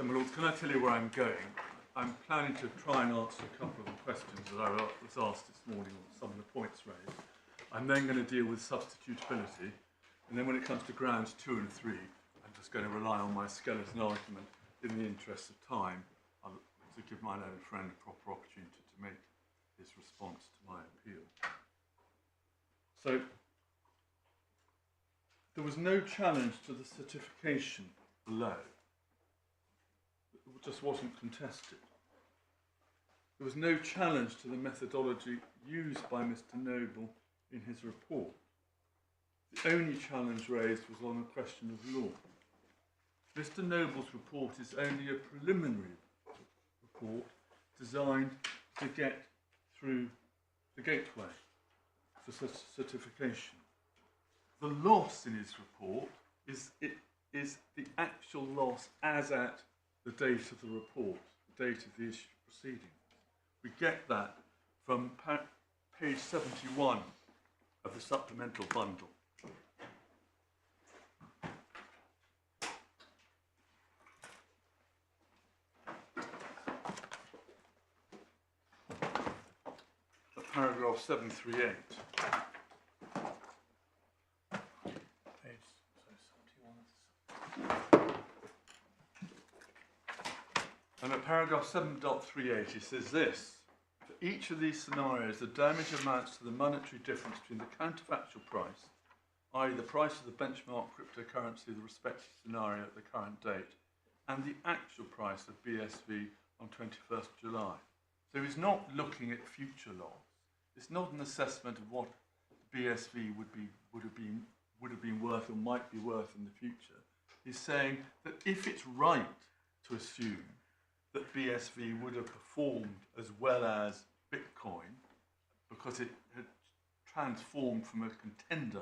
So, my lords, can I tell you where I'm going? I'm planning to try and answer a couple of the questions that I was asked this morning, or some of the points raised. I'm then going to deal with substitutability, and then when it comes to grounds 2 and 3, I'm just going to rely on my skeleton argument in the interest of time to give my learned friend a proper opportunity to make his response to my appeal. So, there was no challenge to the certification below. It just wasn't contested. There was no challenge to the methodology used by Mr. Noble in his report. The only challenge raised was on a question of law. Mr. Noble's report is only a preliminary report designed to get through the gateway for certification. The loss in his report is the actual loss as at the date of the report, the date of the issue proceeding. We get that from page 71 of the supplemental bundle. Paragraph 738. And at paragraph 7.38 it says this: for each of these scenarios, the damage amounts to the monetary difference between the counterfactual price, i.e. the price of the benchmark cryptocurrency of the respective scenario at the current date, and the actual price of BSV on 21st July. So he's not looking at future loss. It's not an assessment of what BSV would have been worth or might be worth in the future. He's saying that if it's right to assume that BSV would have performed as well as Bitcoin because it had transformed from a contender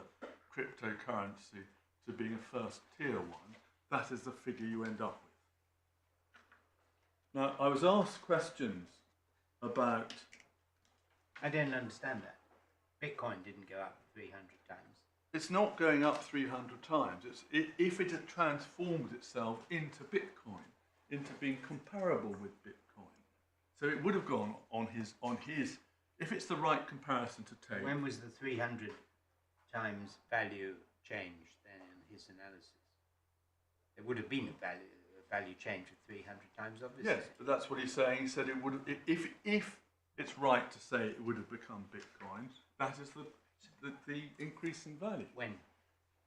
cryptocurrency to being a first tier one, that is the figure you end up with. Now, I was asked questions about... I didn't understand that. Bitcoin didn't go up 300 times. It's not going up 300 times. If it had transformed itself into Bitcoin, into being comparable with Bitcoin. So it would have gone on his, if it's the right comparison to take. When was the 300 times value changed then in his analysis? There would have been a value change of 300 times, obviously. Yes, but that's what he's saying. He said it would have, if it's right to say it would have become Bitcoin, that is the increase in value. When?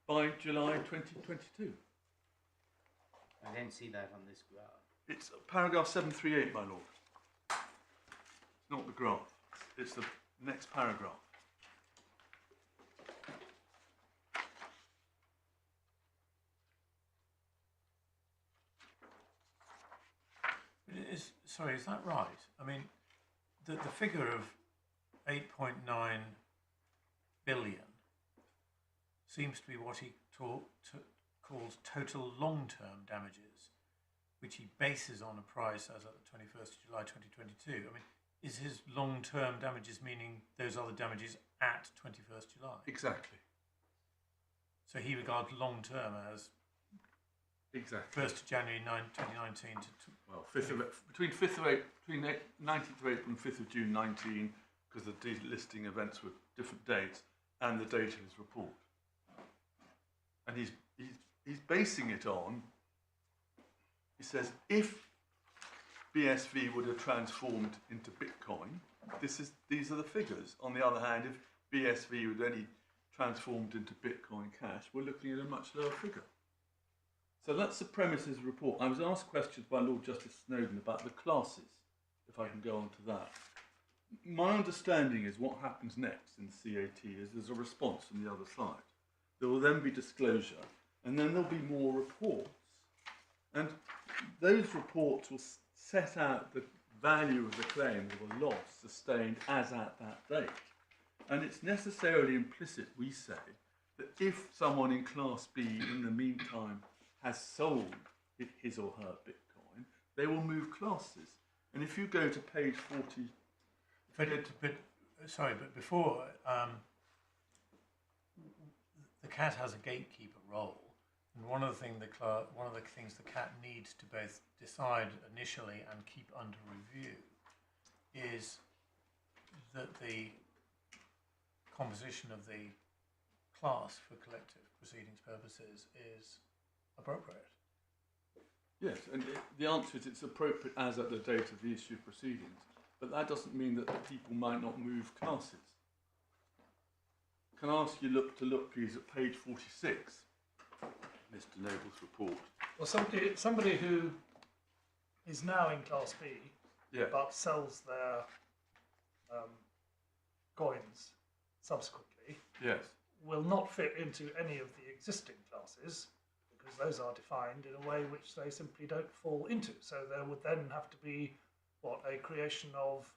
By July 2022. I don't see that on this graph. It's paragraph 738, my lord. It's not the graph. It's the next paragraph. Sorry, is that right? I mean, the figure of 8.9 billion seems to be what he calls total long-term damages, which he bases on a price as at the 21st of July 2022. I mean, is his long-term damages meaning those are the damages at 21st July? Exactly. So he regards long-term as exactly 1st of January 2019 to... Well, between 19th of April and 5th of June 19, because the delisting events were different dates, and the date of his report. And he's basing it on, he says, if BSV would have transformed into Bitcoin, these are the figures. On the other hand, if BSV would only transformed into Bitcoin Cash, we're looking at a much lower figure. So that's the premise of his report. I was asked questions by Lord Justice Snowden about the classes, if I can go on to that. My understanding is what happens next in CAT is there's a response from the other side. There will then be disclosure, and then there'll be more reports. And those reports will set out the value of the claim or the loss sustained as at that date. And it's necessarily implicit, we say, that if someone in Class B in the meantime has sold his or her Bitcoin, they will move classes. And if you go to page 40... But before, the CAT has a gatekeeper role. And one of the things the CAT needs to both decide initially and keep under review is that the composition of the class for collective proceedings purposes is appropriate. Yes, and the answer is it's appropriate as at the date of the issue of proceedings, but that doesn't mean that the people might not move classes. Can I ask you please, at page 46, Mr. Noble's report. Well, somebody who is now in Class B, Yeah. but sells their coins subsequently, Yes. will not fit into any of the existing classes because those are defined in a way which they simply don't fall into. So there would then have to be a creation of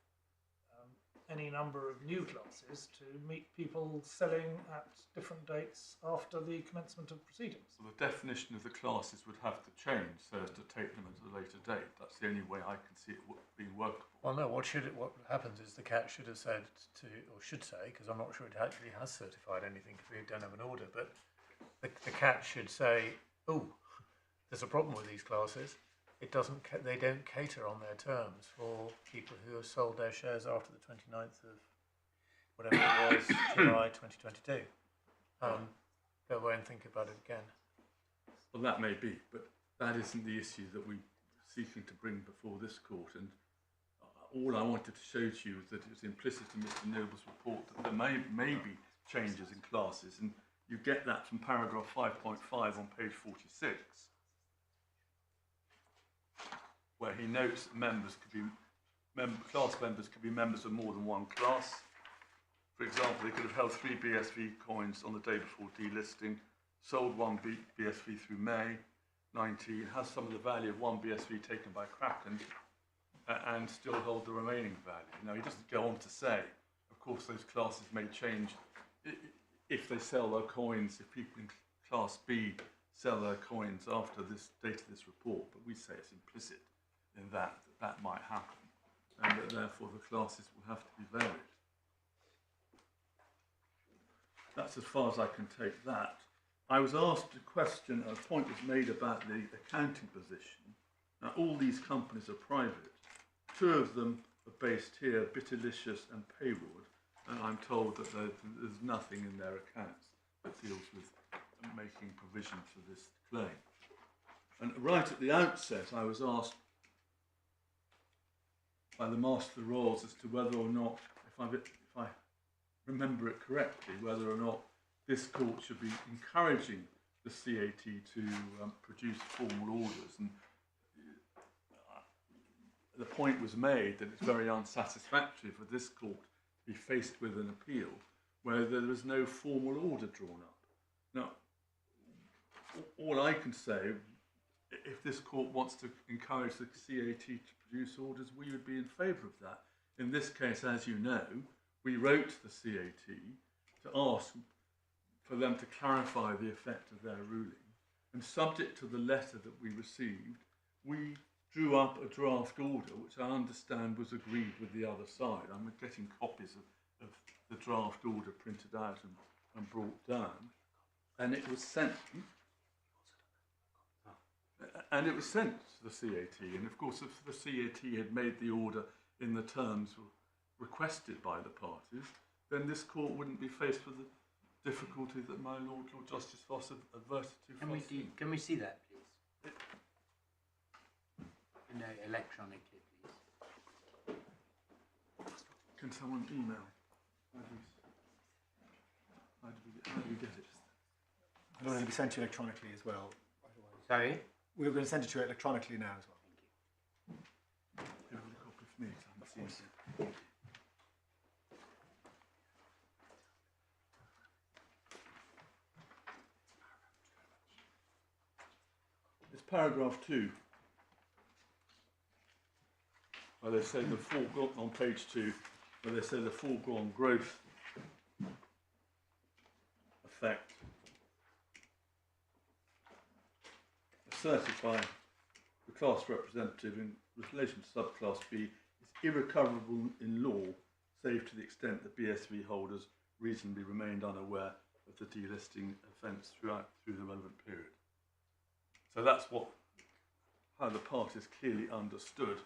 any number of new classes to meet people selling at different dates after the commencement of proceedings. So the definition of the classes would have to change so as to take them at a later date. That's the only way I can see it being workable. Well, no. What happens is the CAT should have said should say, because I'm not sure it actually has certified anything because we don't have an order, but the CAT should say, oh, there's a problem with these classes. They don't cater on their terms for people who have sold their shares after the 29th of whatever it was, July 2022. Go away and think about it again. Well, that may be, but that isn't the issue that we're seeking to bring before this court. And all I wanted to show to you is that it's implicit in Mr. Noble's report that there may be changes in classes, and you get that from paragraph 5.5 on page 46. Where he notes that class members could be members of more than one class. For example, they could have held 3 BSV coins on the day before delisting, sold 1 BSV through May 19, has some of the value of 1 BSV taken by Kraken, and still hold the remaining value. Now, he doesn't go on to say, of course, those classes may change if they sell their coins, if people in Class B sell their coins after this date of this report, but we say it's implicit in that might happen, and that therefore the classes will have to be varied. That's as far as I can take that. I was asked a question, a point was made about the accounting position. Now, all these companies are private. 2 of them are based here, Bittylicious and Paywood, and I'm told that there's nothing in their accounts that deals with making provision for this claim. And right at the outset, I was asked by the Master of the Rolls as to whether or not, if I remember it correctly, whether or not this court should be encouraging the CAT to produce formal orders. And the point was made that it's very unsatisfactory for this court to be faced with an appeal where there is no formal order drawn up. Now, all I can say, if this court wants to encourage the CAT to produce orders, we would be in favour of that. In this case, as you know, we wrote to the CAT to ask for them to clarify the effect of their ruling. And subject to the letter that we received, we drew up a draft order, which I understand was agreed with the other side. I'm getting copies of the draft order printed out and brought down. And it was sent. And it was sent to the CAT. And of course, if the CAT had made the order in the terms requested by the parties, then this court wouldn't be faced with the difficulty that my Lord Justice Foss adverted to. Can we see that, please? No, electronically, please. Can someone email? How do we get it? It's going to be sent to you electronically as well. Sorry? We're going to send it to you electronically now as well. Do you have a copy for me? I haven't seen it. It's paragraph 2, where they say the foregone, on page 2, where they say the foregone growth effect asserted by the class representative in relation to subclass B is irrecoverable in law, save to the extent that BSV holders reasonably remained unaware of the delisting offence through the relevant period. So that's how the parties clearly understood.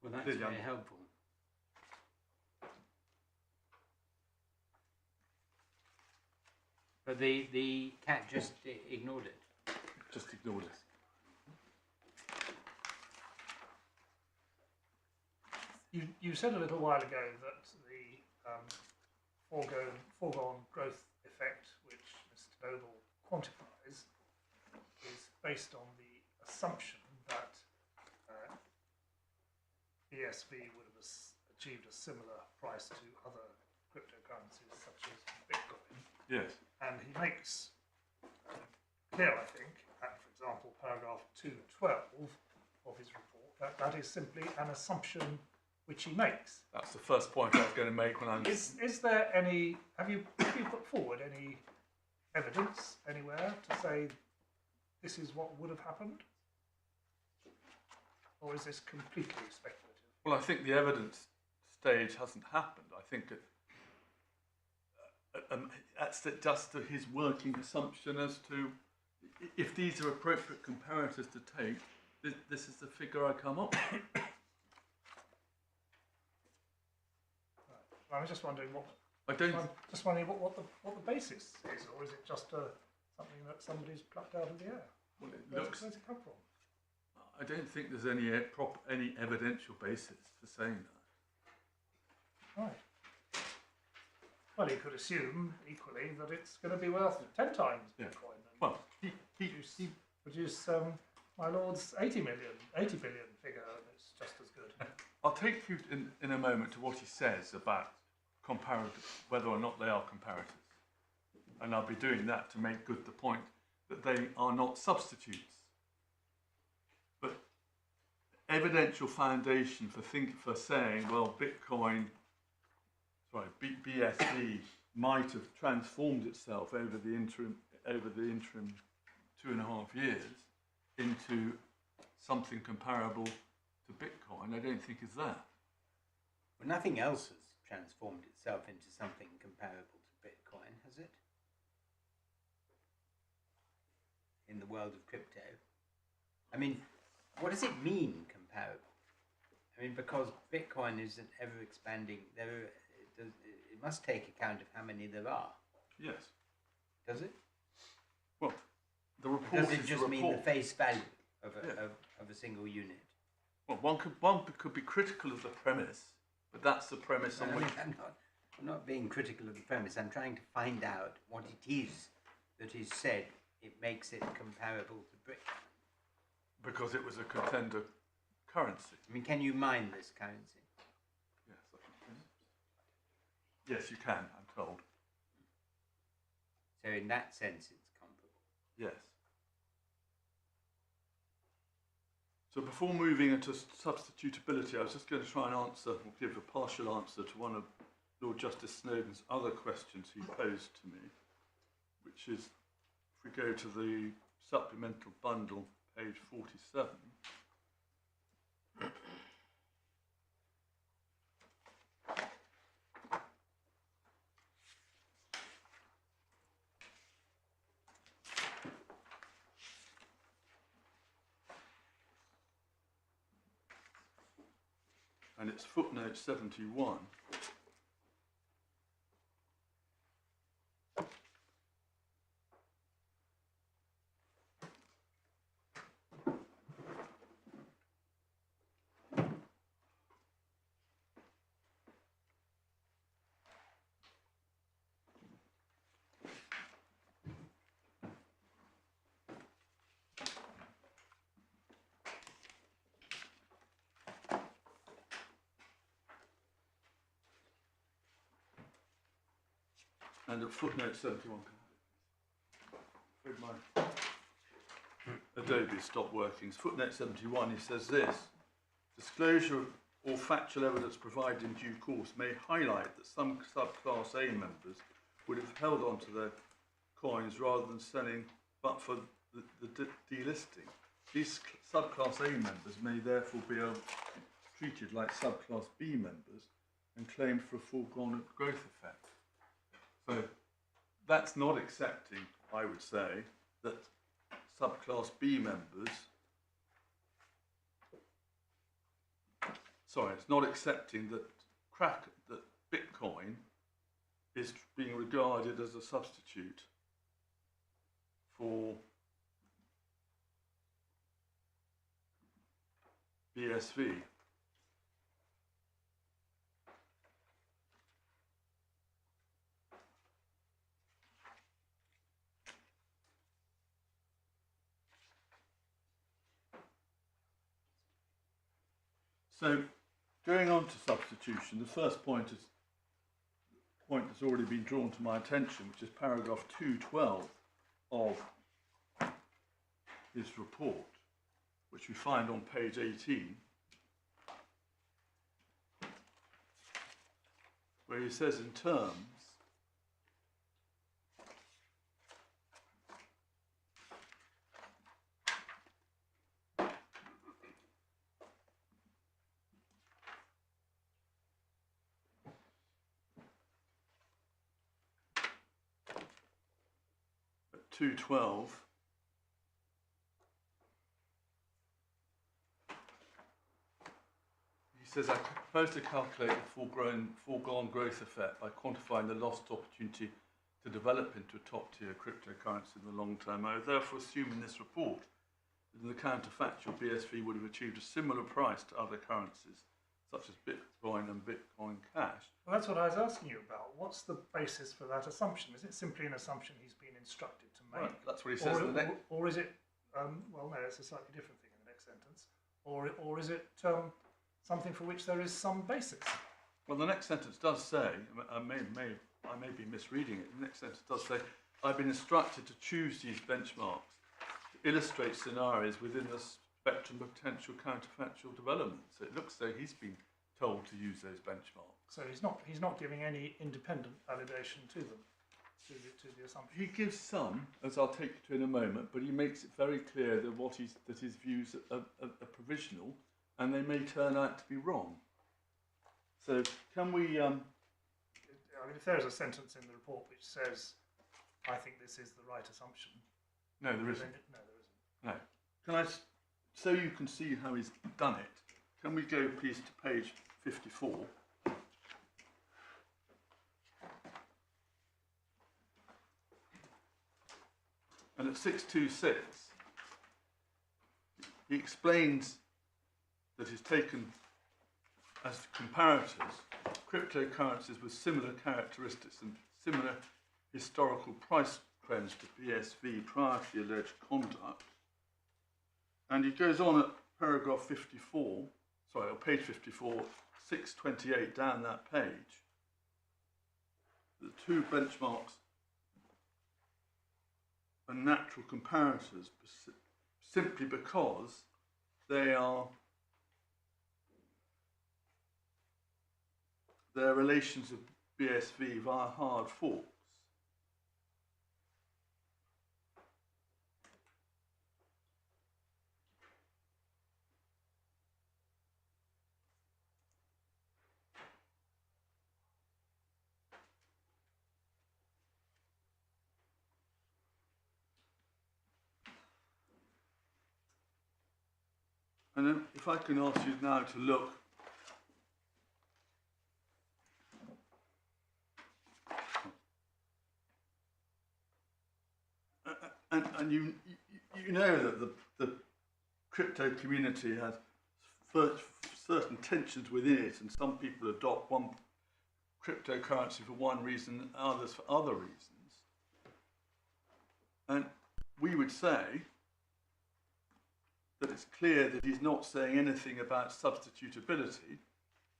Well, that's Clearly very helpful. But the cat just ignored it. Just ignored it. You said a little while ago that the foregone growth effect, which Mr. Noble quantifies, is based on the assumption that BSV would have achieved a similar price to other cryptocurrencies such as Bitcoin. Yes. And he makes clear, I think, at, for example, paragraph 212 of his report, that is simply an assumption which he makes. That's the first point I was going to make when I'm... Is there any, have you put forward any evidence anywhere to say this is what would have happened? Or is this completely speculative? Well, I think the evidence stage hasn't happened. I think that's just his working assumption as to if these are appropriate comparators to take, this is the figure I come up with. I was just wondering what. I don't. I'm just wondering what the basis is, or is it just something that somebody's plucked out of the air? Well, it Where's it come from? I don't think there's any evidential basis for saying that. Right. Well, you could assume equally that it's going to be worth 10 times Yeah. Bitcoin. And Well, he produce my lord's 80 billion figure, and it's just as good. I'll take you in a moment to what he says about whether or not they are comparators. And I'll be doing that to make good the point that they are not substitutes. But evidential foundation for saying, well, BSV might have transformed itself over the interim 2.5 years into something comparable to Bitcoin, I don't think is there. Well, nothing else has transformed itself into something comparable to Bitcoin, has it? In the world of crypto. I mean, what does it mean, comparable? I mean, because Bitcoin is an ever-expanding, it must take account of how many there are. Yes. Does it? Well, the report Does it is just the mean the report. face value of Yeah. of a single unit? Well, one could be critical of the premise, but that's the premise on No, which... I'm not being critical of the premise. I'm trying to find out what it is that is said. It makes it comparable to Bitcoin. Because it was a contender currency. I mean, can you mine this currency? Yes, I can. Yes, you can, I'm told. So in that sense, it's comparable. Yes. So before moving into substitutability, I was just going to try and answer, or give a partial answer to one of Lord Justice Snowden's other questions he posed to me, which is, if we go to the supplemental bundle, page 47, and it's footnote 71. And at footnote 71, my Adobe stopped working. Footnote 71, he says this: disclosure or factual evidence provided in due course may highlight that some subclass A members would have held on to their coins rather than selling, but for the delisting. These subclass A members may therefore be treated like subclass B members and claimed for a foregone growth effect. So that's not accepting, I would say, that subclass B members, sorry, it's not accepting that that Bitcoin is being regarded as a substitute for BSV. So, going on to substitution, the first point has already been drawn to my attention, which is paragraph 212 of his report, which we find on page 18, where he says in terms at 212, he says, I propose to calculate the foregone growth effect by quantifying the lost opportunity to develop into a top-tier cryptocurrency in the long term. I therefore assume in this report that in the counterfactual, BSV would have achieved a similar price to other currencies, such as Bitcoin and Bitcoin Cash. Well, that's what I was asking you about. What's the basis for that assumption? Is it simply an assumption he's been instructed to make? Right, that's what he says in the next... Or is it, well, no, it's a slightly different thing in the next sentence. Or is it something for which there is some basis? Well, the next sentence does say, I may be misreading it, the next sentence does say, I've been instructed to choose these benchmarks to illustrate scenarios within the spectrum of potential counterfactual developments. So it looks as though he's been told to use those benchmarks. So he's not giving any independent validation to them, to the assumption. He gives some, as I'll take you to in a moment, but he makes it very clear that his views are provisional, and they may turn out to be wrong. So can we... I mean, if there is a sentence in the report which says, I think this is the right assumption. No, there isn't. No, there isn't. No. Can I, so you can see how he's done it, can we go please to page 54? And at 626, he explains that he's taken as comparators cryptocurrencies with similar characteristics and similar historical price trends to BSV prior to the alleged conduct. And he goes on at paragraph 54, sorry, on page 54, 628 down that page. The two benchmarks are natural comparators simply because they're relations of BSV via hard forks. And then if I can ask you now to look and you know that the crypto community has certain tensions within it, and some people adopt one cryptocurrency for one reason, others for other reasons. And we would say that it's clear that he's not saying anything about substitutability,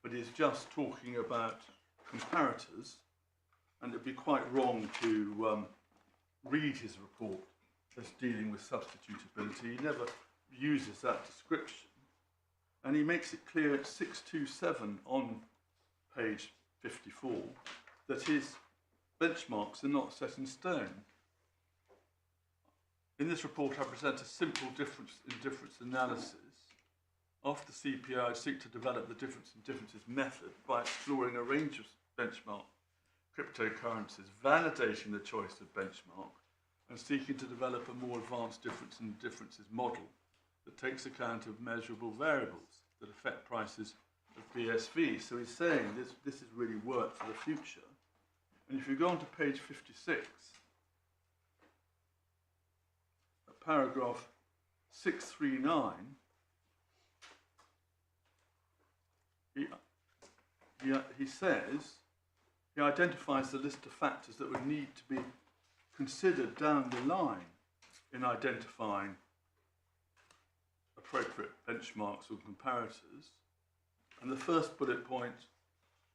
but he's just talking about comparators, and it'd be quite wrong to read his report as dealing with substitutability. He never uses that description, and he makes it clear at 627 on page 54 that his benchmarks are not set in stone. In this report, I present a simple difference analysis. After CPI, I seek to develop the difference in differences method by exploring a range of benchmark cryptocurrencies, validating the choice of benchmark, and seeking to develop a more advanced difference in differences model that takes account of measurable variables that affect prices of BSV. So he's saying this is really work for the future. And if you go on to page 56, at paragraph 639, he says, he identifies the list of factors that would need to be considered down the line in identifying appropriate benchmarks or comparators. And the first bullet point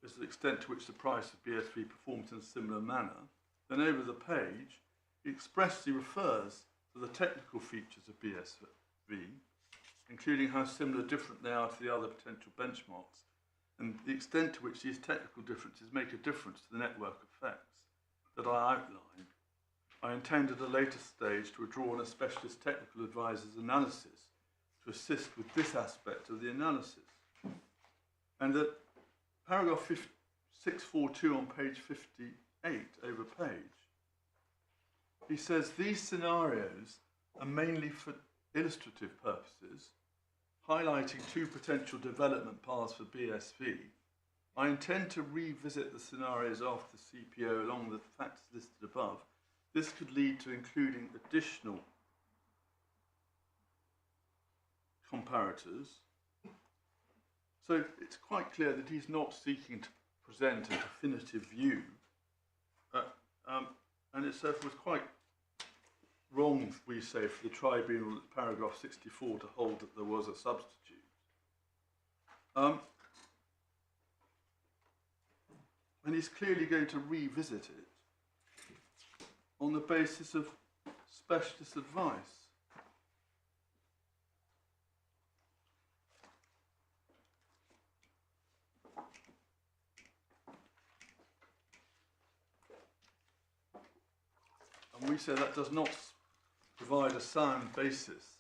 is the extent to which the price of BSV performs in a similar manner. Then over the page, he expressly refers to the technical features of BSV, including how similar or different they are to the other potential benchmarks, and the extent to which these technical differences make a difference to the network effects that I outline. I intend at a later stage to draw on a specialist technical advisor's analysis to assist with this aspect of the analysis. And that paragraph 642 on page 58 over page, he says these scenarios are mainly for illustrative purposes, highlighting two potential development paths for BSV. I intend to revisit the scenarios after the CPO along with the factors listed above. This could lead to including additional comparators. So it's quite clear that he's not seeking to present a definitive view, and it's therefore quite wrong, we say, for the tribunal at paragraph 64 to hold that there was a substitute. And he's clearly going to revisit it on the basis of specialist advice. And we say that does not provide a sound basis.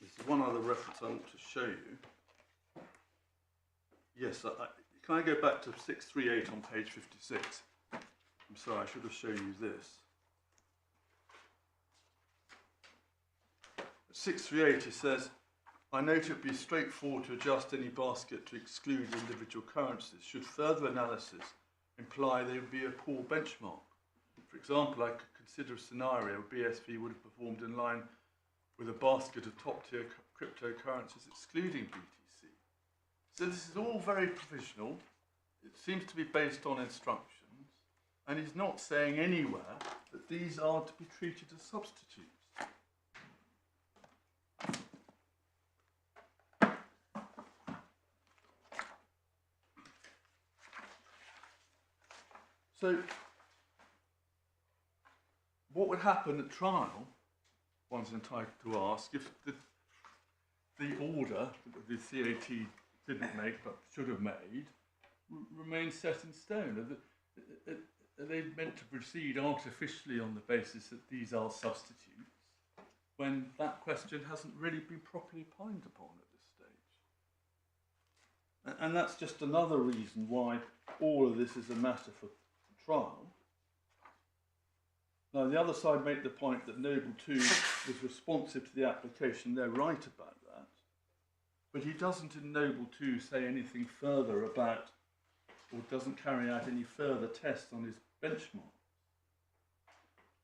There's one other reference I want to show you. Yes, can I go back to 638 on page 56? I'm sorry, I should have shown you this. At 638 it says, I note it would be straightforward to adjust any basket to exclude individual currencies should further analysis imply they would be a poor benchmark. For example, I could consider a scenario where BSV would have performed in line with a basket of top-tier cryptocurrencies excluding BTC. So this is all very provisional. It seems to be based on instructions, and he's not saying anywhere that these are to be treated as substitutes. So, what would happen at trial, one's entitled to ask, if the order that the CAT didn't make but should have made remains set in stone? Are they meant to proceed artificially on the basis that these are substitutes when that question hasn't really been properly pined upon at this stage? And that's just another reason why all of this is a matter for trial. Now, the other side make the point that Noble 2 was responsive to the application. They're right about that. But he doesn't in Noble 2 say anything further about, or doesn't carry out any further tests on his benchmark.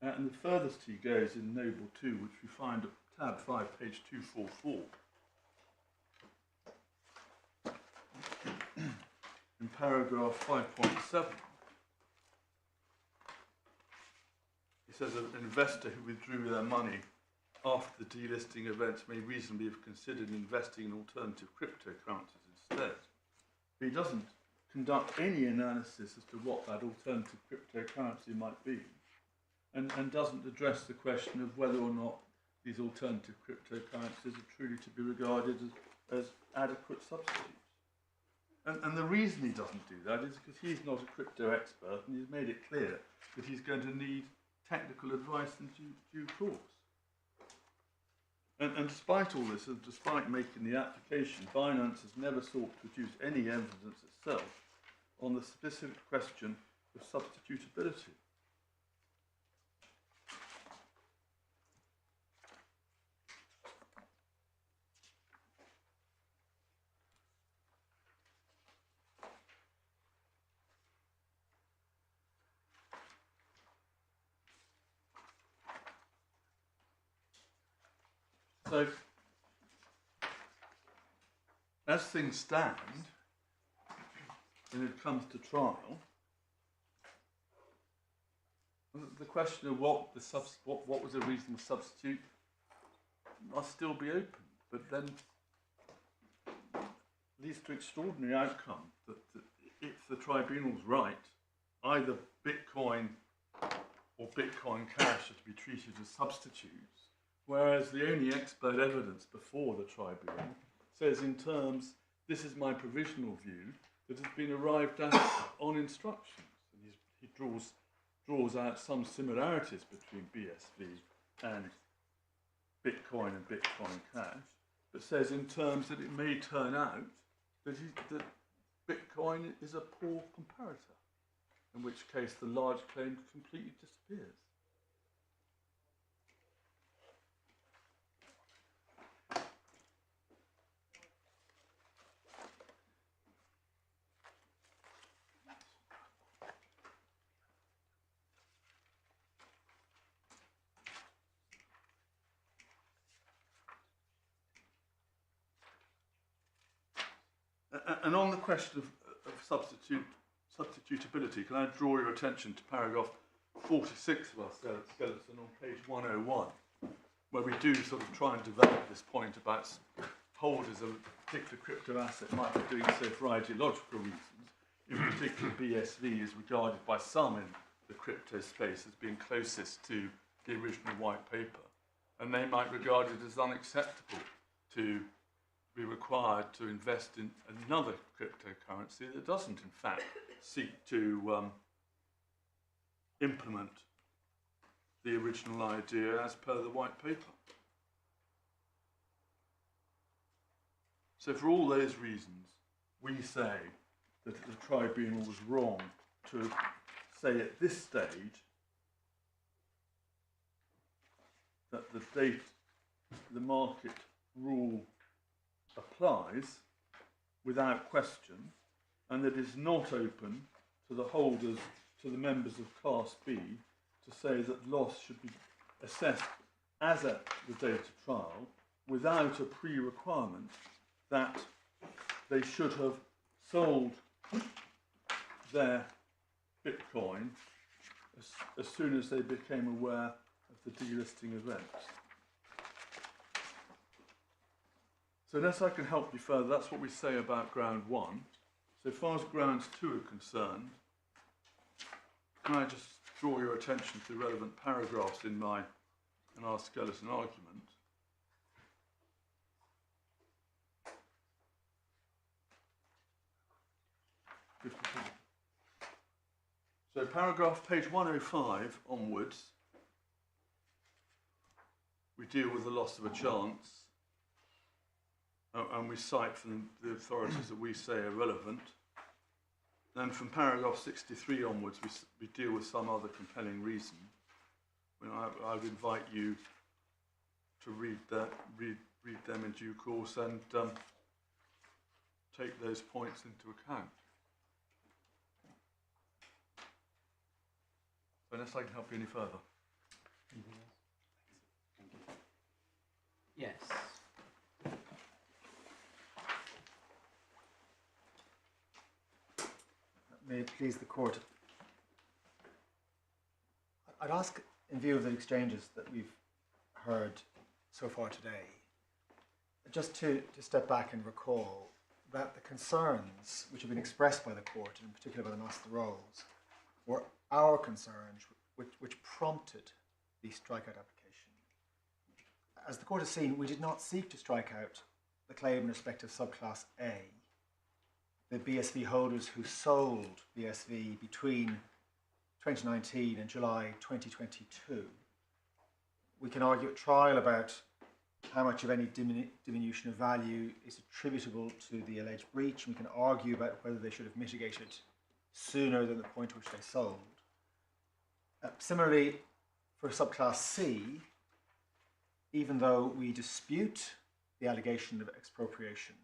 And the furthest he goes in Noble 2, which we find at tab 5, page 244. In paragraph 5.7. He says an investor who withdrew their money after the delisting events may reasonably have considered investing in alternative cryptocurrencies instead. But he doesn't conduct any analysis as to what that alternative cryptocurrency might be, and doesn't address the question of whether or not these alternative cryptocurrencies are truly to be regarded as adequate substitutes. And the reason he doesn't do that is because he's not a crypto expert, and he's made it clear that he's going to need technical advice in due course. And despite all this, and despite making the application, Binance has never sought to produce any evidence itself on the specific question of substitutability. So, as things stand, when it comes to trial, the question of what was a reasonable substitute must still be open, but then leads to extraordinary outcome that if the tribunal's right, either Bitcoin or Bitcoin Cash are to be treated as substitutes, whereas the only expert evidence before the tribunal says in terms, this is my provisional view, that has been arrived at on instructions. And he draws out some similarities between BSV and Bitcoin and Bitcoin Cash, but says in terms that it may turn out that Bitcoin is a poor comparator, in which case the large claim completely disappears. And on the question of substitutability, can I draw your attention to paragraph 46 of our skeleton on page 101, where we do sort of try and develop this point about holders of a particular crypto asset might be doing so for ideological reasons. In particular, BSV is regarded by some in the crypto space as being closest to the original white paper, and they might regard it as unacceptable to be required to invest in another cryptocurrency that doesn't, in fact, seek to implement the original idea as per the white paper. So for all those reasons, we say that the tribunal was wrong to say at this stage that the market rule applies without question, and that is not open to the holders, to the members of Class B, to say that loss should be assessed as at the date of trial without a pre-requirement that they should have sold their Bitcoin as soon as they became aware of the delisting events. So unless I can help you further, that's what we say about ground 1. So far as grounds 2 are concerned, can I just draw your attention to the relevant paragraphs in our skeleton argument? So paragraph page 105 onwards, we deal with the loss of a chance, and we cite from the authorities that we say are relevant. Then from paragraph 63 onwards, we deal with some other compelling reason. I would invite you to read them in due course and take those points into account. Unless I can help you any further. Yes. May it please the court. I'd ask, in view of the exchanges that we've heard so far today, just to step back and recall that the concerns which have been expressed by the court, in particular by the Master Rolls, were our concerns which prompted the strikeout application. As the court has seen, we did not seek to strike out the claim in respect of subclass A, the BSV holders who sold BSV between 2019 and July 2022. We can argue at trial about how much of any diminution of value is attributable to the alleged breach. We can argue about whether they should have mitigated sooner than the point at which they sold. Similarly, for subclass C, even though we dispute the allegation of expropriation,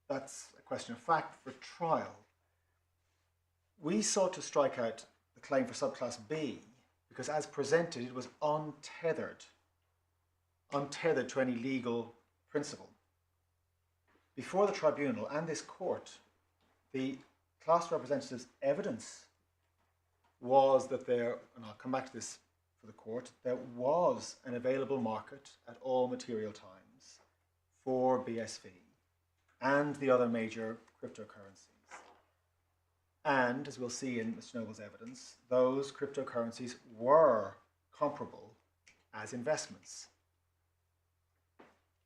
that's a question of fact for trial. We sought to strike out the claim for subclass B because as presented it was untethered to any legal principle. Before the tribunal and this court, the class representative's evidence was that there, and I'll come back to this for the court, there was an available market at all material times for BSV and the other major cryptocurrencies. And, as we'll see in Mr. Noble's evidence, those cryptocurrencies were comparable as investments.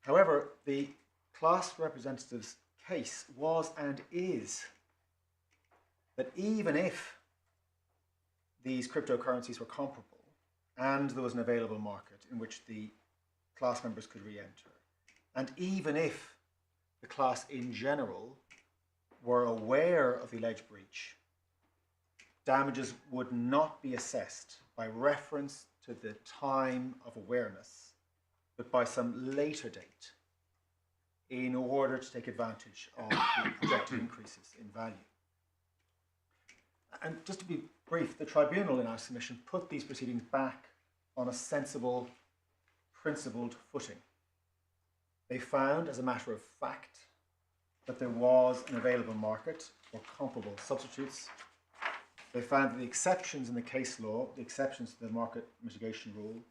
However, the class representative's case was and is that even if these cryptocurrencies were comparable and there was an available market in which the class members could re-enter, and even if the class in general were aware of the alleged breach, damages would not be assessed by reference to the time of awareness, but by some later date in order to take advantage of the projected increases in value. And just to be brief, the tribunal in our submission put these proceedings back on a sensible, principled footing. They found, as a matter of fact, that there was an available market for comparable substitutes. They found that the exceptions in the case law, the exceptions to the market mitigation rule,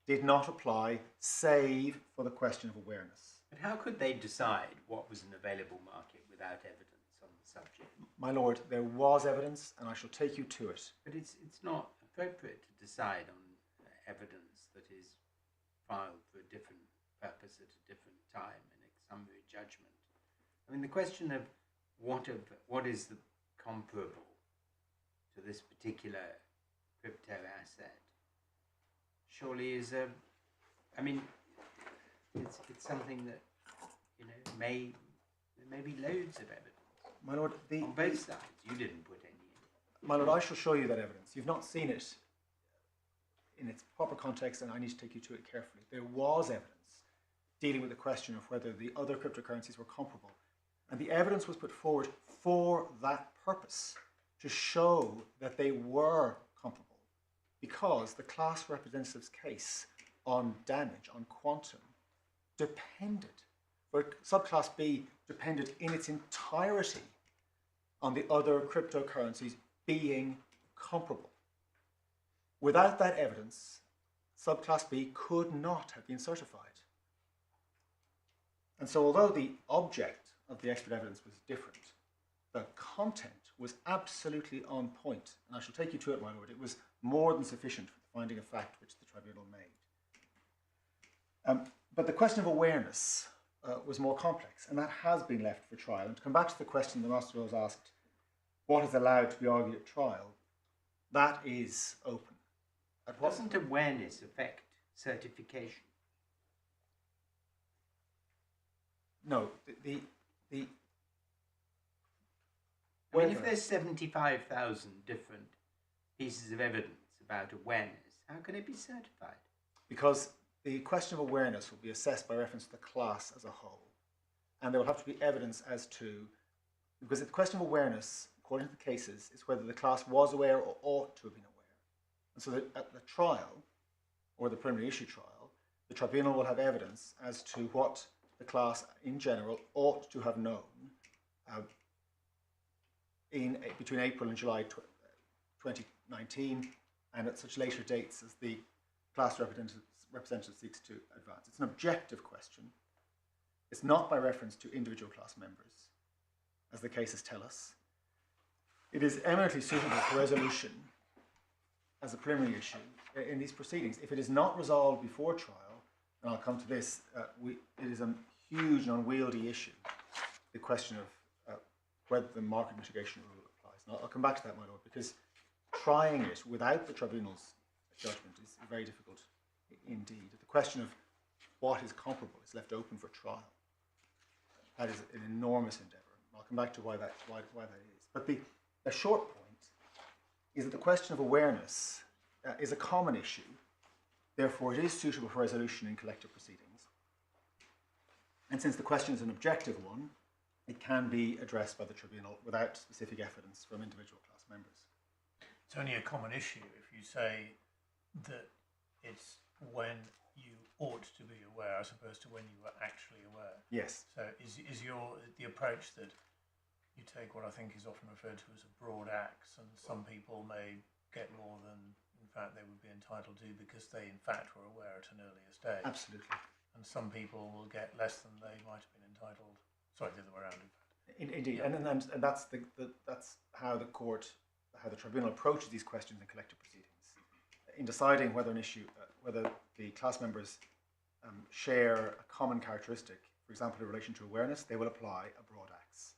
did not apply save for the question of awareness. But how could they decide what was an available market without evidence on the subject? My lord, there was evidence, and I shall take you to it. But it's not appropriate to decide on evidence that is filed for a different purpose at a different time in a summary judgment. I mean, the question of what is the comparable to this particular crypto asset surely is a, I mean, it's something that, you know, there may be loads of evidence. My lord, on both sides. You didn't put any in. My lord, I shall show you that evidence. You've not seen it in its proper context, and I need to take you to it carefully. There was evidence dealing with the question of whether the other cryptocurrencies were comparable. And the evidence was put forward for that purpose, to show that they were comparable, because the class representative's case on damage, on quantum, depended, for subclass B, depended in its entirety on the other cryptocurrencies being comparable. Without that evidence, subclass B could not have been certified. And so although the object of the expert evidence was different, the content was absolutely on point. And I shall take you to it, my lord. It was more than sufficient for the finding of fact which the tribunal made. But the question of awareness was more complex, and that has been left for trial. And to come back to the question the Master was asked, what is allowed to be argued at trial, that is open. Doesn't awareness affect certification? No, I mean, if there's 75,000 different pieces of evidence about awareness, how can it be certified? Because the question of awareness will be assessed by reference to the class as a whole. And there will have to be evidence as to, because the question of awareness, according to the cases, is whether the class was aware or ought to have been aware. And so that at the trial, or the preliminary issue trial, the tribunal will have evidence as to what the class in general ought to have known between April and July 2019, and at such later dates as the class representative seeks to advance. It's an objective question. It's not by reference to individual class members, as the cases tell us. It is eminently suitable for resolution as a preliminary issue in these proceedings. If it is not resolved before trial, and I'll come to this, it is a huge and unwieldy issue, the question of whether the market mitigation rule applies. And I'll come back to that, my lord, because trying it without the tribunal's judgment is very difficult indeed. The question of what is comparable is left open for trial. That is an enormous endeavour. I'll come back to why that is. But a short point is that the question of awareness is a common issue. Therefore, it is suitable for resolution in collective proceedings. And since the question is an objective one, it can be addressed by the tribunal without specific evidence from individual class members. It's only a common issue if you say that it's when you ought to be aware as opposed to when you were actually aware. Yes. So is the approach that you take what I think is often referred to as a broad axe, and some people may get more than in fact they would be entitled to because they in fact were aware at an earlier stage. Absolutely. And some people will get less than they might have been entitled. Sorry, the other way around. Indeed, Yeah. and that's that's how the tribunal approaches these questions in collective proceedings. In deciding whether an issue, whether the class members share a common characteristic, for example, in relation to awareness, they will apply a broad axe.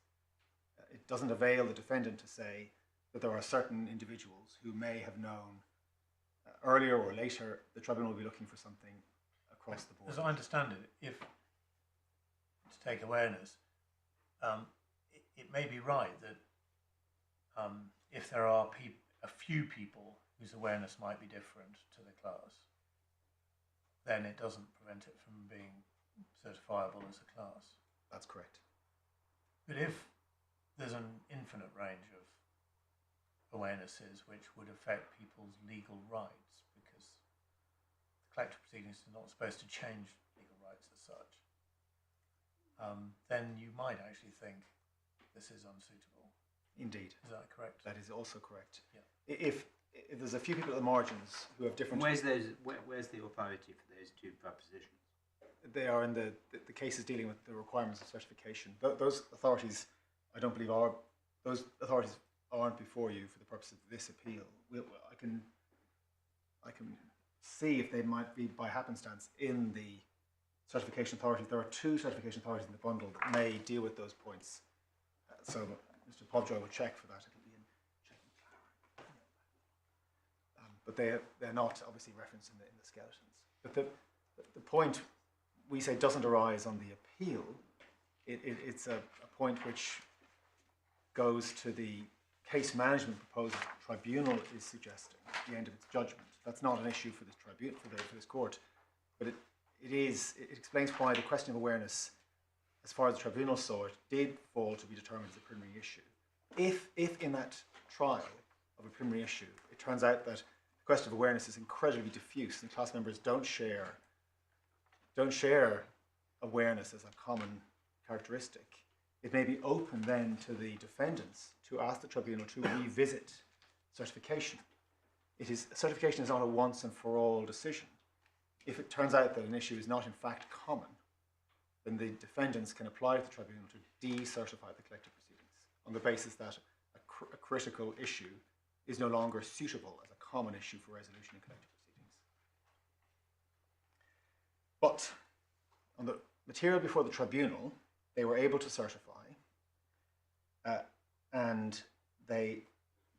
It doesn't avail the defendant to say that there are certain individuals who may have known earlier or later. The tribunal will be looking for something across the board. As I understand it, if to take awareness, it may be right that if there are a few people whose awareness might be different to the class, then it doesn't prevent it from being certifiable as a class. That's correct. But if there's an infinite range of awarenesses which would affect people's legal rights, because the collective proceedings are not supposed to change legal rights as such, then you might actually think this is unsuitable. Indeed. Is that correct? That is also correct. Yeah. If there's a few people at the margins who have different... Where's the authority for those two propositions? They are in the cases dealing with the requirements of certification. Those authorities, I don't believe those authorities aren't before you for the purpose of this appeal. I can see if they might be by happenstance in the certification authorities. There are two certification authorities in the bundle that may deal with those points. So Mr. Pobjoy will check for that. It'll be in checking but they're not obviously referenced in the skeletons. But the point we say doesn't arise on the appeal. It's a point which goes to the case management proposal the tribunal is suggesting at the end of its judgment. That's not an issue for this tribunal for this court, but it explains why the question of awareness, as far as the tribunal saw it, did fall to be determined as a preliminary issue. If in that trial of a preliminary issue it turns out that the question of awareness is incredibly diffuse and class members don't share awareness as a common characteristic, it may be open then to the defendants to ask the tribunal to revisit certification. Certification is not a once and for all decision. If it turns out that an issue is not in fact common, then the defendants can apply to the tribunal to decertify the collective proceedings on the basis that a critical issue is no longer suitable as a common issue for resolution in collective proceedings. But on the material before the tribunal, they were able to certify, and they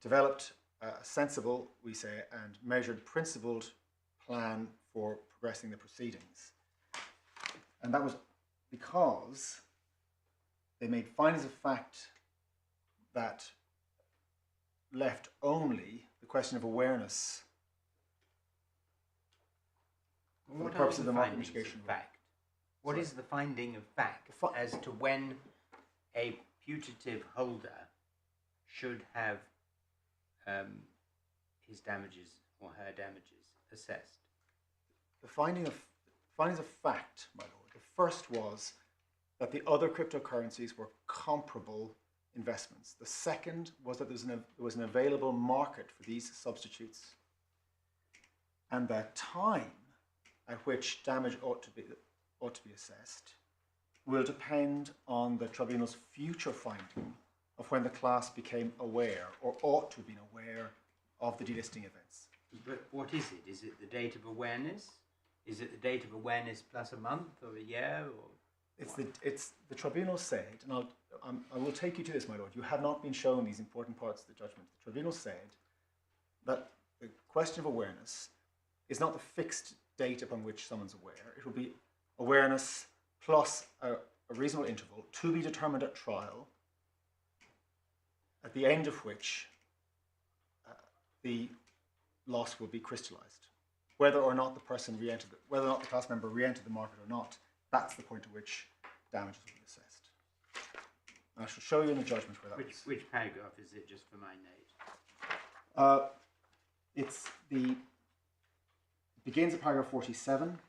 developed a sensible, we say, and measured principled plan for progressing the proceedings. And that was because they made findings of fact that left only the question of awareness for the purpose of the market mitigation rule. What is the finding of fact as to when a putative holder should have his damages or her damages assessed? The findings of fact, my lord. The first was that the other cryptocurrencies were comparable investments. The second was that there was an available market for these substitutes, and that time at which damage ought to be assessed will depend on the tribunal's future finding of when the class became aware or ought to have been aware of the delisting events. But what is it? Is it the date of awareness? Is it the date of awareness plus a month or a year? Or it's the tribunal said, and I will take you to this, my lord. You have not been shown these important parts of the judgment. The tribunal said that the question of awareness is not the fixed date upon which someone's aware. It will be awareness plus a reasonable interval to be determined at trial at the end of which the loss will be crystallized. Whether or not the person whether or not the class member re-entered the market or not, that's the point at which damages will be assessed. And I shall show you in the judgment where that is. Which paragraph is it, just for my note? It begins at paragraph 47,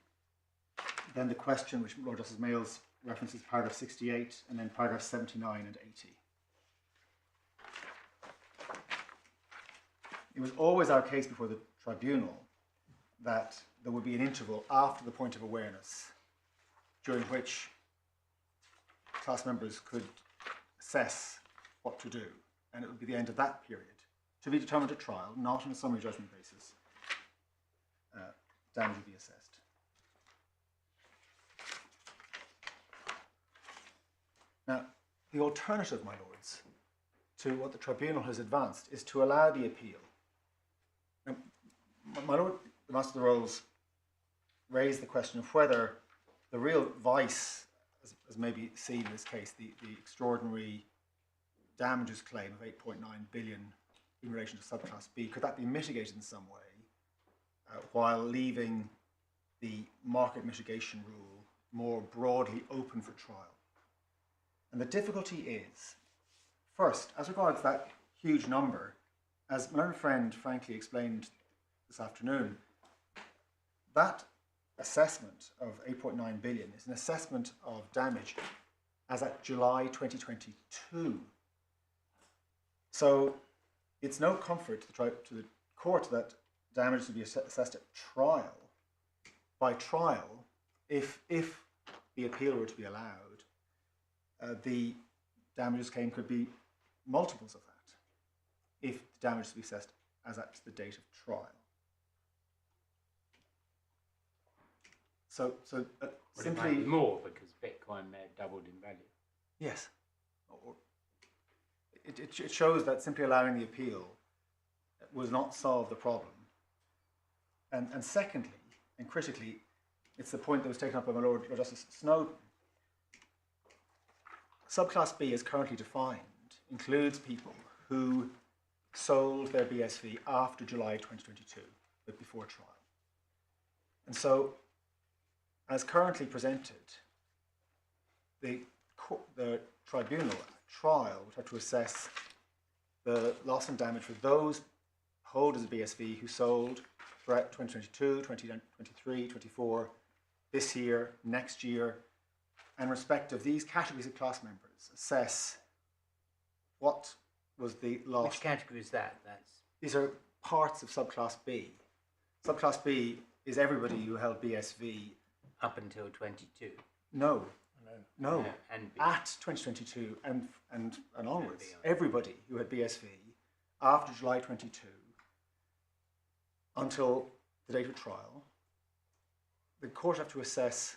then the question, which Lord Justice Mayles references, paragraph 68, and then paragraph 79 and 80. It was always our case before the tribunal that there would be an interval after the point of awareness during which class members could assess what to do, and it would be the end of that period, to be determined at trial, not on a summary judgment basis. Damage would be assessed. Now, the alternative, my lords, to what the tribunal has advanced is to allow the appeal. Now, my lord, the Master of the Rolls raised the question of whether the real vice, as maybe seen in this case, the extraordinary damages claim of 8.9 billion in relation to subclass B, could that be mitigated in some way while leaving the market mitigation rule more broadly open for trial? And the difficulty is, first, as regards that huge number, as my learned friend frankly explained this afternoon, that assessment of 8.9 billion is an assessment of damage as at July 2022. So it's no comfort to the court that damage to be assessed at trial, by trial, if the appeal were to be allowed, the damages claim could be multiples of that, if the damage to be assessed as at the date of trial. So simply... It might be more, because Bitcoin may have doubled in value. Yes. It shows that simply allowing the appeal will not solve the problem. And secondly, and critically, it's the point that was taken up by my Lord Justice Snowden. Subclass B, as currently defined, includes people who sold their BSV after July 2022, but before trial. And so, as currently presented, the tribunal at trial would have to assess the loss and damage for those holders of BSV who sold throughout 2022, 2023, 24, this year, next year, and in respect of these categories of class members, assess what was the loss. Which category is that? These are parts of subclass B. Subclass B is everybody who held BSV up until 22. No. And at 2022 and onwards, everybody who had BSV after July 22 until the date of trial, the court have to assess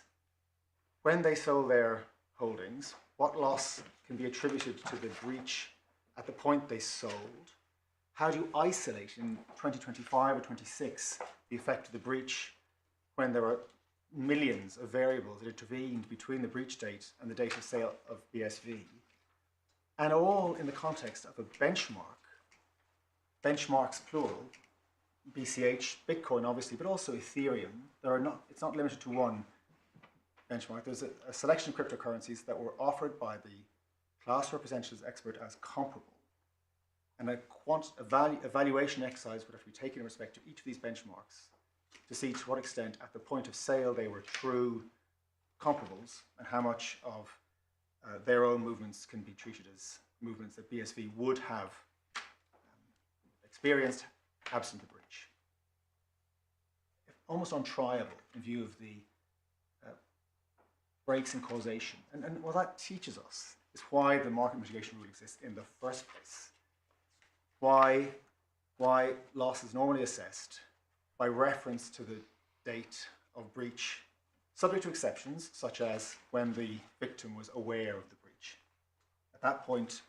when they sold their holdings, what loss can be attributed to the breach at the point they sold, how do you isolate in 2025 or 26 the effect of the breach when there were millions of variables that intervened between the breach date and the date of sale of BSV, and all in the context of a benchmark, benchmarks plural, BCH, Bitcoin obviously, but also Ethereum. It's not limited to one benchmark. There's a selection of cryptocurrencies that were offered by the class representatives expert as comparable, and a evaluation exercise would have to be taken in respect to each of these benchmarks to see to what extent at the point of sale they were true comparables and how much of their own movements can be treated as movements that BSV would have experienced absent the breach. Almost untriable in view of the breaks in causation. And what that teaches us is why the market mitigation rule exists in the first place. Why loss is normally assessed by reference to the date of breach, subject to exceptions, such as when the victim was aware of the breach. At that point,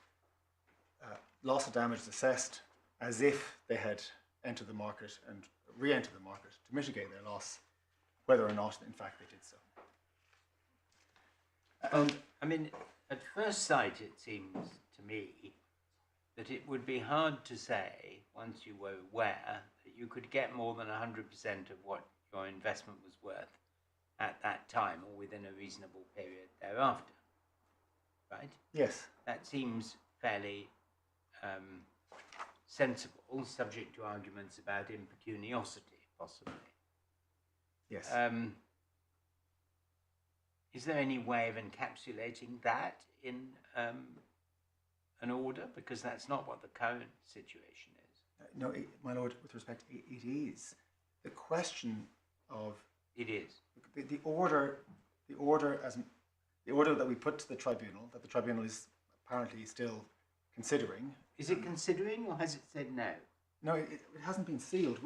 loss or damage is assessed as if they had entered the market and re-entered the market to mitigate their loss, whether or not, in fact, they did so. I mean, at first sight, it seems to me that it would be hard to say, once you were aware, that you could get more than 100% of what your investment was worth at that time or within a reasonable period thereafter, right? Yes. That seems fairly sensible, subject to arguments about impecuniosity, possibly. Yes. Is there any way of encapsulating that in an order? Because that's not what the current situation is. No, my lord, with respect, it is. The question of It is. the order that we put to the tribunal, that the tribunal is apparently still considering. Is it considering, or has it said no? No, it hasn't been sealed.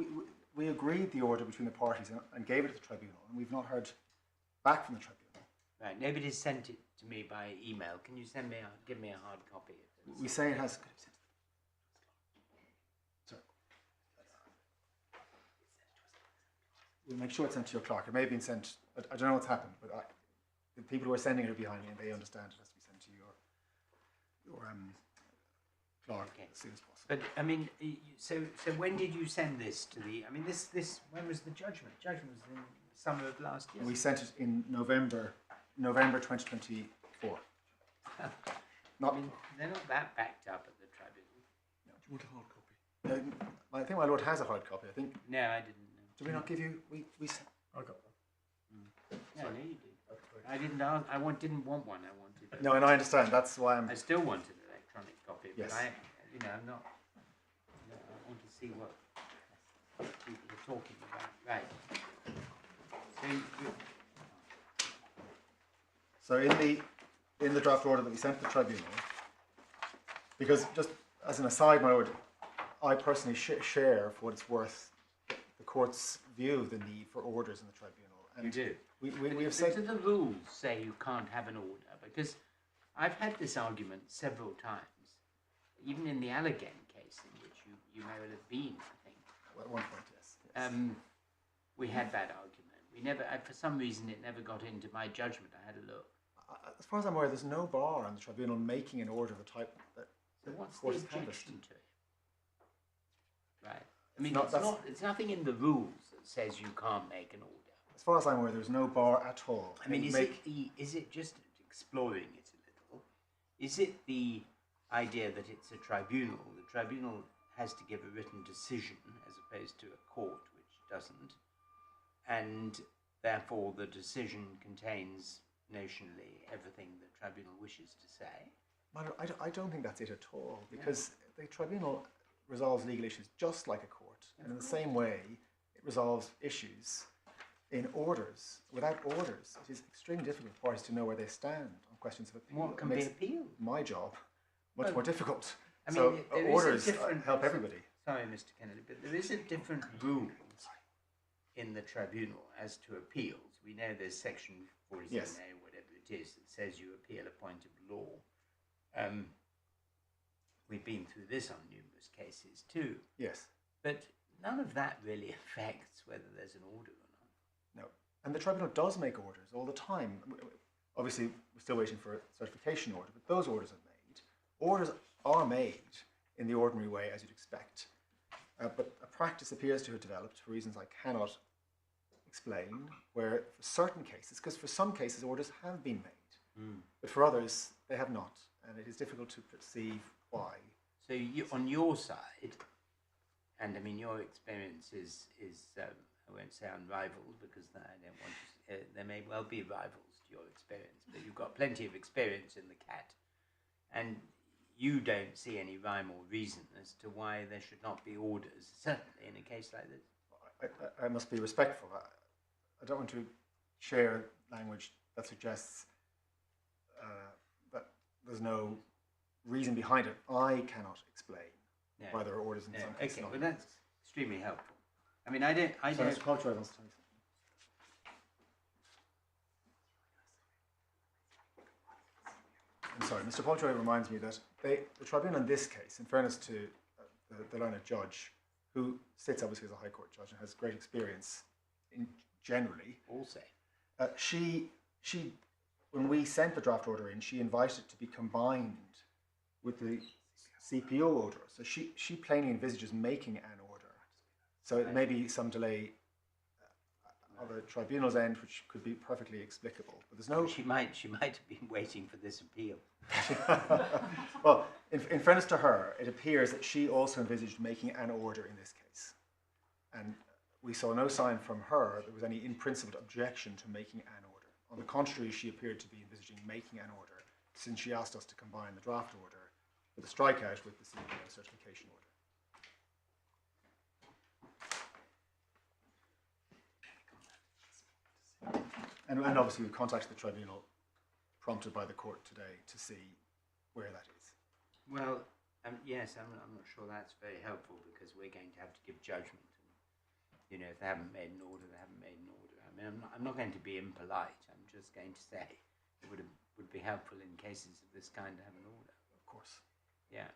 We agreed the order between the parties and gave it to the tribunal, and we've not heard back from the tribunal. Right. Nobody's sent it to me by email. Can you give me a hard copy of this? We say it has. Sorry. We'll make sure it's sent to your clerk. It may have been sent. I don't know what's happened, but the people who are sending it are behind me, and they understand it has to be sent to your clerk as soon as possible. But I mean, so when did you send this to the? I mean, this when was the judgment? Judgment was in the summer of last year. We sent it in November 2024. I mean, they're not that backed up at the tribunal. Do you want a hard copy? I think my lord has a hard copy. I think. No, I didn't know. Did we not give you? We I got one. No, you did. I didn't. Didn't want one. I wanted. No, and I understand. That's why I'm. I still wanted an electronic copy, but Yes. I'm not. I want to see what people are talking about. Right. So in the draft order that we sent to the tribunal, because just as an aside, my lord, I personally share, for what it's worth, the court's view of the need for orders in the tribunal. And You do. We have said. Do the rules say you can't have an order? Because I've had this argument several times, even in the Allergan case, in which you may well have been, I think. At one point, yes. We had that argument. We never, for some reason, it never got into my judgment. I had a look. As far as I'm aware, there's no bar on the tribunal making an order of the type that So what's the court the has canvassed. objection to it? Right. I mean, not- it's nothing in the rules that says you can't make an order. As far as I'm aware, there's no bar at all. I mean, And is it just exploring it a little? Is it the idea that it's a tribunal? The tribunal has to give a written decision as opposed to a court, which doesn't, and therefore the decision contains notionally everything the tribunal wishes to say. I don't think that's it at all, because the tribunal resolves legal issues just like a court, and in the same way, it resolves issues in orders. Without orders, it is extremely difficult for parties to know where they stand on questions of appeal. What can It be makes appealed? my job much Well, more difficult. I mean, So there is a orders different- help everybody. Sorry, Mr. Kennedy, but there isn't different rules in the tribunal as to appeals. We know there's section 47A, Yes. whatever it is, that says you appeal a point of law. We've been through this on numerous cases too, Yes. but none of that really affects whether there's an order or not. No. And the tribunal does make orders all the time. Obviously, we're still waiting for a certification order, but those orders are made. Orders are made in the ordinary way, as you'd expect. But a practice appears to have developed, for reasons I cannot explain, where for certain cases, because for some cases orders have been made, but for others they have not, and it is difficult to perceive why. So you, on your side, and I mean your experience is I won't say unrivaled because I don't want to. There may well be rivals to your experience, but you've got plenty of experience in the CAT, and you don't see any rhyme or reason as to why there should not be orders, certainly in a case like this. I must be respectful. I don't want to share language that suggests that there's no reason behind it. I cannot explain why there are orders in some cases. Okay, well that's extremely helpful. I mean, I don't. So Mr. Paltroy wants to tell you something. I'm sorry, Mr. Paltroy reminds me that the tribunal in this case, in fairness to the learned judge, who sits obviously as a High Court judge and has great experience in generally, Also, she when we sent the draft order in, she invited it to be combined with the CPO order. So she plainly envisages making an order. So it may be some delay of a tribunal's end, which could be perfectly explicable. But there's no. She might have been waiting for this appeal. Well, in fairness to her, it appears that she also envisaged making an order in this case, and we saw no sign from her there was any in-principle objection to making an order. On the contrary, she appeared to be envisaging making an order, since she asked us to combine the draft order with the strikeout with the CPO certification order. And obviously we contacted the tribunal, prompted by the court today, to see where that is. Well, yes, I'm not sure that's very helpful, because we're going to have to give judgment. And, if they haven't made an order, they haven't made an order. I mean, I'm not going to be impolite. I'm just going to say it would be helpful in cases of this kind to have an order. Of course. Yeah.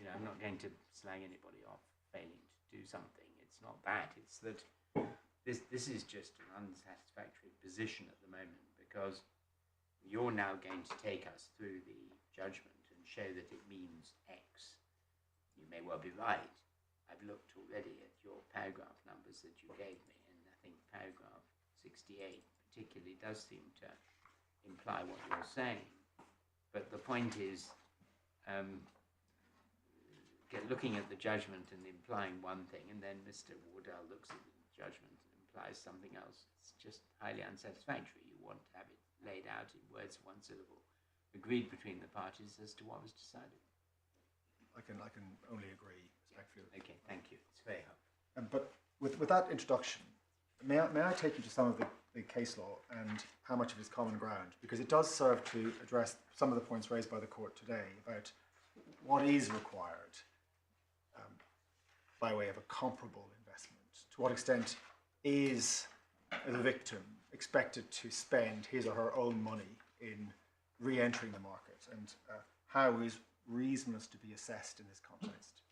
I'm not going to slag anybody off failing to do something. It's not that. It's that this is just an unsatisfactory position at the moment, because you're now going to take us through the judgment and show that it means X. You may well be right. I've looked already at your paragraph numbers that you gave me, and I think paragraph 68 particularly does seem to imply what you're saying. But the point is, looking at the judgment and implying one thing, and then Mr. Wardell looks at the judgment and implies something else. It's just highly unsatisfactory. You want to have it laid out in words of one syllable, agreed between the parties as to what was decided. I can only agree respectfully. Okay, thank you. It's very helpful. But with that introduction, may I take you to some of the case law and how much of it is common ground? Because it does serve to address some of the points raised by the court today about what is required by way of a comparable investment. To what extent is the victim expected to spend his or her own money in re-entering the market, and how is reasonableness to be assessed in this context?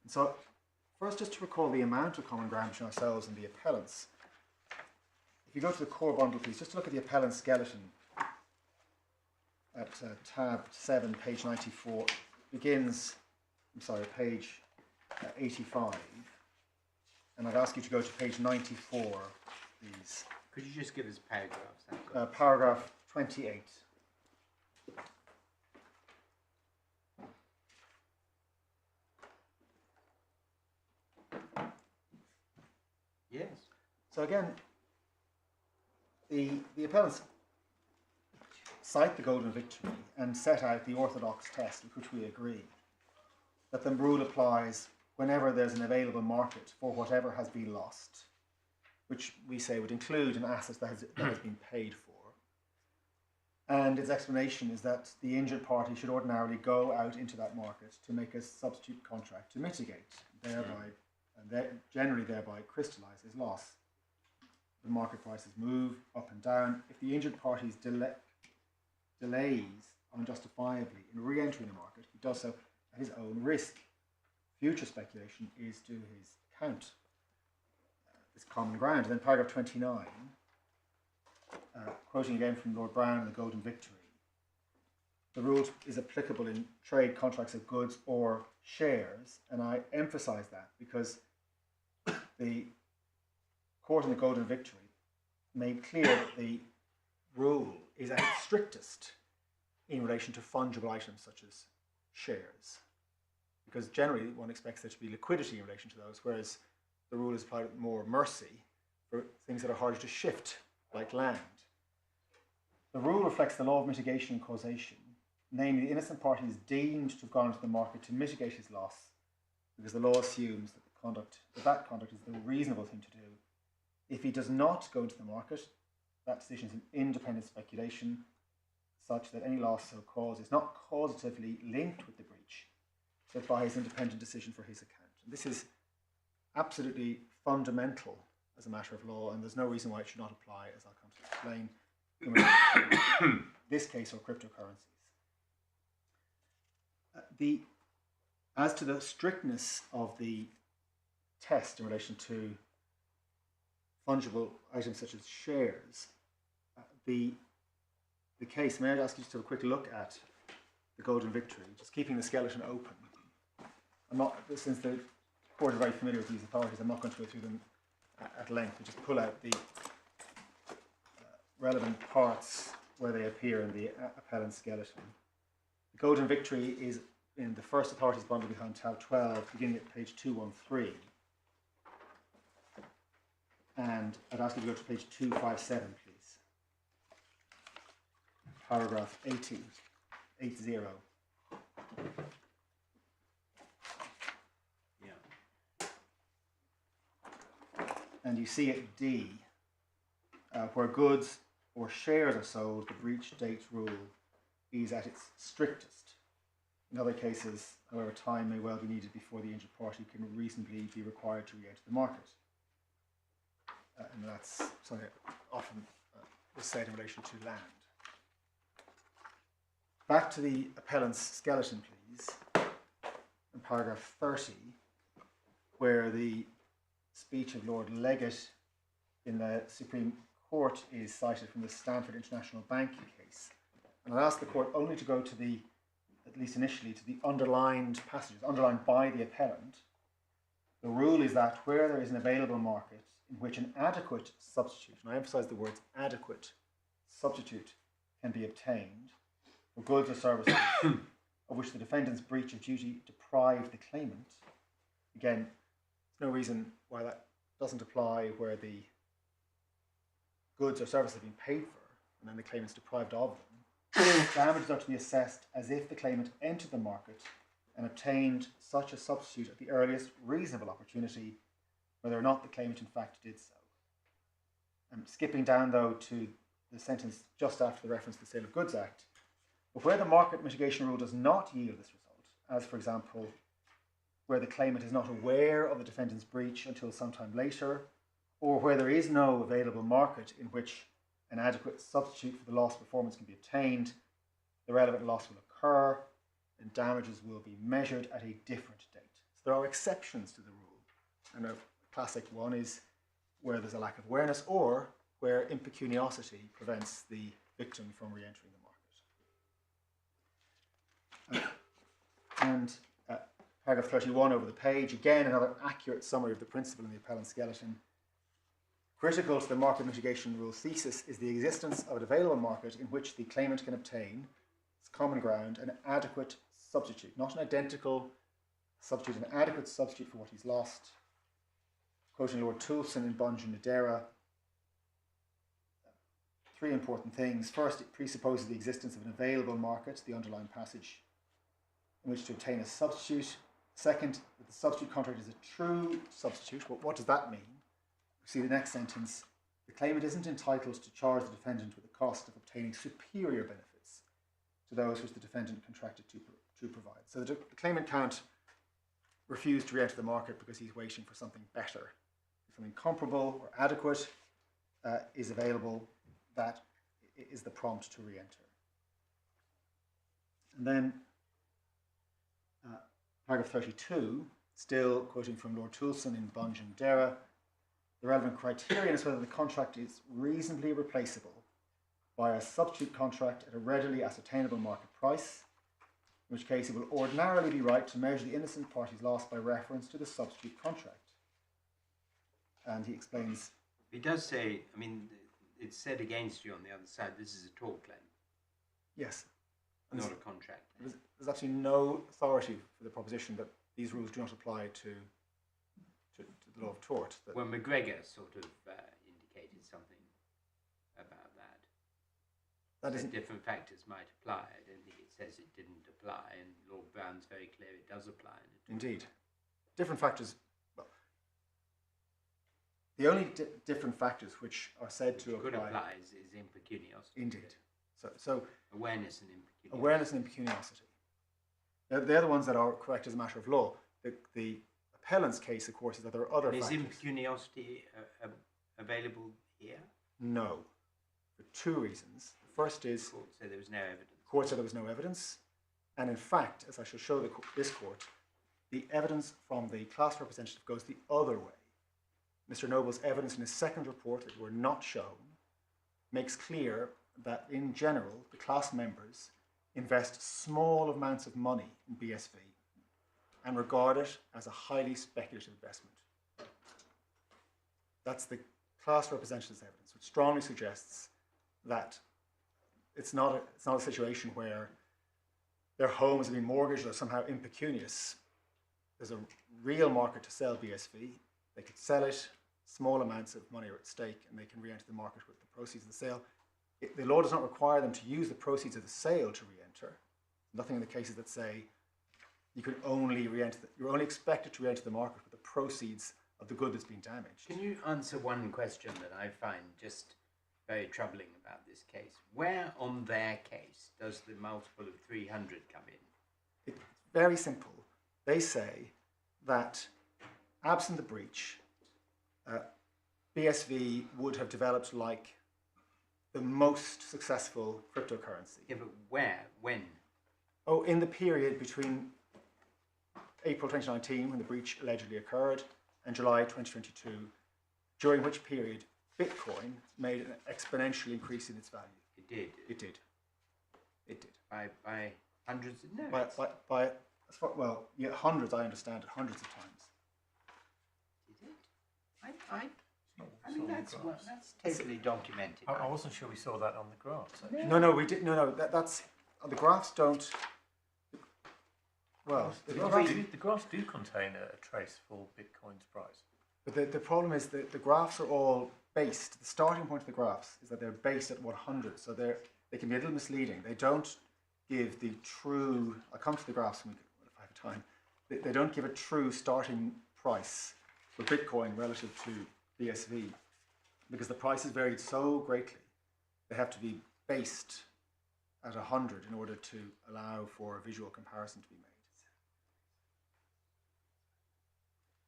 And so, first, just to recall the amount of common ground between ourselves and the appellants. If you go to the core bundle, please, just to look at the appellant skeleton at tab 7, page 94, page 85, and I'd ask you to go to page 94, please. Could you just give us paragraphs? Paragraph 28. Yes. So again, the appellants cite the golden victory and set out the orthodox test with which we agree, that the rule applies whenever there's an available market for whatever has been lost, which we say would include an asset that has been paid for. And its explanation is that the injured party should ordinarily go out into that market to make a substitute contract to mitigate, generally thereby crystallize his loss. The market prices move up and down. If the injured party's delays unjustifiably in re-entering the market, he does so at his own risk. Future speculation is to his account. This common ground. And then paragraph 29, quoting again from Lord Brown and the Golden Victory, the rule is applicable in trade contracts of goods or shares, and I emphasise that because the court in the Golden Victory made clear that the rule is at its strictest in relation to fungible items such as shares, because generally one expects there to be liquidity in relation to those, whereas the rule is applied with more mercy for things that are harder to shift, like land. The rule reflects the law of mitigation and causation, namely the innocent party is deemed to have gone into the market to mitigate his loss, because the law assumes that that conduct is the reasonable thing to do. If he does not go into the market, that decision is an independent speculation, such that any loss so caused is not causatively linked with the breach, but by his independent decision for his account. And this is absolutely fundamental as a matter of law, and there's no reason why it should not apply, as I'll come to explain, in this case or cryptocurrencies. As to the strictness of the test in relation to fungible items such as shares, the case, may I ask you to have a quick look at the golden victory, just keeping the skeleton open. I'm not, since the court is very familiar with these authorities, I'm not going to go through them at length, but just pull out the relevant parts where they appear in the appellant skeleton. The golden victory is in the first authorities bundle behind tab 12, beginning at page 213. And I'd ask you to go to page 257, please. Paragraph 80. Yeah. And you see at D, where goods or shares are sold, the breach date rule is at its strictest. In other cases, however, time may well be needed before the injured party can reasonably be required to re-enter the market. And that's something that often is said in relation to land. Back to the appellant's skeleton, please, in paragraph 30, where the speech of Lord Leggett in the Supreme Court is cited from the Stanford International Bank case. And I'll ask the court only to go to the, at least initially, to the underlined passages, underlined by the appellant. The rule is that where there is an available market in which an adequate substitute, and I emphasize the words adequate substitute, can be obtained, for goods or services of which the defendant's breach of duty deprive the claimant. Again, there's no reason why that doesn't apply where the goods or services have been paid for and then the claimant's deprived of them. Damages are to be assessed as if the claimant entered the market and obtained such a substitute at the earliest reasonable opportunity, whether or not the claimant in fact did so. Skipping down though to the sentence just after the reference to the Sale of Goods Act, but where the market mitigation rule does not yield this result, as for example, where the claimant is not aware of the defendant's breach until sometime later, or where there is no available market in which an adequate substitute for the lost performance can be obtained, the relevant loss will occur and damages will be measured at a different date. So there are exceptions to the rule, and a classic one is where there's a lack of awareness or where impecuniosity prevents the victim from re-entering the market. And paragraph 31 over the page, again another accurate summary of the principle in the appellant skeleton. Critical to the market mitigation rule thesis is the existence of an available market in which the claimant can obtain, as common ground, an adequate substitute, not an identical substitute, an adequate substitute for what he's lost. Quoting Lord Toulson in Bunge and Nadera, three important things. First, it presupposes the existence of an available market, the underlying passage, in which to obtain a substitute. Second, that the substitute contract is a true substitute. Well, what does that mean? You see the next sentence. The claimant isn't entitled to charge the defendant with the cost of obtaining superior benefits to those which the defendant contracted to provide. So the claimant can't refuse to re-enter the market because he's waiting for something better. If something comparable or adequate is available, that is the prompt to re-enter. And then paragraph 32, still quoting from Lord Toulson in Bunge and Nadera, the relevant criterion is whether the contract is reasonably replaceable by a substitute contract at a readily ascertainable market price, in which case it will ordinarily be right to measure the innocent party's loss by reference to the substitute contract. And he explains... He does say, I mean, it's said against you on the other side, this is a tort claim. Yes. Not a contract. There's absolutely no authority for the proposition that these rules do not apply to the law of tort. Well, McGregor sort of indicated something about that. That so different factors might apply. I don't think it says it didn't apply, and Lord Brown's very clear it does apply. Indeed. Different factors. Well, the only different factors which are said to apply is impecuniosity. Indeed. So awareness and impecuniosity. Awareness and impecuniosity. They're the ones that are correct as a matter of law. The appellant's case, of course, is that there are other factors. Is impecuniosity available here? No, for two reasons. The first is... The court said there was no evidence. The court said there was no evidence. And in fact, as I shall show this court, the evidence from the class representative goes the other way. Mr. Noble's evidence in his second report that were not shown makes clear that in general, the class members invest small amounts of money in BSV and regard it as a highly speculative investment. That's the class representative's evidence, which strongly suggests that it's not a situation where their homes have been mortgaged or somehow impecunious. There's a real market to sell BSV. They could sell it, small amounts of money are at stake, and they can re-enter the market with the proceeds of the sale. The law does not require them to use the proceeds of the sale to re-enter. Nothing in the cases that say you can only re-enter, you're only expected to re-enter the market with the proceeds of the good that's been damaged. Can you answer one question that I find just very troubling about this case? Where on their case does the multiple of 300 come in? It's very simple. They say that absent the breach, BSV would have developed like the most successful cryptocurrency. Yeah, but where? When? Oh, in the period between April 2019, when the breach allegedly occurred, and July 2022, during which period Bitcoin made an exponential increase in its value. It did. It did. It did. By hundreds of no. By as far, well, yeah, hundreds. I understand it, hundreds of times. Did it? I mean, that's totally documented. I wasn't sure we saw that on the graphs. Actually. No, we did. No, that's the graphs don't. Well, The graphs do contain a trace for Bitcoin's price. but the problem is that the graphs are all based. The starting point of the graphs is that they're based at 100, so they can be a little misleading. They don't give the true. I'll come to the graphs if I have time. They don't give a true starting price for Bitcoin relative to BSV, because the prices varied so greatly. They have to be based at 100 in order to allow for a visual comparison to be made.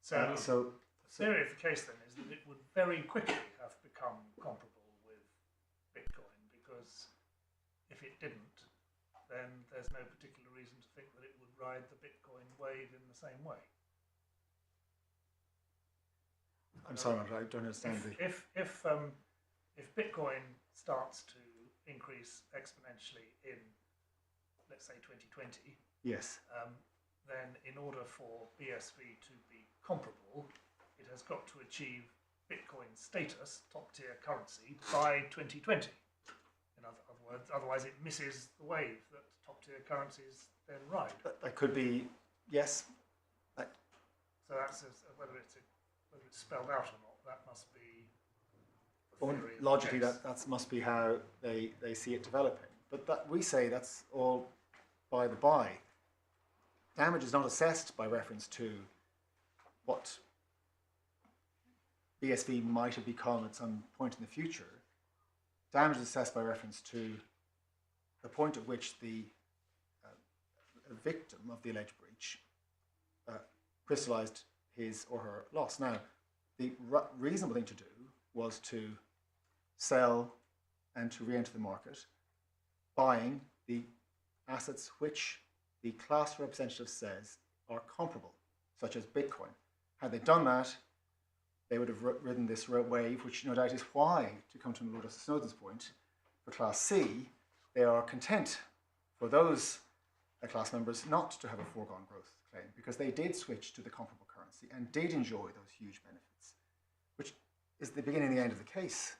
So the theory of the case then is that it would very quickly have become comparable with Bitcoin, because if it didn't, then there's no particular reason to think that it would ride the Bitcoin wave in the same way. I'm sorry, I don't understand If Bitcoin starts to increase exponentially in, let's say, 2020, Yes. then in order for BSV to be comparable, it has got to achieve Bitcoin status, top-tier currency, by 2020. In other words, otherwise it misses the wave that top-tier currencies then ride. That could be, yes. So that's whether it's spelled out or not. That must be the Well, theory of the logically, case. that must be how they see it developing. But we say that's all by the by. Damage is not assessed by reference to what BSV might have become at some point in the future. Damage is assessed by reference to the point at which the victim of the alleged breach crystallized his or her loss. Now, the reasonable thing to do was to sell and to re-enter the market, buying the assets which the class representative says are comparable, such as Bitcoin. Had they done that, they would have ridden this wave, which no doubt is why, to come to Lord Justice Snowden's point, for Class C, they are content for those class members not to have a foregone growth claim, because they did switch to the comparable currency and did enjoy those huge benefits, which is the beginning and the end of the case.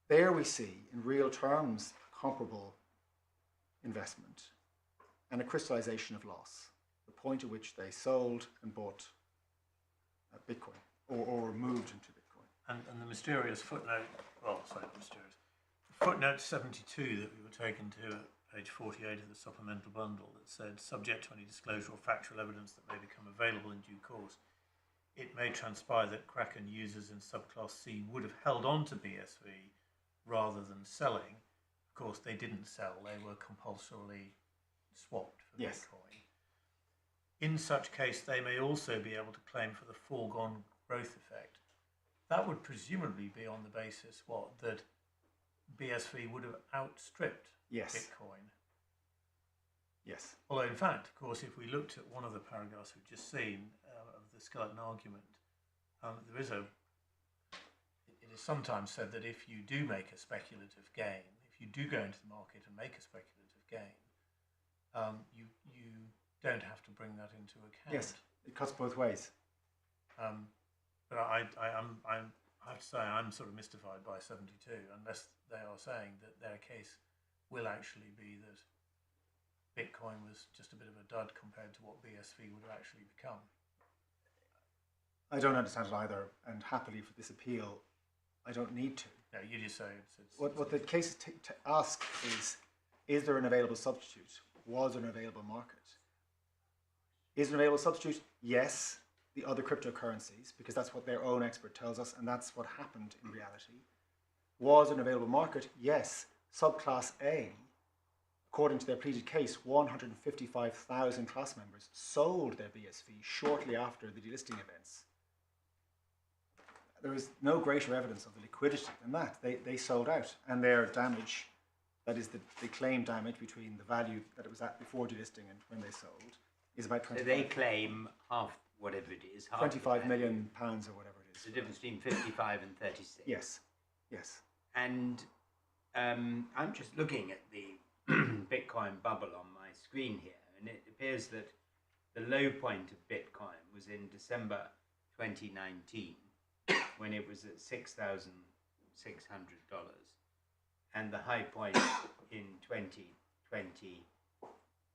There we see, in real terms, comparable investment and a crystallization of loss, the point at which they sold and bought Bitcoin or moved into Bitcoin. And the mysterious footnote, well, sorry, not mysterious, footnote 72 that we were taken to at page 48 of the supplemental bundle that said, subject to any disclosure or factual evidence that may become available in due course, it may transpire that Kraken users in subclass C would have held on to BSV rather than selling. Of course, they didn't sell, they were compulsorily swapped for Bitcoin. In such case, they may also be able to claim for the foregone growth effect. That would presumably be on the basis, that BSV would have outstripped Bitcoin. Yes. Although, in fact, of course, if we looked at one of the paragraphs we've just seen of the skeleton argument, it is sometimes said that if you do make a speculative gain, if you do go into the market and make a speculative gain, you don't have to bring that into account. Yes, it cuts both ways. But I have to say I'm sort of mystified by 72, unless they are saying that their case will actually be that Bitcoin was just a bit of a dud compared to what BSV would have actually become. I don't understand it either, and happily for this appeal, I don't need to. No, you just say it's What the case asks is there an available substitute? Was there an available market? Is there an available substitute? Yes, the other cryptocurrencies, because that's what their own expert tells us, and that's what happened in reality. Was there an available market? Yes. Subclass A, according to their pleaded case, 155,000 class members sold their BSV shortly after the delisting events. There is no greater evidence of the liquidity than that. They sold out, and their damage, that is the claim damage between the value that it was at before delisting and when they sold, is about 25. So they claim half, whatever it is, half 25 million pounds or whatever it is. The difference between 55 and 36. Yes, yes. And I'm just looking at the Bitcoin bubble on my screen here, and it appears that the low point of Bitcoin was in December 2019, when it was at $6,600, and the high point in 2020.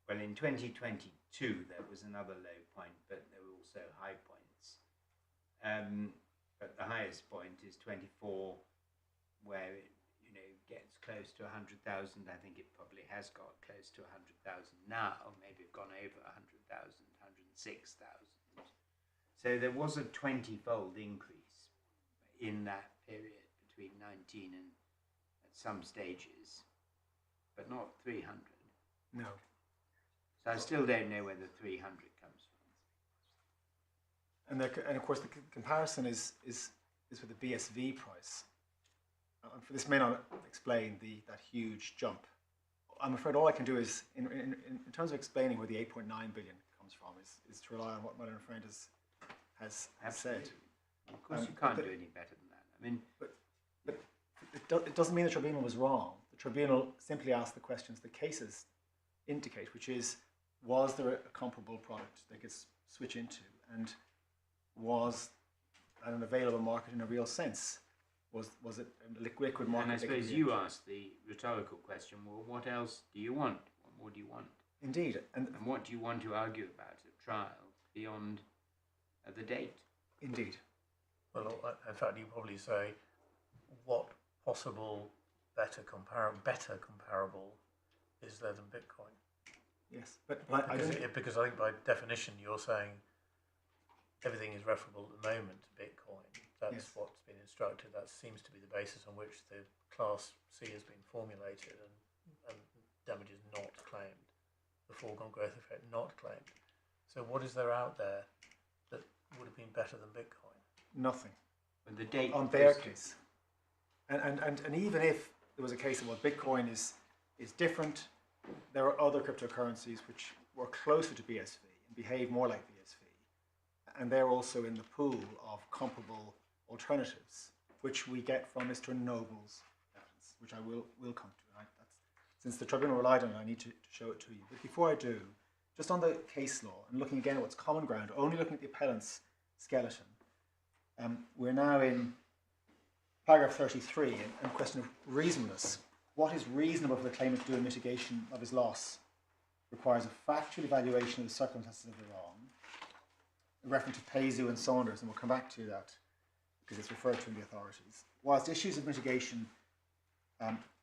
Well, in 2022 there was another low point, but there were also high points. But the highest point is 24, where it gets close to 100,000. I think it probably has got close to 100,000 now, maybe it's gone over 100,000, 106,000. So there was a 20-fold increase in that period between 19 and at some stages, but not 300. No. So I still don't know where the 300 comes from. And of course the comparison is with the BSV price. For this may not explain that huge jump. I'm afraid all I can do is, in terms of explaining where the 8.9 billion comes from, is to rely on what my own friend has said. Of course, you can't do any better than that. I mean, but it doesn't mean the tribunal was wrong. The tribunal simply asked the questions the cases indicate, which is, was there a comparable product they could switch into, and was that an available market in a real sense? Was it a liquid market? and I suppose you asked the rhetorical question, well, what else do you want? What more do you want? Indeed. And what do you want to argue about at trial beyond the date? Indeed. Well, in fact, you probably say, what possible better comparable is there than Bitcoin? Yes, but because I think by definition you're saying everything is referable at the moment to Bitcoin. That's yes. What's been instructed. That seems to be the basis on which the Class C has been formulated, and damage is not claimed. The foregone growth effect not claimed. So what is there out there that would have been better than Bitcoin? Nothing. But the date on their case. And even if there was a case of, well, Bitcoin is different, there are other cryptocurrencies which were closer to BSV and behave more like BSV. And they're also in the pool of comparable alternatives, which we get from Mr. Noble's evidence, which I will come to. Right? Since the tribunal relied on it, I need to show it to you. But before I do, just on the case law, and looking again at what's common ground, only looking at the appellant's skeleton, we're now in paragraph 33 and question of reasonableness. What is reasonable for the claimant to do in mitigation of his loss requires a factual evaluation of the circumstances of the wrong, a reference to Paisley and Saunders, and we'll come back to that because it's referred to in the authorities. Whilst issues of mitigation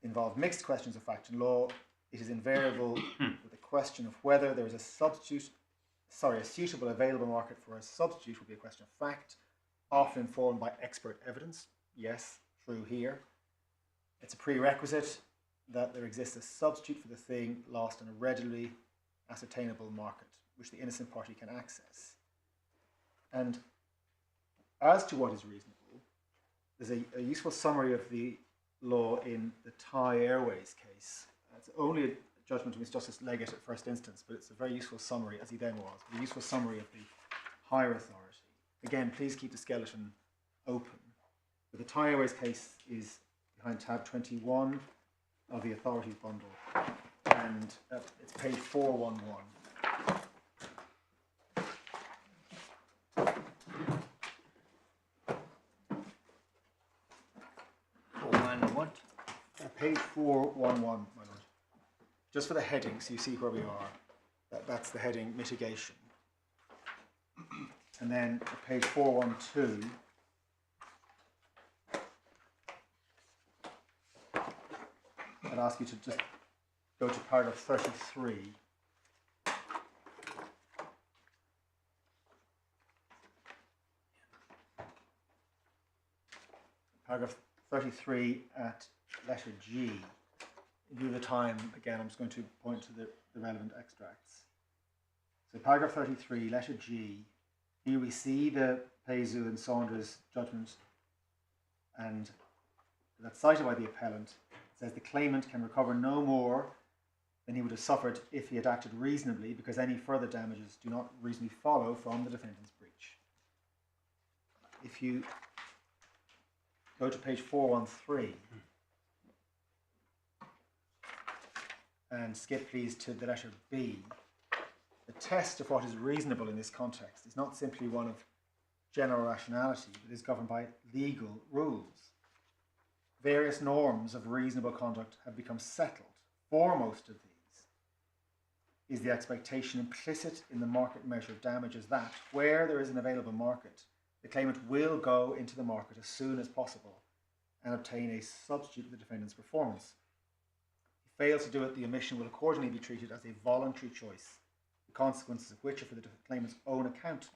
involve mixed questions of fact and law, it is invariable with the question of whether there is a suitable available market for a substitute will be a question of fact, often informed by expert evidence. Yes, true here. It's a prerequisite that there exists a substitute for the thing lost in a readily ascertainable market, which the innocent party can access. And as to what is reasonable, there's a useful summary of the law in the Thai Airways case. It's only a judgment of Mr. Justice Leggett at first instance, but it's a very useful summary, as he then was, a useful summary of the higher authority. Again, please keep the skeleton open. But the Thai Airways case is behind tab 21 of the authorities bundle. and it's page 411. What? Page 411, my lord. Just for the heading, so you see where we are. That's the heading, mitigation. And then at page 412, I'd ask you to just go to paragraph 33. Paragraph 33 at letter G. In view of the time, again, I'm just going to point to the relevant extracts. So paragraph 33, letter G. Here we see the Peizu and Saunders judgment, and that's cited by the appellant. It says the claimant can recover no more than he would have suffered if he had acted reasonably, because any further damages do not reasonably follow from the defendant's breach. If you go to page 413 and skip please to the letter B, the test of what is reasonable in this context is not simply one of general rationality, but is governed by legal rules. Various norms of reasonable conduct have become settled. Foremost of these is the expectation implicit in the market measure of damages that, where there is an available market, the claimant will go into the market as soon as possible and obtain a substitute for the defendant's performance. If he fails to do it, the omission will accordingly be treated as a voluntary choice, the consequences of which are for the claimant's own account,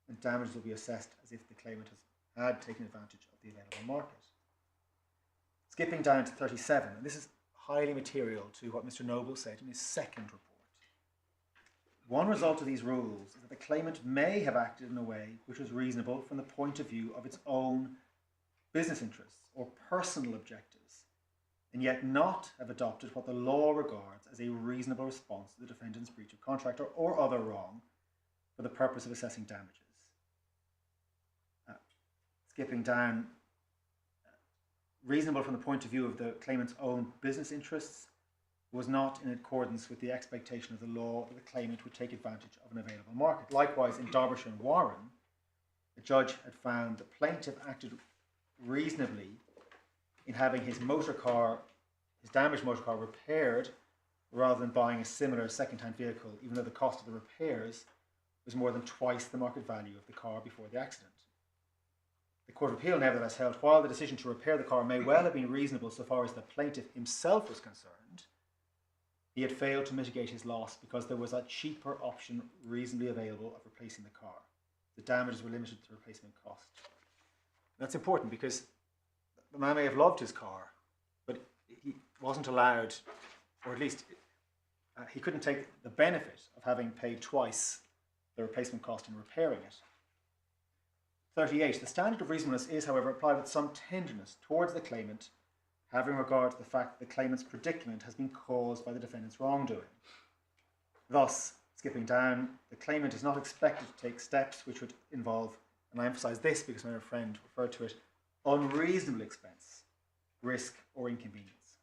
and damages will be assessed as if the claimant had taken advantage of the available market. Skipping down to 37, and this is highly material to what Mr. Noble said in his second report. One result of these rules is that the claimant may have acted in a way which was reasonable from the point of view of its own business interests or personal objectives, and yet not have adopted what the law regards as a reasonable response to the defendant's breach of contract or other wrong for the purpose of assessing damages. Skipping down, reasonable from the point of view of the claimant's own business interests was not in accordance with the expectation of the law that the claimant would take advantage of an available market. Likewise, in Derbyshire and Warren, the judge had found the plaintiff acted reasonably in having his damaged motor car repaired rather than buying a similar second-hand vehicle, even though the cost of the repairs was more than twice the market value of the car before the accident. The Court of Appeal nevertheless held, while the decision to repair the car may well have been reasonable so far as the plaintiff himself was concerned, he had failed to mitigate his loss because there was a cheaper option reasonably available of replacing the car. The damages were limited to replacement cost. That's important because the man may have loved his car, but he wasn't allowed, or at least he couldn't take the benefit of having paid twice the replacement cost in repairing it. 38. The standard of reasonableness is, however, applied with some tenderness towards the claimant, having regard to the fact that the claimant's predicament has been caused by the defendant's wrongdoing. Thus, skipping down, the claimant is not expected to take steps which would involve, and I emphasise this because my friend referred to it, unreasonable expense, risk or inconvenience.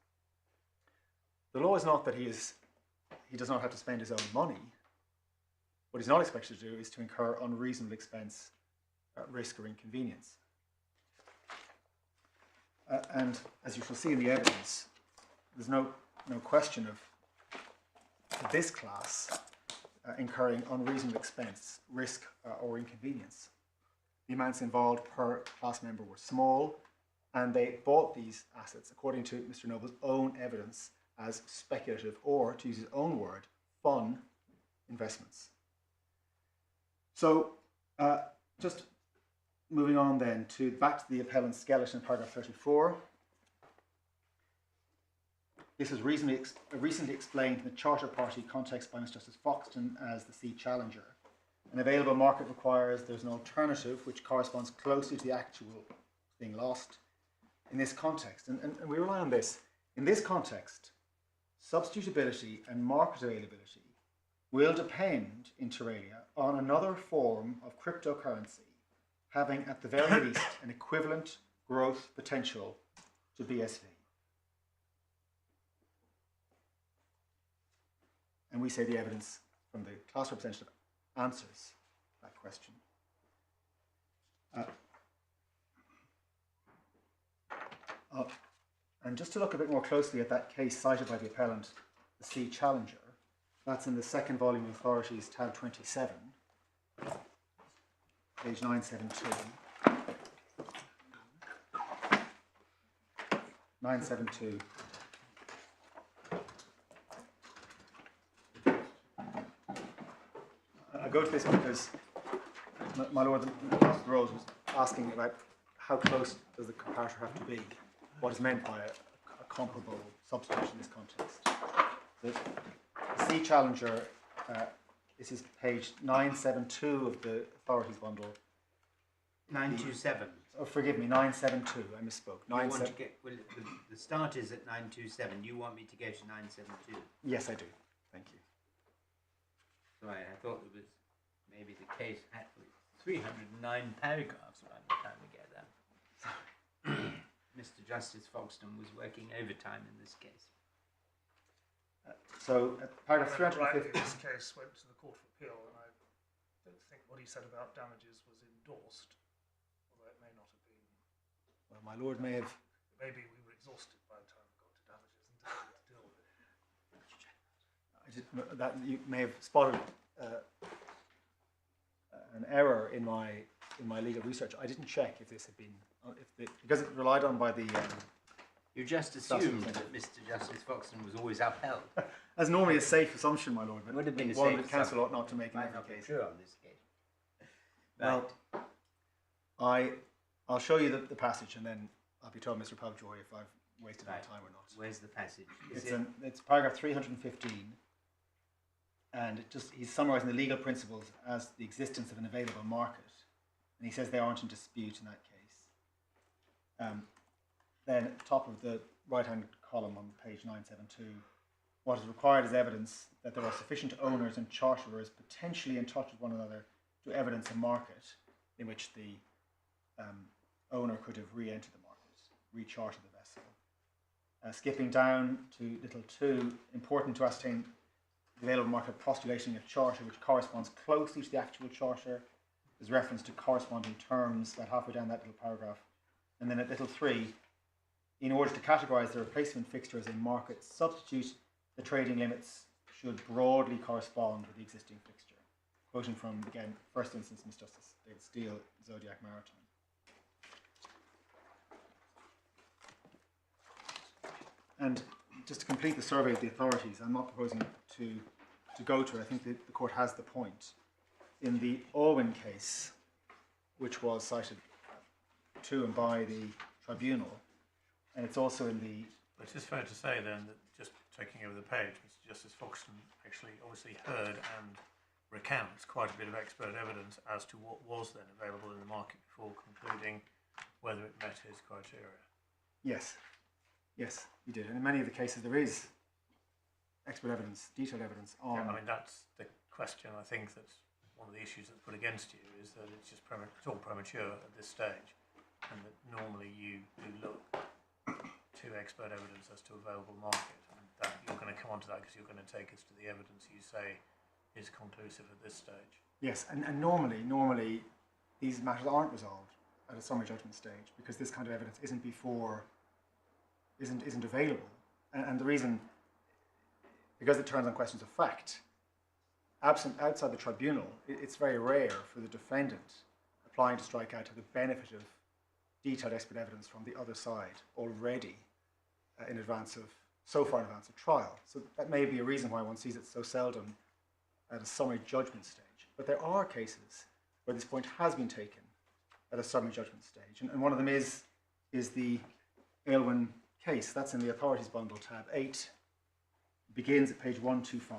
The law is not that he does not have to spend his own money. What he's not expected to do is to incur unreasonable expense, risk or inconvenience. And as you shall see in the evidence, there's no question of this class incurring unreasonable expense, risk or inconvenience. The amounts involved per class member were small, and they bought these assets, according to Mr. Noble's own evidence, as speculative or, to use his own word, fun investments. So, just moving on then back to the appellant's skeleton, paragraph 34. This was recently explained in the Charter Party context by Mr. Justice Foxton as the C challenger. An available market requires there's an alternative which corresponds closely to the actual thing lost in this context. And we rely on this. In this context, substitutability and market availability will depend, inter alia, on another form of cryptocurrency having at the very least an equivalent growth potential to BSV. And we say the evidence from the class representative answers that question. And just to look a bit more closely at that case cited by the appellant, the C Challenger, that's in the second volume of Authorities, tab 27, page 972. 972. I go to this because my Lord, the Rose was asking about how close does the comparator have to be? What is meant by a comparable substitution in this context? The C Challenger, this is page 972 of the Authorities bundle. 927. Oh, forgive me, 972. I misspoke. You want to get, well, the start is at 927. You want me to go to 972? Yes, I do. Thank you. Right, I thought it was maybe the case had 309 paragraphs by the time we get there. Mr. Justice Foxton was working overtime in this case. So, paragraph Rightly, 350. this case went to the Court of Appeal, and I don't think what he said about damages was endorsed, although it may not have been. Well, my Lord may have. Maybe we were exhausted by the time we got to damages and didn't have to deal with it. That you may have spotted an error in my legal research. I didn't check if this had been because it relied on by the. You just assumed that Mr. Justice Foxton was always upheld. That's normally a safe assumption, my Lord, but Would have been a one safe that counsel ought assumption. not to make in Might every not be case. true on this case. Well, I'll show you the passage, and then I'll be told, Mr. Pavjoy, if I've wasted my time or not. Where's the passage? It's paragraph 315, and he's summarising the legal principles as the existence of an available market, and he says they aren't in dispute in that case. Then at the top of the right-hand column on page 972, what is required is evidence that there are sufficient owners and charterers potentially in touch with one another to evidence a market in which the owner could have re-entered the market, rechartered the vessel. Skipping down to little 2, important to ascertain the available market postulating a charter which corresponds closely to the actual charter. There's reference to corresponding terms about halfway down that little paragraph. And then at little 3, in order to categorise the replacement fixture as a market substitute, the trading limits should broadly correspond with the existing fixture. Quoting from, again, first instance, Mr. Justice David Steele, Zodiac Maritime. And just to complete the survey of the authorities, I'm not proposing to go to it. I think the court has the point. In the Alwyn case, which was cited to and by the tribunal, and it's also in the... But it is fair to say then that, just taking over the page, Mr. Justice Foxton actually obviously heard and recounts quite a bit of expert evidence as to what was then available in the market before concluding whether it met his criteria. Yes, he did. And in many of the cases there is expert evidence, detailed evidence on... Yeah, I mean, that's the question. I think that's one of the issues that's put against you, is that it's just it's all premature at this stage, and that normally you do look to expert evidence as to available market, and that you're going to come on to that because you're going to take us to the evidence you say is conclusive at this stage. Yes, and normally these matters aren't resolved at a summary judgment stage because this kind of evidence isn't available, and the reason, because it turns on questions of fact. Outside the tribunal, it's very rare for the defendant applying to strike out to the benefit of detailed expert evidence from the other side already so far in advance of trial. So that may be a reason why one sees it so seldom at a summary judgment stage. But there are cases where this point has been taken at a summary judgment stage, and one of them is the Aylwin case. That's in the Authorities Bundle, tab 8. Begins at page 125.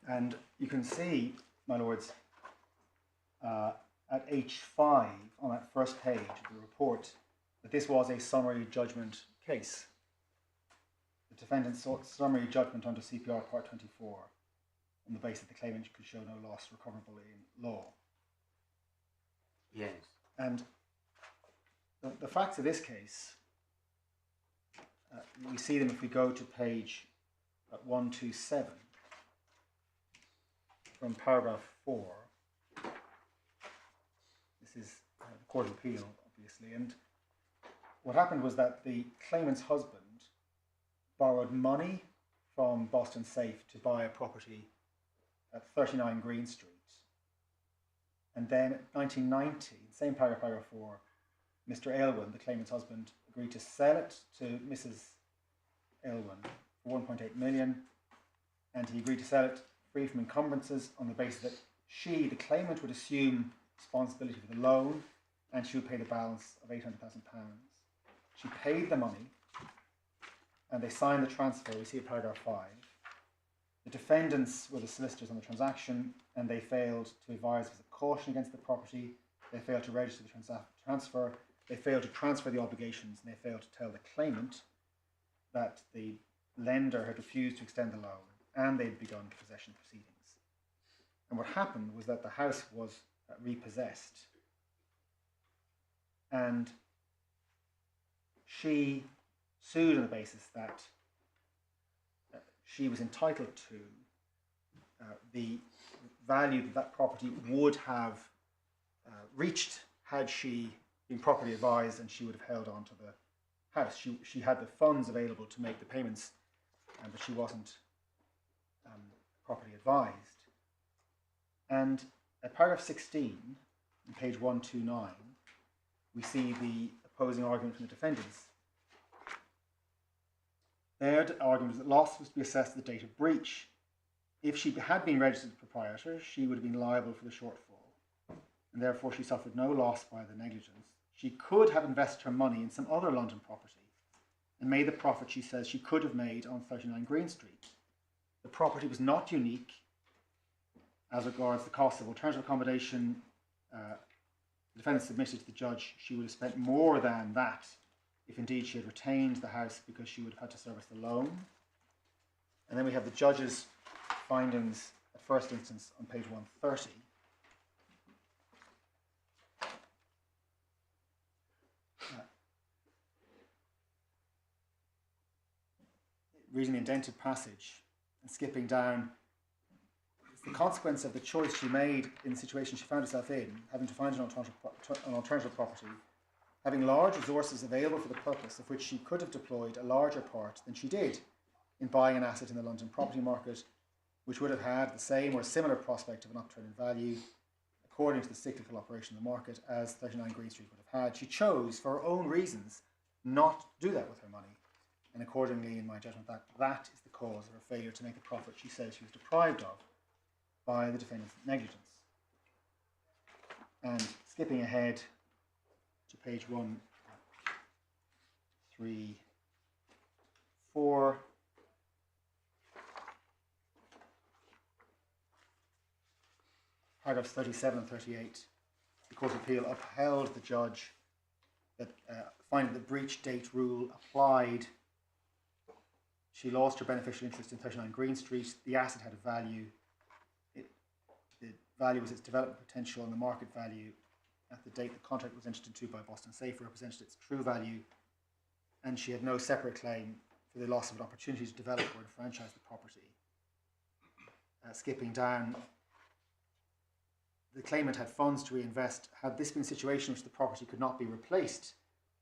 And you can see, my lords, at H5 on that first page of the report that this was a summary judgment case. The defendant sought summary judgment under CPR Part 24 on the basis that the claimant could show no loss recoverable in law. Yes. And the facts of this case, we see them if we go to page 127 from paragraph 4. This is the Court of Appeal, obviously. And what happened was that the claimant's husband borrowed money from Boston Safe to buy a property at 39 Green Street. And then in 1990, same paragraph 4, Mr. Aylwin, the claimant's husband, agreed to sell it to Mrs. Aylwin for 1.8 million, and he agreed to sell it free from encumbrances on the basis that she, the claimant, would assume responsibility for the loan and she would pay the balance of £800,000. She paid the money and they signed the transfer. We see in paragraph 5. The defendants were the solicitors on the transaction and they failed to advise as a caution against the property. They failed to register the transfer. They failed to transfer the obligations and they failed to tell the claimant that the lender had refused to extend the loan and they'd begun possession proceedings. And what happened was that the house was repossessed and she sued on the basis that she was entitled to the value that that property would have reached had she been properly advised, and she would have held on to the house. She had the funds available to make the payments, but she wasn't properly advised. And at paragraph 16, on page 129, we see the opposing argument from the defendants. Their argument was that loss was to be assessed at the date of breach. If she had been registered proprietor, she would have been liable for the shortfall, and therefore she suffered no loss by the negligence. She could have invested her money in some other London property and made the profit she says she could have made on 39 Green Street. The property was not unique as regards the cost of alternative accommodation. The defendant submitted to the judge she would have spent more than that if indeed she had retained the house because she would have had to service the loan. And then we have the judge's findings at first instance on page 130. Reading the indented passage and skipping down, it's the consequence of the choice she made in the situation she found herself in, having to find an alternative property, having large resources available for the purpose of which she could have deployed a larger part than she did in buying an asset in the London property market, which would have had the same or similar prospect of an upturn in value, according to the cyclical operation of the market, as 39 Green Street would have had. She chose, for her own reasons, not to do that with her money. And accordingly, in my judgment, that is the cause of her failure to make the profit she says she was deprived of by the defendant's negligence. And skipping ahead to page 134, paragraphs 37 and 38, the Court of Appeal upheld the judge that finding the breach date rule applied. She lost her beneficial interest in 39 Green Street. The asset had a value. The value was its development potential, and the market value at the date the contract was entered into by Boston Safe represented its true value, and she had no separate claim for the loss of an opportunity to develop or enfranchise the property. Skipping down, the claimant had funds to reinvest. Had this been a situation in which the property could not be replaced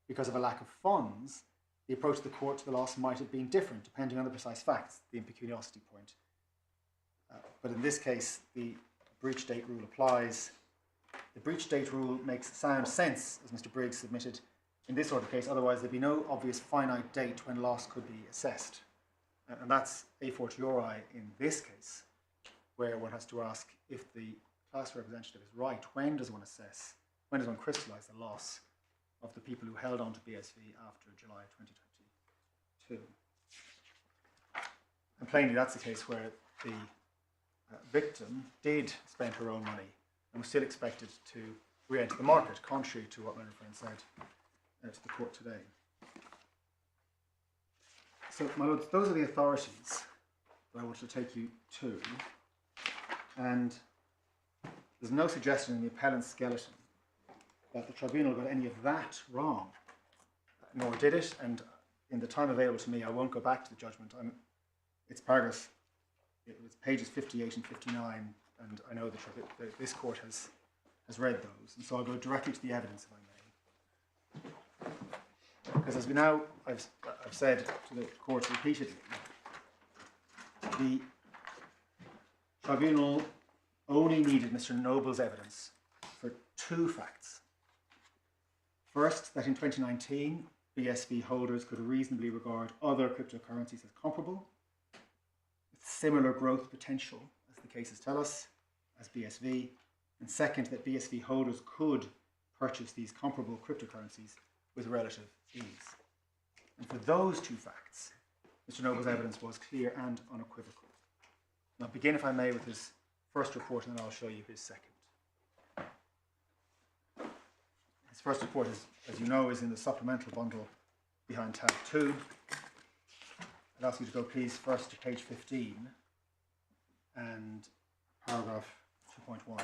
because of a lack of funds, the approach of the court to the loss might have been different, depending on the precise facts, the impecuniosity point. But in this case, the breach date rule applies. The breach date rule makes sound sense, as Mr. Briggs submitted, in this sort of case. Otherwise, there'd be no obvious finite date when loss could be assessed. And that's a fortiori in this case, where one has to ask if the class representative is right. When does one assess, when does one crystallise the loss of the people who held on to BSV after July 2022? And plainly, that's the case where the victim did spend her own money and was still expected to re-enter the market, contrary to what my friend said to the court today. So, my lords, those are the authorities that I want to take you to, and there's no suggestion in the appellant's skeleton that the tribunal got any of that wrong, nor did it, and in the time available to me, I won't go back to the judgment. It's paragraphs, it was pages 58 and 59, and I know that this court has read those, and so I'll go directly to the evidence, if I may. Because as I've said to the court repeatedly, the tribunal only needed Mr. Noble's evidence for two facts. First, that in 2019, BSV holders could reasonably regard other cryptocurrencies as comparable, with similar growth potential, as the cases tell us, as BSV. And second, that BSV holders could purchase these comparable cryptocurrencies with relative ease. And for those two facts, Mr. Noble's evidence was clear and unequivocal. Now, begin, if I may, with his first report, and then I'll show you his second. His first report, as you know, is in the supplemental bundle behind tab 2. I'd ask you to go, please, first to page 15 and paragraph 2.1.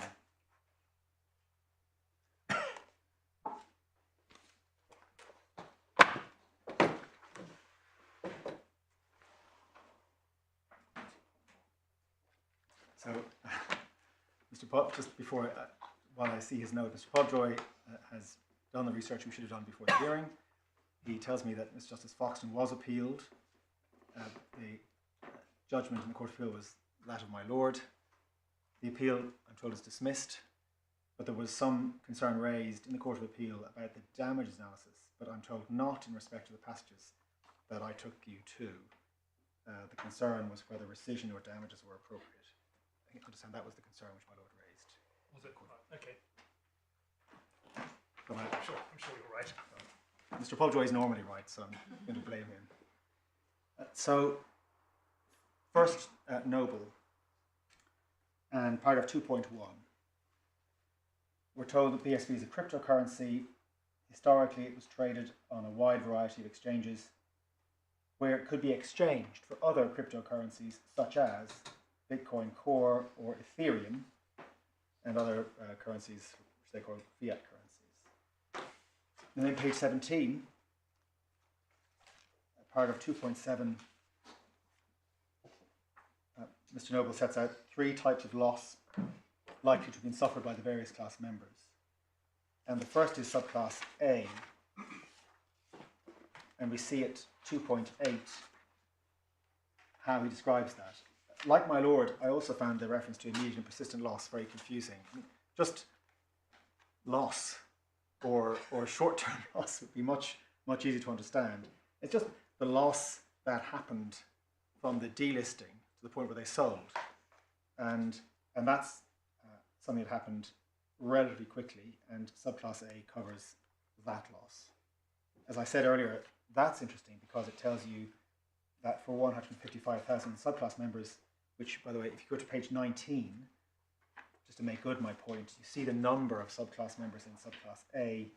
So, Mr. Pop, just before, while I see his note, Mr. Pobjoy has done the research we should have done before the hearing. He tells me that Mr. Justice Foxton was appealed. The judgment in the Court of Appeal was that of my Lord. The appeal, I'm told, is dismissed, but there was some concern raised in the Court of Appeal about the damages analysis, but I'm told not in respect to the passages that I took you to. The concern was whether rescission or damages were appropriate. I understand that was the concern which my Lord raised. Was it? Okay. But I'm sure you're right. Mr. Pobjoy is normally right, so I'm going to blame him. So, first, Noble, and paragraph 2.1. We're told that BSV is a cryptocurrency. Historically, it was traded on a wide variety of exchanges where it could be exchanged for other cryptocurrencies such as Bitcoin Core or Ethereum and other currencies which they call fiat currencies. And then page 17, paragraph 2.7, Mr. Noble sets out 3 types of loss likely to have been suffered by the various class members. And the first is subclass A, and we see at 2.8 how he describes that. Like my Lord, I also found the reference to immediate and persistent loss very confusing. Just loss or short-term loss would be much easier to understand. It's just the loss that happened from the delisting to the point where they sold, and that's something that happened relatively quickly, and subclass A covers that loss. As I said earlier, that's interesting because it tells you that for 155,000 subclass members, which, by the way, if you go to page 19, just to make good my point, you see the number of subclass members in subclass A.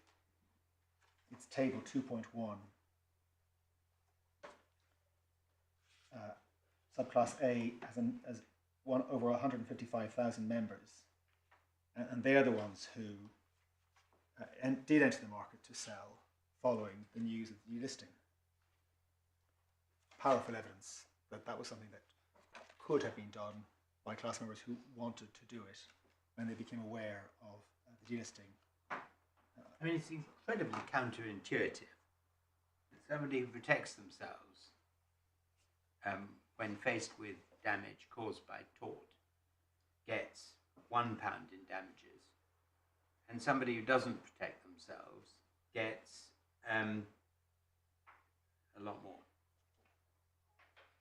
It's table 2.1. Subclass A has over 155,000 members, and they're the ones who did enter the market to sell following the news of the delisting. Powerful evidence that that was something that could have been done by class members who wanted to do it when they became aware of the delisting. I mean, it's incredibly counterintuitive. Somebody who protects themselves when faced with damage caused by tort gets £1 in damages, and somebody who doesn't protect themselves gets a lot more.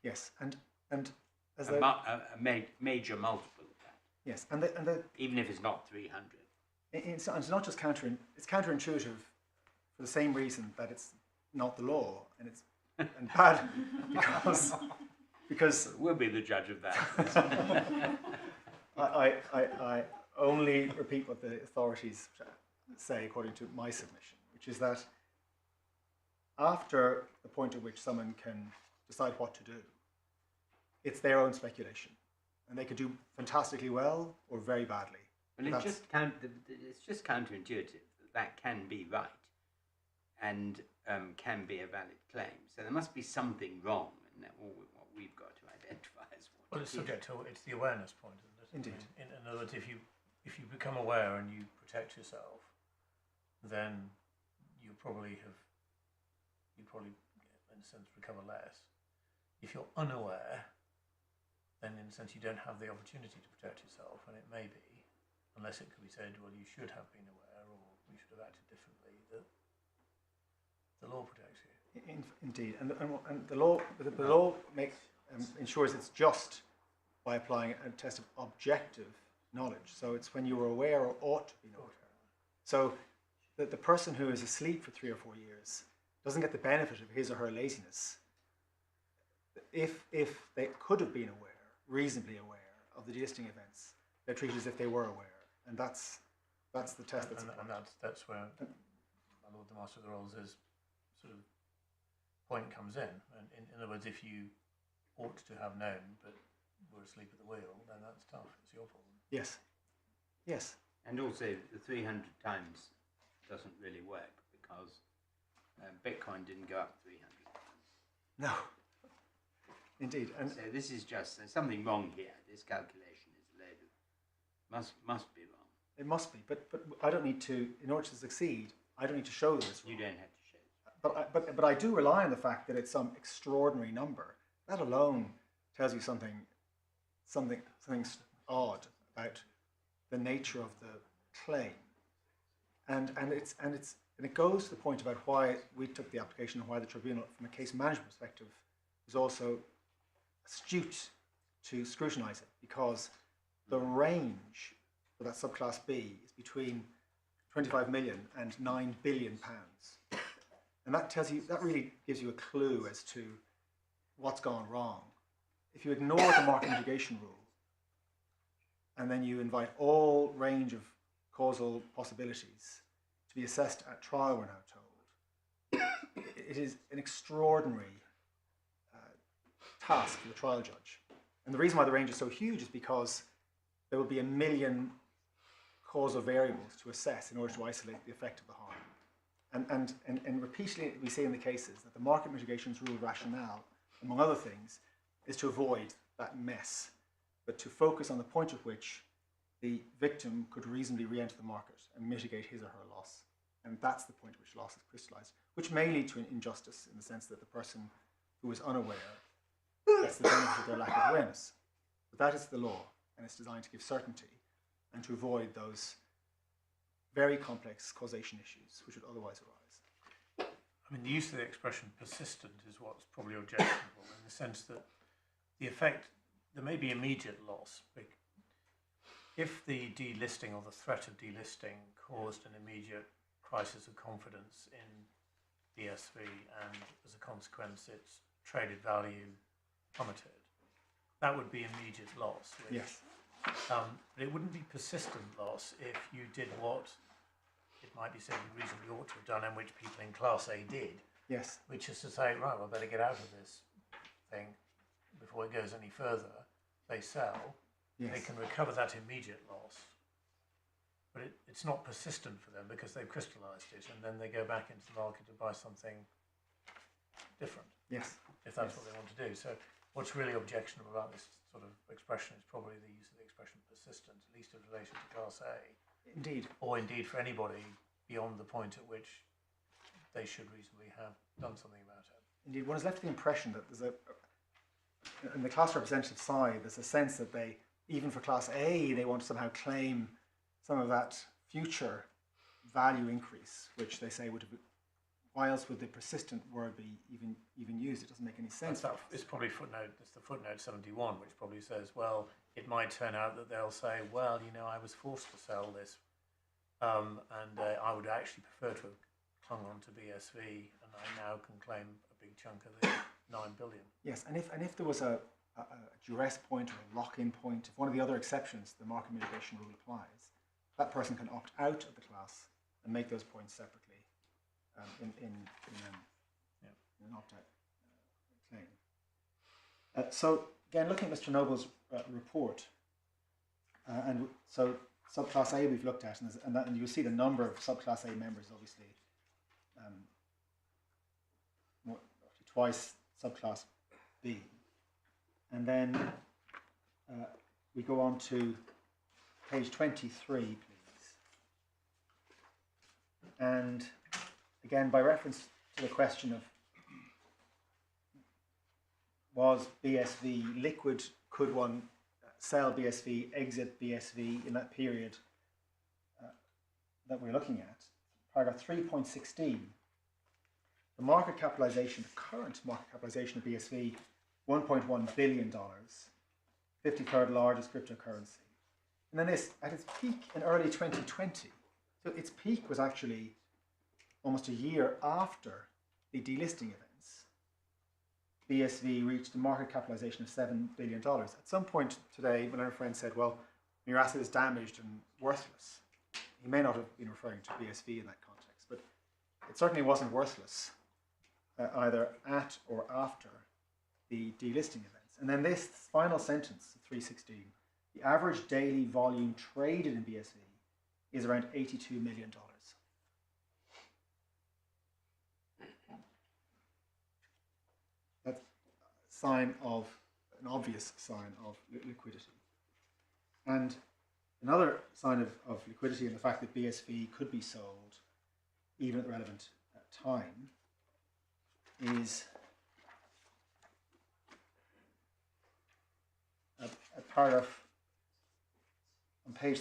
Yes, and as a major multiple of that. Yes, and even if it's not 300. It's not just it's counterintuitive for the same reason that it's not the law, and it's and bad because we'll be the judge of that. I only repeat what the authorities say, according to my submission, which is that after the point at which someone can decide what to do, it's their own speculation. And they could do fantastically well or very badly. Well, it's just counterintuitive that can be right and can be a valid claim. So there must be something wrong, and that what we've got to identify is what. Well, it's subject to it's the awareness point, isn't it? Indeed. In other words, if you become aware and you protect yourself, then you probably, in a sense, recover less. If you're unaware, then in a sense you don't have the opportunity to protect yourself, and it may be, unless it could be said, well, you should have been aware or you should have acted differently, that the law protects you. Indeed, and the law ensures it's just by applying a test of objective knowledge. So it's when you were aware or ought to be aware. So that the person who is asleep for 3 or 4 years doesn't get the benefit of his or her laziness. If they could have been aware, reasonably aware of the delisting events, they're treated as if they were aware, and that's the test. And that's where my Lord the Master of the Rolls' sort of point comes in. And in other words, if you ought to have known but were asleep at the wheel, then that's tough. It's your problem. Yes. Yes. And also, the 300 times doesn't really work because Bitcoin didn't go up 300 times. No. Indeed. And so this is just there's something wrong here. This calculation is a load of must be wrong. It must be, but I don't need to. In order to succeed, I don't need to show that it's wrong. You don't have to show it. But I do rely on the fact that it's some extraordinary number. That alone tells you something odd about the nature of the claim, and it goes to the point about why we took the application and why the tribunal, from a case management perspective, was also astute to scrutinise it, because the range for that subclass B is between 25 million and 9 billion pounds, and that really gives you a clue as to what's gone wrong. If you ignore the market mitigation rule, and then you invite all range of causal possibilities to be assessed at trial, we're now told, it is an extraordinary task for the trial judge. And the reason why the range is so huge is because there will be 1 million causal variables to assess in order to isolate the effect of the harm. And repeatedly we see in the cases that the market mitigations rule rationale, among other things, is to avoid that mess, but to focus on the point at which the victim could reasonably re-enter the market and mitigate his or her loss. And that's the point at which loss is crystallised, which may lead to an injustice in the sense that the person who is unaware gets the benefit of their lack of awareness. But that is the law, and it's designed to give certainty and to avoid those very complex causation issues which would otherwise arise. I mean, the use of the expression persistent is what's probably objectionable in the sense that the effect, there may be immediate loss. If the delisting or the threat of delisting caused an immediate crisis of confidence in BSV and as a consequence its traded value plummeted, that would be immediate loss. Yes. But it wouldn't be persistent loss if you did what it might be said you reasonably ought to have done, and which people in Class A did. Yes. Which is to say, right, well, better get out of this thing before it goes any further. They sell. Yes. They can recover that immediate loss. But it's not persistent for them because they've crystallised it, and then they go back into the market to buy something different. Yes. If that's what they want to do. So what's really objectionable about this sort of expression is probably the use of the expression persistent, at least in relation to Class A. Indeed. Or indeed for anybody beyond the point at which they should reasonably have done something about it. Indeed, one is left with the impression that there's in the class representative side, there's a sense that they, even for Class A, they want to somehow claim some of that future value increase, which they say would have, why else would the persistent word be even used? It doesn't make any sense. It's probably the footnote 71, which probably says, well, it might turn out that they'll say, well, I was forced to sell this, and I would actually prefer to have clung on to BSV, and I now can claim a big chunk of the 9 billion. Yes, and if there was a duress point or a lock-in point, if one of the other exceptions to the market mitigation rule applies, that person can opt out of the class and make those points separately in an opt-out claim. So again, looking at Mr. Noble's report, and so subclass A we've looked at, and you'll see the number of subclass A members, obviously, twice subclass B. And then we go on to page 23, please. And again, by reference to the question of was BSV liquid, could one sell BSV, exit BSV in that period that we're looking at, paragraph 3.16, the market capitalization, the current market capitalization of BSV, $1.1 billion, 53rd largest cryptocurrency. And then this, at its peak in early 2020, so its peak was actually almost a year after the delisting events, BSV reached a market capitalization of $7 billion. At some point today, when our friend said, well, your asset is damaged and worthless, he may not have been referring to BSV in that context, but it certainly wasn't worthless either at or after the delisting events. And then this final sentence, 316, the average daily volume traded in BSV is around $82 million. That's an obvious sign of liquidity. And another sign of liquidity and the fact that BSV could be sold even at the relevant time is a paragraph on page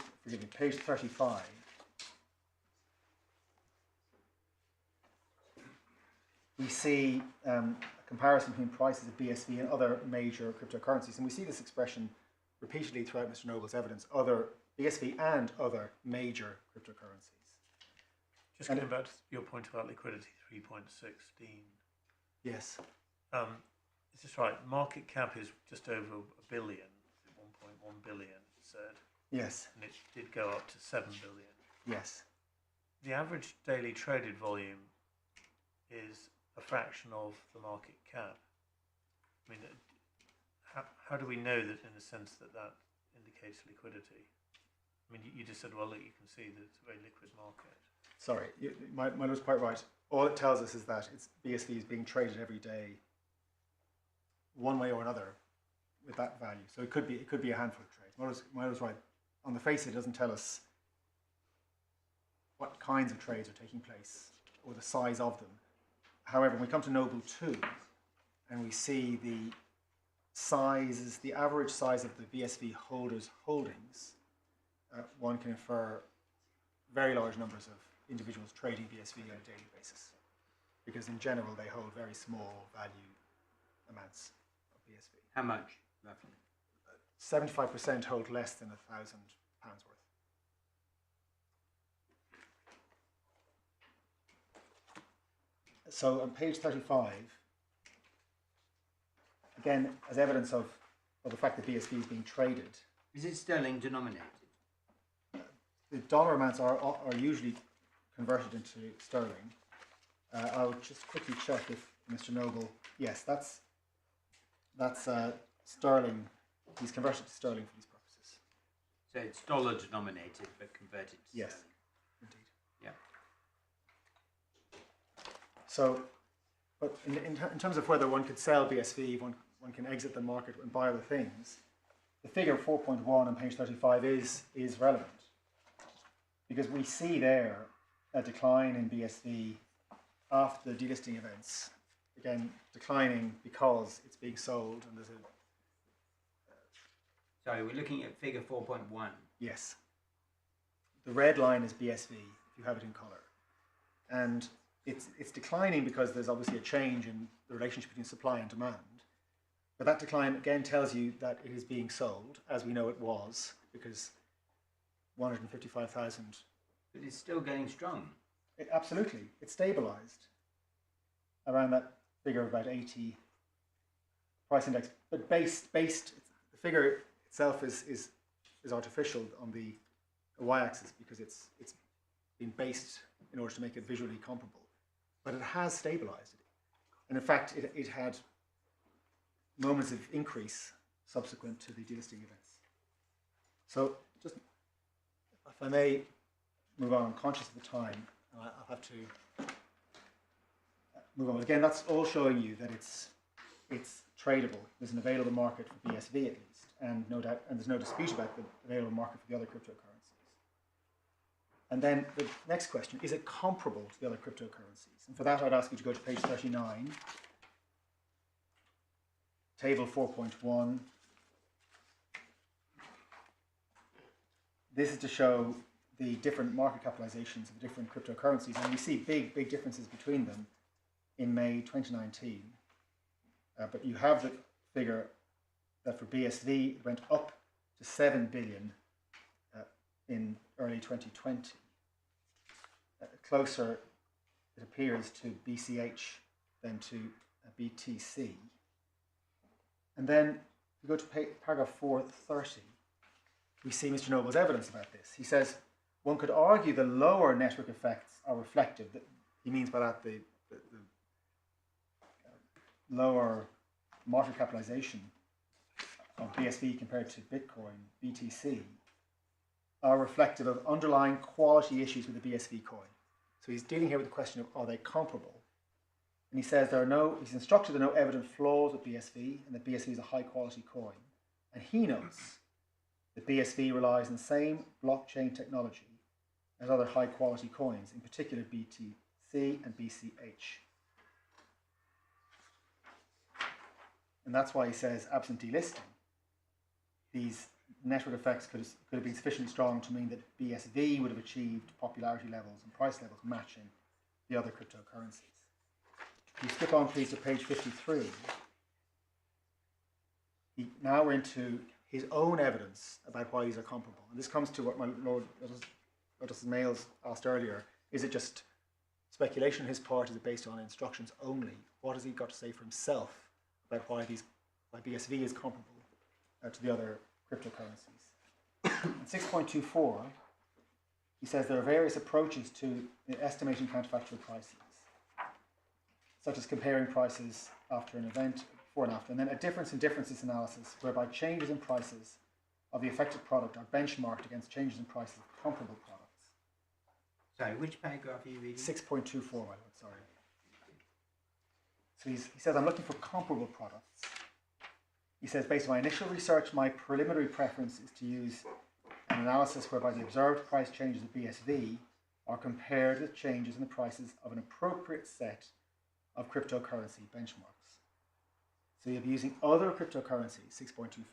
35. We see a comparison between prices of BSV and other major cryptocurrencies, and we see this expression repeatedly throughout Mr. Noble's evidence, other BSV and other major cryptocurrencies. Just getting back to your point about liquidity, 3.16. Yes. Is this right? Market cap is just over $1 billion, 1.1 billion, it said. Yes. And it did go up to 7 billion. Yes. The average daily traded volume is a fraction of the market cap. I mean, how do we know that, in a sense, that indicates liquidity? I mean, you just said, well, look, you can see that it's a very liquid market. Sorry, mine was quite right. All it tells us is that BSV is being traded every day, one way or another, with that value. So it could be a handful of trades. Mine was right. On the face, it doesn't tell us what kinds of trades are taking place or the size of them. However, when we come to Noble 2 and we see the sizes, the average size of the BSV holders' holdings, one can infer very large numbers of individuals trading BSV on a daily basis, because in general they hold very small value amounts of BSV. How much, roughly? 75% hold less than £1,000 worth. So on page 35, again, as evidence of the fact that BSV is being traded. Is it sterling denominated? The dollar amounts are usually converted into sterling. I'll just quickly check if Mr. Noble, yes, that's sterling. He's converted to sterling for these purposes. So it's dollar denominated but converted to yes, sterling. Indeed. Yeah. So, but in terms of whether one could sell BSV, one can exit the market and buy other things, the figure 4.1 on page 35 is relevant, because we see there a decline in BSV after the delisting events. Again, declining because it's being sold, and there's a... Sorry, we're looking at figure 4.1. Yes. The red line is BSV, if you have it in colour. And it's declining because there's obviously a change in the relationship between supply and demand. But that decline, again, tells you that it is being sold, as we know it was, because 155,000... But it's still getting strong. Absolutely. It's stabilised around that figure of about 80 price index. But based the figure itself is artificial on the y-axis, because it's been based in order to make it visually comparable. But it has stabilized it. And in fact, it had moments of increase subsequent to the delisting events. So just, if I may move on, I'm conscious of the time, and I'll have to move on. Again, that's all showing you that it's tradable. There's an available market for BSV at least, and no doubt, and there's no dispute about the available market for the other cryptocurrencies. And then the next question, is it comparable to the other cryptocurrencies? And for that, I'd ask you to go to page 39, table 4.1. This is to show the different market capitalizations of the different cryptocurrencies, and we see big differences between them in May 2019. But you have the figure that for BSV it went up to 7 billion in early 2020. Closer, it appears, to BCH than to BTC. And then if we go to paragraph 430, we see Mr. Noble's evidence about this. He says, one could argue the lower network effects are reflective. He means by that the lower market capitalization of BSV compared to Bitcoin, BTC, are reflective of underlying quality issues with the BSV coin. So he's dealing here with the question of, are they comparable? And he says he's instructed there are no evident flaws with BSV, and that BSV is a high quality coin. And he notes that BSV relies on the same blockchain technology as other high quality coins, in particular BTC and BCH. And that's why he says, absent delisting, these network effects could have been sufficiently strong to mean that BSV would have achieved popularity levels and price levels matching the other cryptocurrencies. If you skip on, please, to page 53, now we're into his own evidence about why these are comparable. And this comes to what my Lord Justice Mayles asked earlier. Is it just speculation on his part? Is it based on instructions only? What has he got to say for himself about why BSV is comparable to the other cryptocurrencies? In 6.24, he says there are various approaches to estimating counterfactual prices, such as comparing prices after an event, before and after, and then a difference in differences analysis, whereby changes in prices of the affected product are benchmarked against changes in prices of comparable products. Sorry, which paragraph are you reading? 6.24, my lord, sorry. So he says, I'm looking for comparable products. He says, based on my initial research, my preliminary preference is to use an analysis whereby the observed price changes of BSV are compared with changes in the prices of an appropriate set of cryptocurrency benchmarks. So you'll be using other cryptocurrencies, 6.25,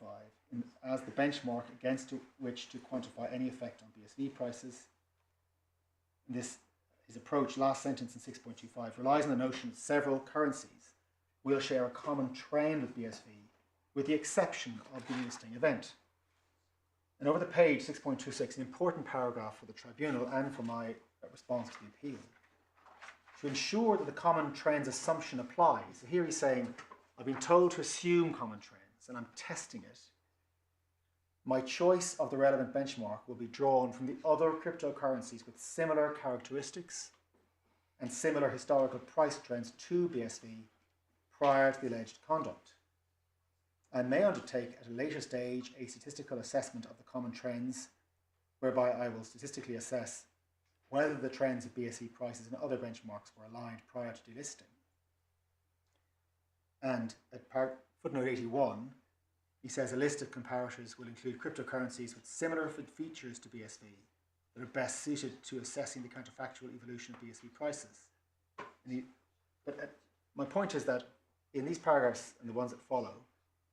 as the benchmark against which to quantify any effect on BSV prices. And his approach, last sentence in 6.25, relies on the notion that several currencies will share a common trend with BSV, with the exception of the delisting event. And over the page, 6.26, an important paragraph for the tribunal and for my response to the appeal, to ensure that the common trends assumption applies. So here he's saying, I've been told to assume common trends, and I'm testing it. My choice of the relevant benchmark will be drawn from the other cryptocurrencies with similar characteristics and similar historical price trends to BSV prior to the alleged conduct. I may undertake at a later stage a statistical assessment of the common trends, whereby I will statistically assess whether the trends of BSV prices and other benchmarks were aligned prior to delisting. And at footnote 81, he says a list of comparators will include cryptocurrencies with similar features to BSV that are best suited to assessing the counterfactual evolution of BSV prices. My point is that in these paragraphs and the ones that follow,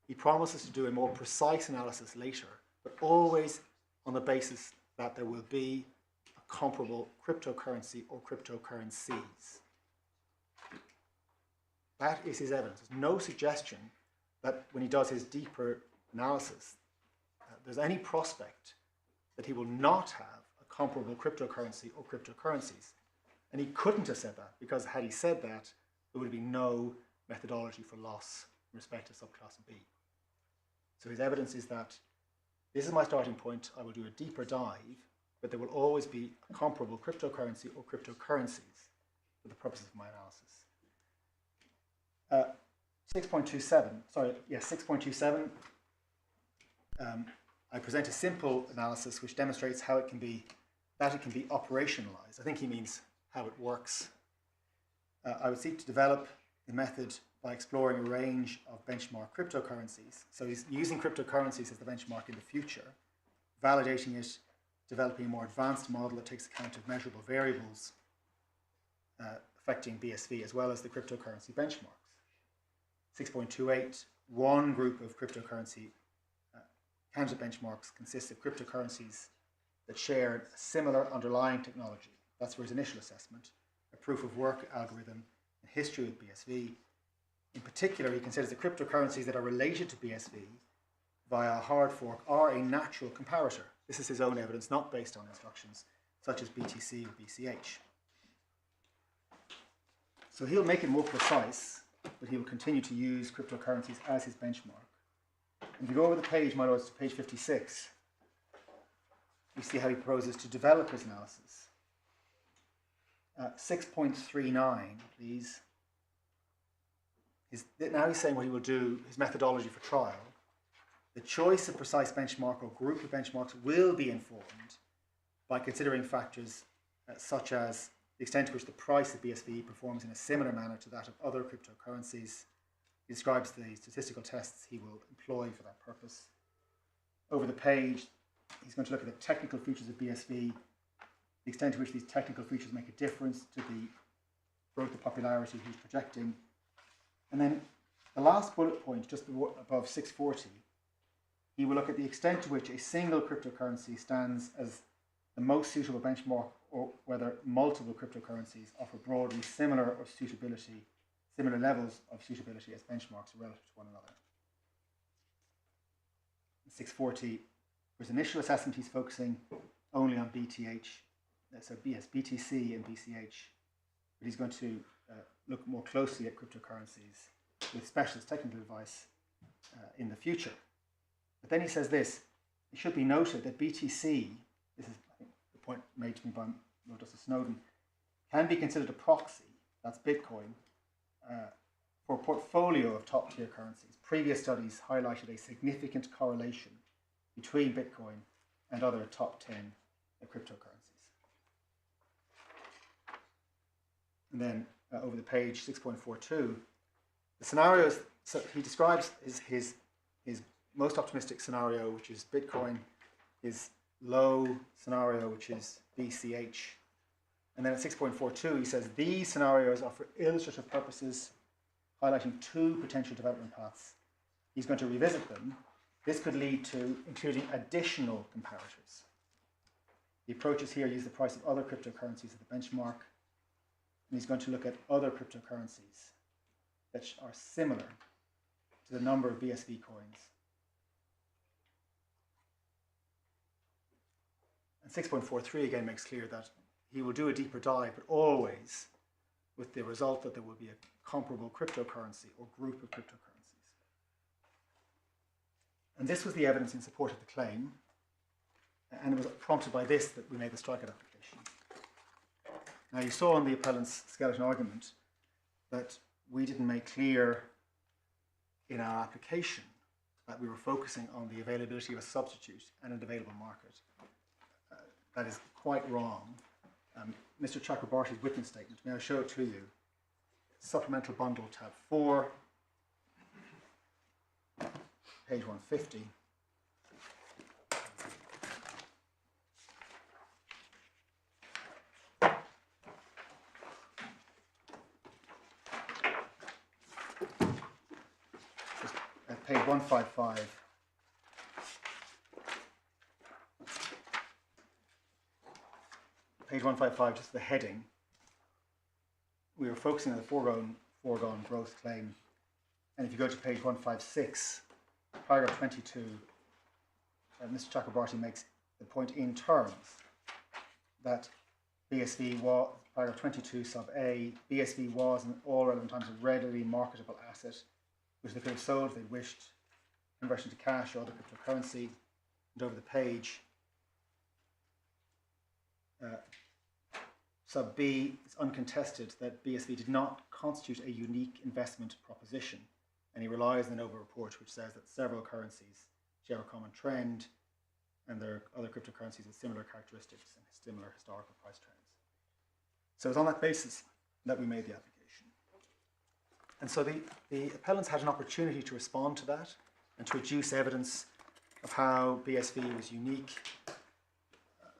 he promises to do a more precise analysis later, but always on the basis that there will be a comparable cryptocurrency or cryptocurrencies. That is his evidence. There's no suggestion that when he does his deeper analysis, there's any prospect that he will not have a comparable cryptocurrency or cryptocurrencies. And he couldn't have said that, because had he said that, there would be no methodology for loss in respect to subclass B. So his evidence is that this is my starting point. I will do a deeper dive but there will always be a comparable cryptocurrency or cryptocurrencies for the purposes of my analysis. 6.27, I present a simple analysis which demonstrates how it can be operationalized. I think he means how it works. I would seek to develop the method by exploring a range of benchmark cryptocurrencies. So he's using cryptocurrencies as the benchmark in the future, validating it, developing a more advanced model that takes account of measurable variables affecting BSV as well as the cryptocurrency benchmarks. 6.28, one group of cryptocurrency candidate benchmarks consists of cryptocurrencies that share a similar underlying technology. That's for his initial assessment, a proof of work algorithm, and history with BSV. In particular, he considers the cryptocurrencies that are related to BSV via a hard fork are a natural comparator. This is his own evidence, not based on instructions, such as BTC or BCH. So he'll make it more precise, but he'll continue to use cryptocurrencies as his benchmark. And if you go over the page, my lords, to page 56, you see how he proposes to develop his analysis. 6.39, please. Now he's saying what he will do, his methodology for trial. The choice of precise benchmark or group of benchmarks will be informed by considering factors such as the extent to which the price of BSV performs in a similar manner to that of other cryptocurrencies. He describes the statistical tests he will employ for that purpose. Over the page, he's going to look at the technical features of BSV, the extent to which these technical features make a difference to the growth of popularity he's projecting. And then the last bullet point, just above 640, he will look at the extent to which a single cryptocurrency stands as the most suitable benchmark, or whether multiple cryptocurrencies offer broadly similar levels of suitability as benchmarks relative to one another. In 640, for his initial assessment, he's focusing only on BTC and BCH, but he's going to look more closely at cryptocurrencies with specialist technical advice in the future. But then he says this: it should be noted that BTC, this is I think the point made to me by Lord Justice Snowden, can be considered a proxy, that's Bitcoin, for a portfolio of top-tier currencies. Previous studies highlighted a significant correlation between Bitcoin and other top 10 cryptocurrencies. And then over the page, 6.42, the scenarios, so he describes his most optimistic scenario, which is Bitcoin, his low scenario, which is BCH. And then at 6.42, he says these scenarios are for illustrative purposes, highlighting two potential development paths. He's going to revisit them. This could lead to including additional comparators. The approaches here use the price of other cryptocurrencies as the benchmark. And he's going to look at other cryptocurrencies that are similar to the number of BSV coins. And 6.43 again makes clear that he will do a deeper dive, but always with the result that there will be a comparable cryptocurrency or group of cryptocurrencies. And this was the evidence in support of the claim, and it was prompted by this that we made the strikeout application. Now you saw in the appellant's skeleton argument that we didn't make clear in our application that we were focusing on the availability of a substitute and an available market. That is quite wrong. Mr. Chakrabarty's witness statement, may I show it to you? Supplemental bundle tab 4, page 150. Page 155. Page 155, just the heading. We were focusing on the foregone growth claim. And if you go to page 156, paragraph 22, Mr. Chakrabarty makes the point in terms that BSV was, paragraph 22 sub A, BSV was in all relevant times a readily marketable asset which they could have sold if they wished, conversion to cash or other cryptocurrency. And over the page, Sub B is uncontested that BSV did not constitute a unique investment proposition, and he relies on the Nova report, which says that several currencies share a common trend, and there are other cryptocurrencies with similar characteristics and similar historical price trends. So it's on that basis that we made the application. And so the appellants had an opportunity to respond to that and to adduce evidence of how BSV was unique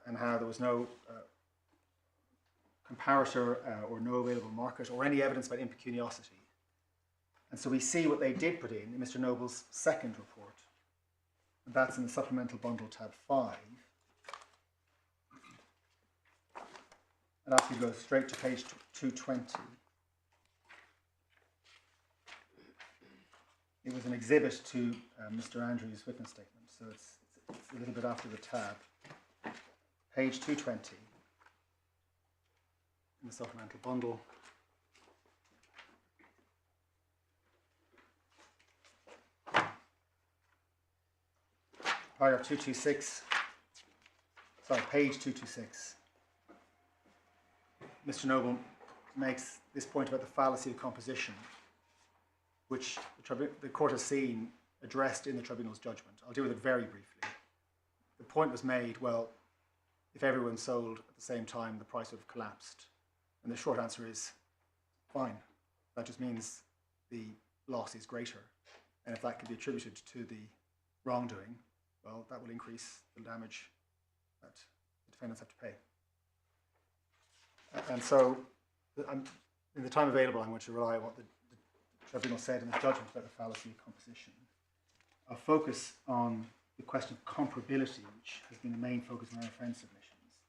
and how there was no comparator or no available market or any evidence about impecuniosity. And so we see what they did put in Mr. Noble's second report. And that's in the supplemental bundle tab 5. I'd ask you to go straight to page 220. It was an exhibit to Mr. Andrews' witness statement, so it's a little bit after the tab. Page 220 in the supplemental bundle. Paragraph 226, sorry, page 226. Mr. Noble makes this point about the fallacy of composition, which the court has seen addressed in the tribunal's judgment. I'll deal with it very briefly. The point was made, well, if everyone sold at the same time, the price would have collapsed. And the short answer is, fine. That just means the loss is greater. And if that can be attributed to the wrongdoing, well, that will increase the damage that the defendants have to pay. And so, in the time available, I'm going to rely on what the tribunal said in the judgment about the fallacy of composition. I'll focus on the question of comparability, which has been the main focus of our friend submissions.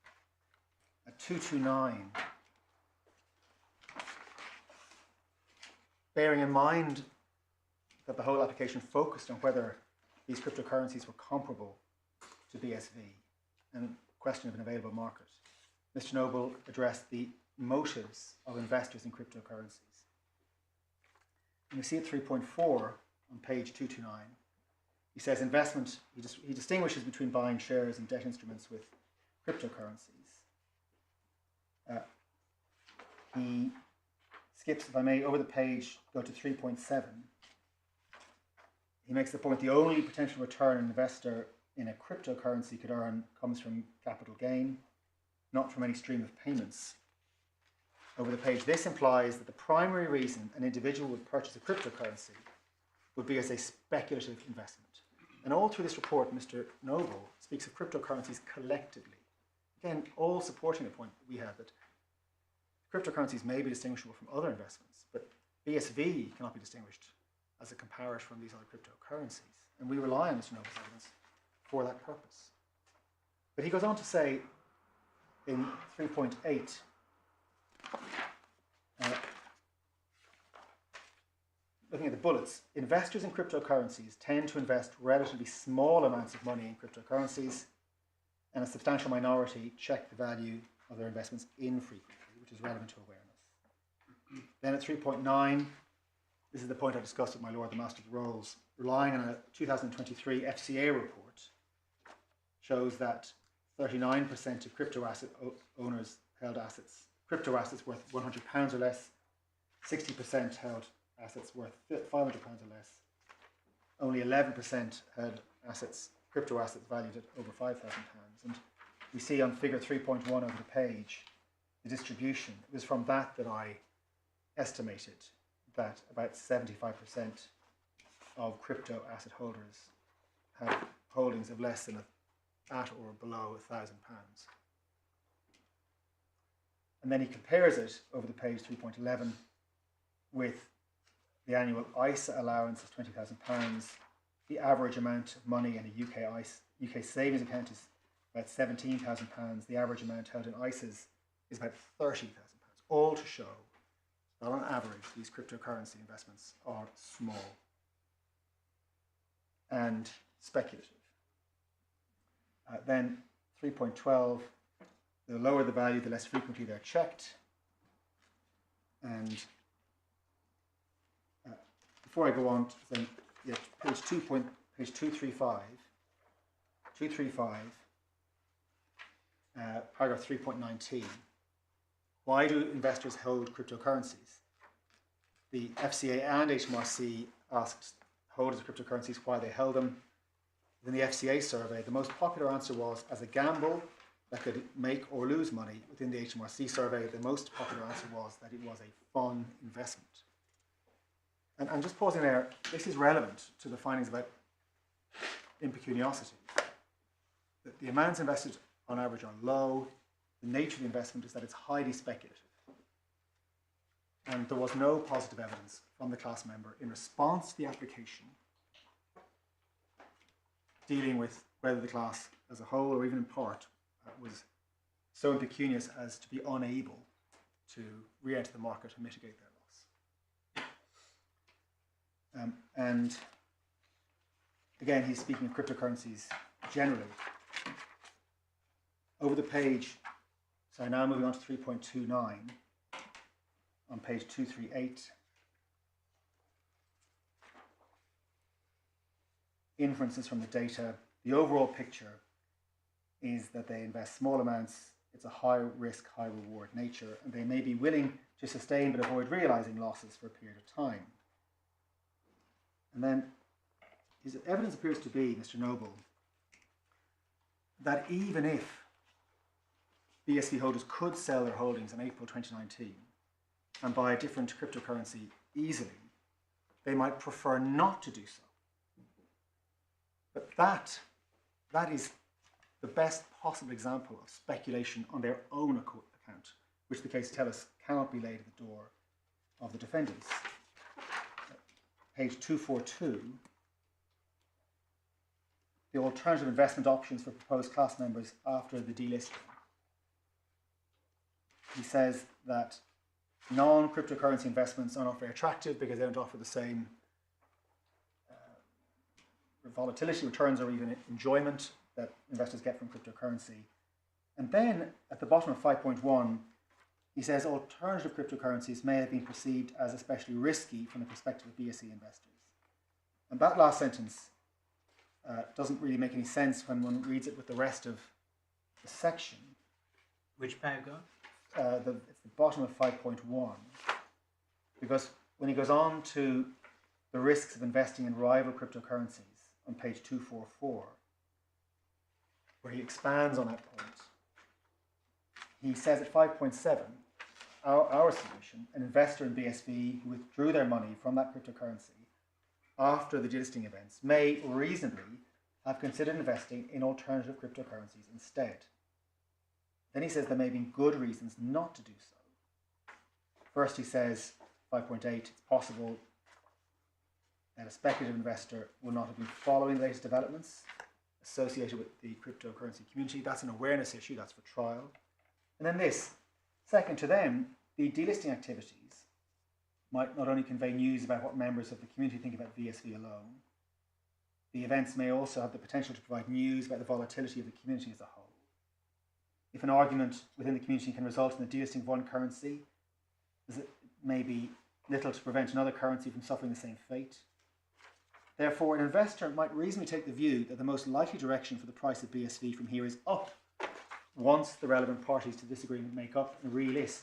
At 229, bearing in mind that the whole application focused on whether these cryptocurrencies were comparable to BSV and question of an available market, Mr. Noble addressed the motives of investors in cryptocurrencies. And you see at 3.4 on page 229, he says investment, he distinguishes between buying shares and debt instruments with cryptocurrencies. He skips, if I may, over the page, go to 3.7. He makes the point the only potential return an investor in a cryptocurrency could earn comes from capital gain, not from any stream of payments. Over the page, this implies that the primary reason an individual would purchase a cryptocurrency would be as a speculative investment. And all through this report, Mr. Noble speaks of cryptocurrencies collectively. Again, all supporting the point that we have that cryptocurrencies may be distinguishable from other investments, but BSV cannot be distinguished as a comparator from these other cryptocurrencies. And we rely on Mr. Noble's evidence for that purpose. But he goes on to say in 3.8, looking at the bullets, investors in cryptocurrencies tend to invest relatively small amounts of money in cryptocurrencies, and a substantial minority check the value of their investments infrequently, which is relevant to awareness. Then at 3.9, this is the point I discussed with my Lord the Master of the Rolls, relying on a 2023 FCA report, shows that 39% of crypto asset owners held assets, crypto assets worth £100 or less, 60% held assets worth £500 or less, only 11% had assets, crypto assets valued at over £5,000. And we see on figure 3.1 over the page, the distribution. It was from that I estimated that about 75% of crypto asset holders have holdings of less than at or below £1,000. And then he compares it over the page 3.11 with the annual ISA allowance of £20,000. The average amount of money in a UK savings account is about £17,000. The average amount held in ISAs is about £30,000. All to show that on average these cryptocurrency investments are small and speculative. Then 3.12, the lower the value, the less frequently they're checked. And before I go on, then page 235, paragraph 3.19. Why do investors hold cryptocurrencies? The FCA and HMRC asked holders of cryptocurrencies why they held them. In the FCA survey, the most popular answer was as a gamble that could make or lose money. Within the HMRC survey, the most popular answer was that it was a fun investment. And I'm just pausing there. This is relevant to the findings about impecuniosity. The amounts invested on average are low. The nature of the investment is that it's highly speculative. And there was no positive evidence from the class member in response to the application dealing with whether the class as a whole or even in part was so impecunious as to be unable to re-enter the market and mitigate their loss. And again, he's speaking of cryptocurrencies generally. Over the page, so now moving on to 3.29, on page 238. Inferences from the data. The overall picture is that they invest small amounts. It's a high risk, high reward nature, and they may be willing to sustain but avoid realizing losses for a period of time. And then his evidence appears to be, Mr. Noble, that even if BSV holders could sell their holdings in April 2019 and buy a different cryptocurrency easily, they might prefer not to do so. But that is the best possible example of speculation on their own account, which the cases tell us cannot be laid at the door of the defendants. Page 242, the alternative investment options for proposed class members after the delisting. He says that non-cryptocurrency investments are not very attractive because they don't offer the same volatility, returns, or even enjoyment that investors get from cryptocurrency. And then at the bottom of 5.1, he says alternative cryptocurrencies may have been perceived as especially risky from the perspective of BSE investors. And that last sentence doesn't really make any sense when one reads it with the rest of the section. Which paragraph? It's the bottom of 5.1, because when he goes on to the risks of investing in rival cryptocurrencies on page 244, where he expands on that point, he says at 5.7, our solution, an investor in BSV who withdrew their money from that cryptocurrency after the delisting events may reasonably have considered investing in alternative cryptocurrencies instead. Then he says there may have been good reasons not to do so. First, he says, 5.8, it's possible that a speculative investor will not have been following the latest developments associated with the cryptocurrency community. That's an awareness issue, that's for trial. And then this, second to them, the delisting activities might not only convey news about what members of the community think about BSV alone, the events may also have the potential to provide news about the volatility of the community as a whole. If an argument within the community can result in the delisting of one currency, there may be little to prevent another currency from suffering the same fate. Therefore, an investor might reasonably take the view that the most likely direction for the price of BSV from here is up once the relevant parties to this agreement make up and relist.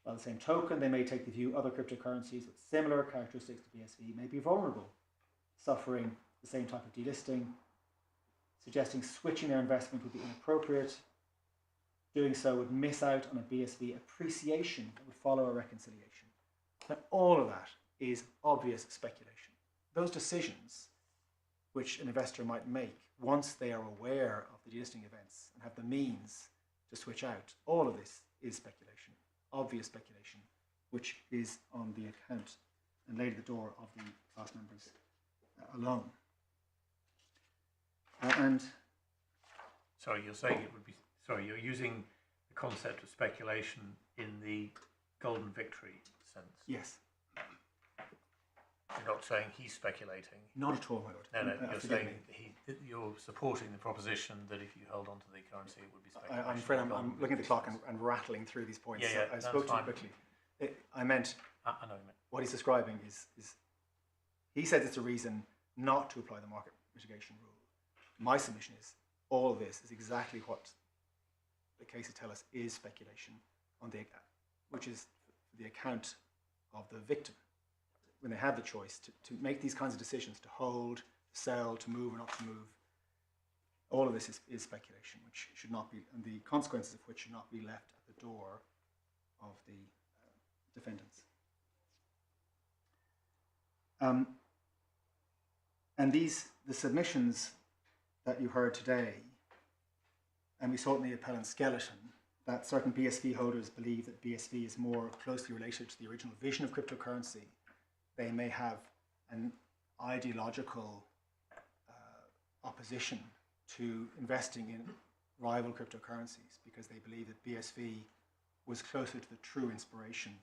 By the same token, they may take the view other cryptocurrencies with similar characteristics to BSV may be vulnerable, suffering the same type of delisting, suggesting switching their investment would be inappropriate. Doing so would miss out on a BSV appreciation that would follow a reconciliation. Now, all of that is obvious speculation. Those decisions which an investor might make once they are aware of the delisting events and have the means to switch out, all of this is speculation, obvious speculation, which is on the account and laid at the door of the class members alone. And sorry, you're saying it would be, sorry, you're using the concept of speculation in the golden victory sense. yes, You're not saying he's speculating. not at all, my lord. No, you're Forgive saying me. you're supporting the proposition that if you held on to the currency, it would be speculation. I'm afraid I'm looking at the clock and rattling through these points. Yeah, so I that's spoke too fine. quickly. I meant I know you meant. what he's describing is he says it's a reason not to apply the market mitigation rule. My submission is all of this is exactly what the cases tell us is speculation on which is the account of the victim. When they have the choice to make these kinds of decisions, to hold, to sell, to move or not to move, all of this is speculation, which should not be, and the consequences of which should not be left at the door of the defendants. And the submissions that you heard today, and we saw it in the appellant skeleton, that certain BSV holders believe that BSV is more closely related to the original vision of cryptocurrency. They may have an ideological opposition to investing in rival cryptocurrencies because they believe that BSV was closer to the true inspiration,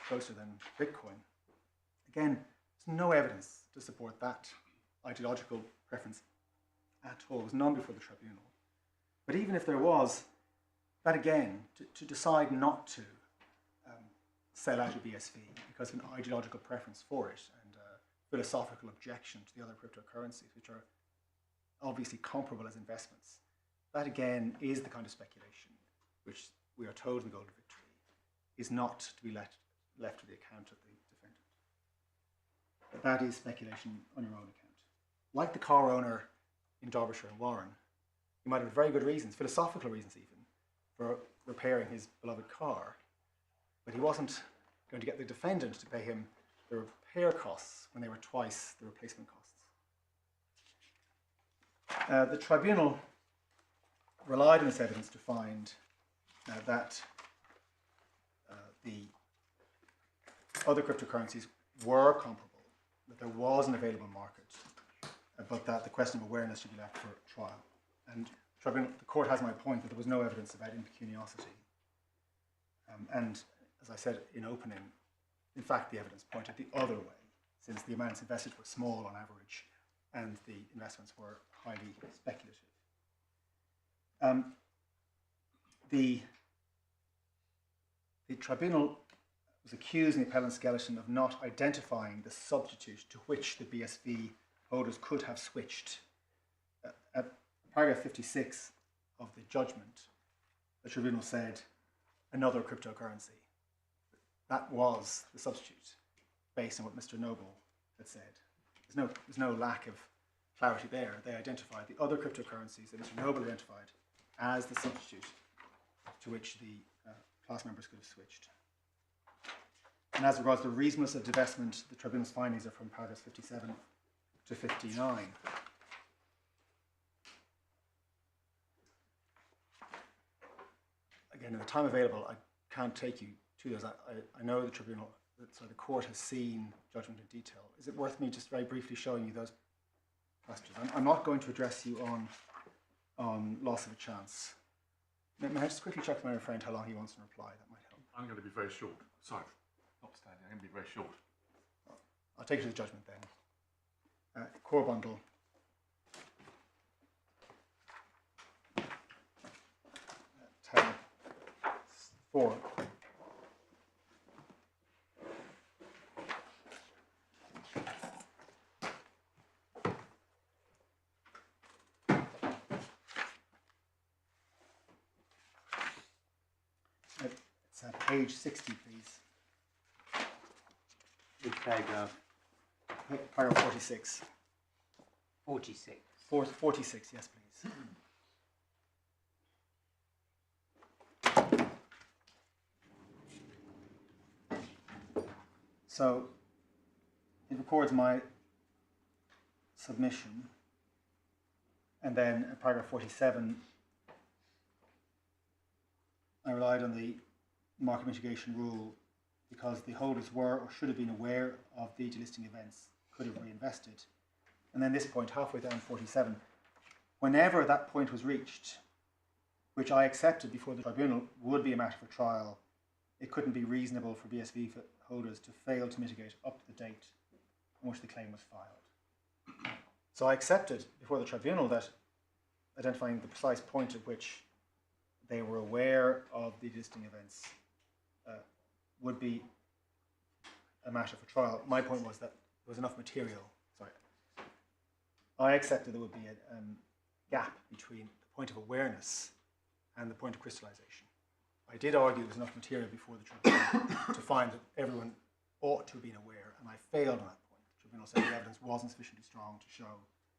closer than Bitcoin. Again, there's no evidence to support that ideological preference at all. There was none before the tribunal. But even if there was, that again, to decide not to sell out of BSV because of an ideological preference for it and a philosophical objection to the other cryptocurrencies, which are obviously comparable as investments, that again is the kind of speculation which we are told in the Golden Victory is not to be left to the account of the defendant. But that is speculation on your own account. Like the car owner in Derbyshire and Warren, he might have very good reasons, philosophical reasons even, for repairing his beloved car, but he wasn't going to get the defendant to pay him the repair costs when they were twice the replacement costs. The tribunal relied on this evidence to find that the other cryptocurrencies were comparable, that there was an available market, but that the question of awareness should be left for trial. And the court has my point that there was no evidence about impecuniosity. And as I said in opening, in fact, the evidence pointed the other way, since the amounts invested were small on average and the investments were highly speculative. The tribunal was accused in the appellant skeleton of not identifying the substitute to which the BSV holders could have switched. At paragraph 56 of the judgment, the tribunal said another cryptocurrency. That was the substitute based on what Mr. Noble had said. There's no lack of clarity there. They identified the other cryptocurrencies that Mr. Noble identified as the substitute to which the class members could have switched. And as regards the reasonableness of divestment, the tribunal's findings are from paragraphs 57 to 59. Again, in the time available, I can't take you to those. I know the tribunal, the court has seen judgment in detail. Is it worth me just very briefly showing you those questions? I'm not going to address you on loss of a chance. May I just quickly check with my friend how long he wants to reply? That might help. I'm going to be very short. Sorry, not standing. I'm going to be very short. I'll take you to the judgment then. Core bundle. Tab 4. It's at page 60, please. Which paragraph? Paragraph 46. 46. 46, yes, please. So it records my submission, and then in paragraph 47, I relied on the market mitigation rule because the holders were or should have been aware of the delisting events, could have reinvested. And then this point, halfway down 47, whenever that point was reached, which I accepted before the tribunal would be a matter for trial, it couldn't be reasonable for BSV holders to fail to mitigate up to the date on which the claim was filed. So I accepted before the tribunal that identifying the precise point at which they were aware of the delisting events would be a matter for trial. My point was that there was enough material. Sorry. I accepted there would be a gap between the point of awareness and the point of crystallization. I did argue there was enough material before the tribunal to find that everyone ought to have been aware, and I failed on that point. The tribunal said the evidence wasn't sufficiently strong to show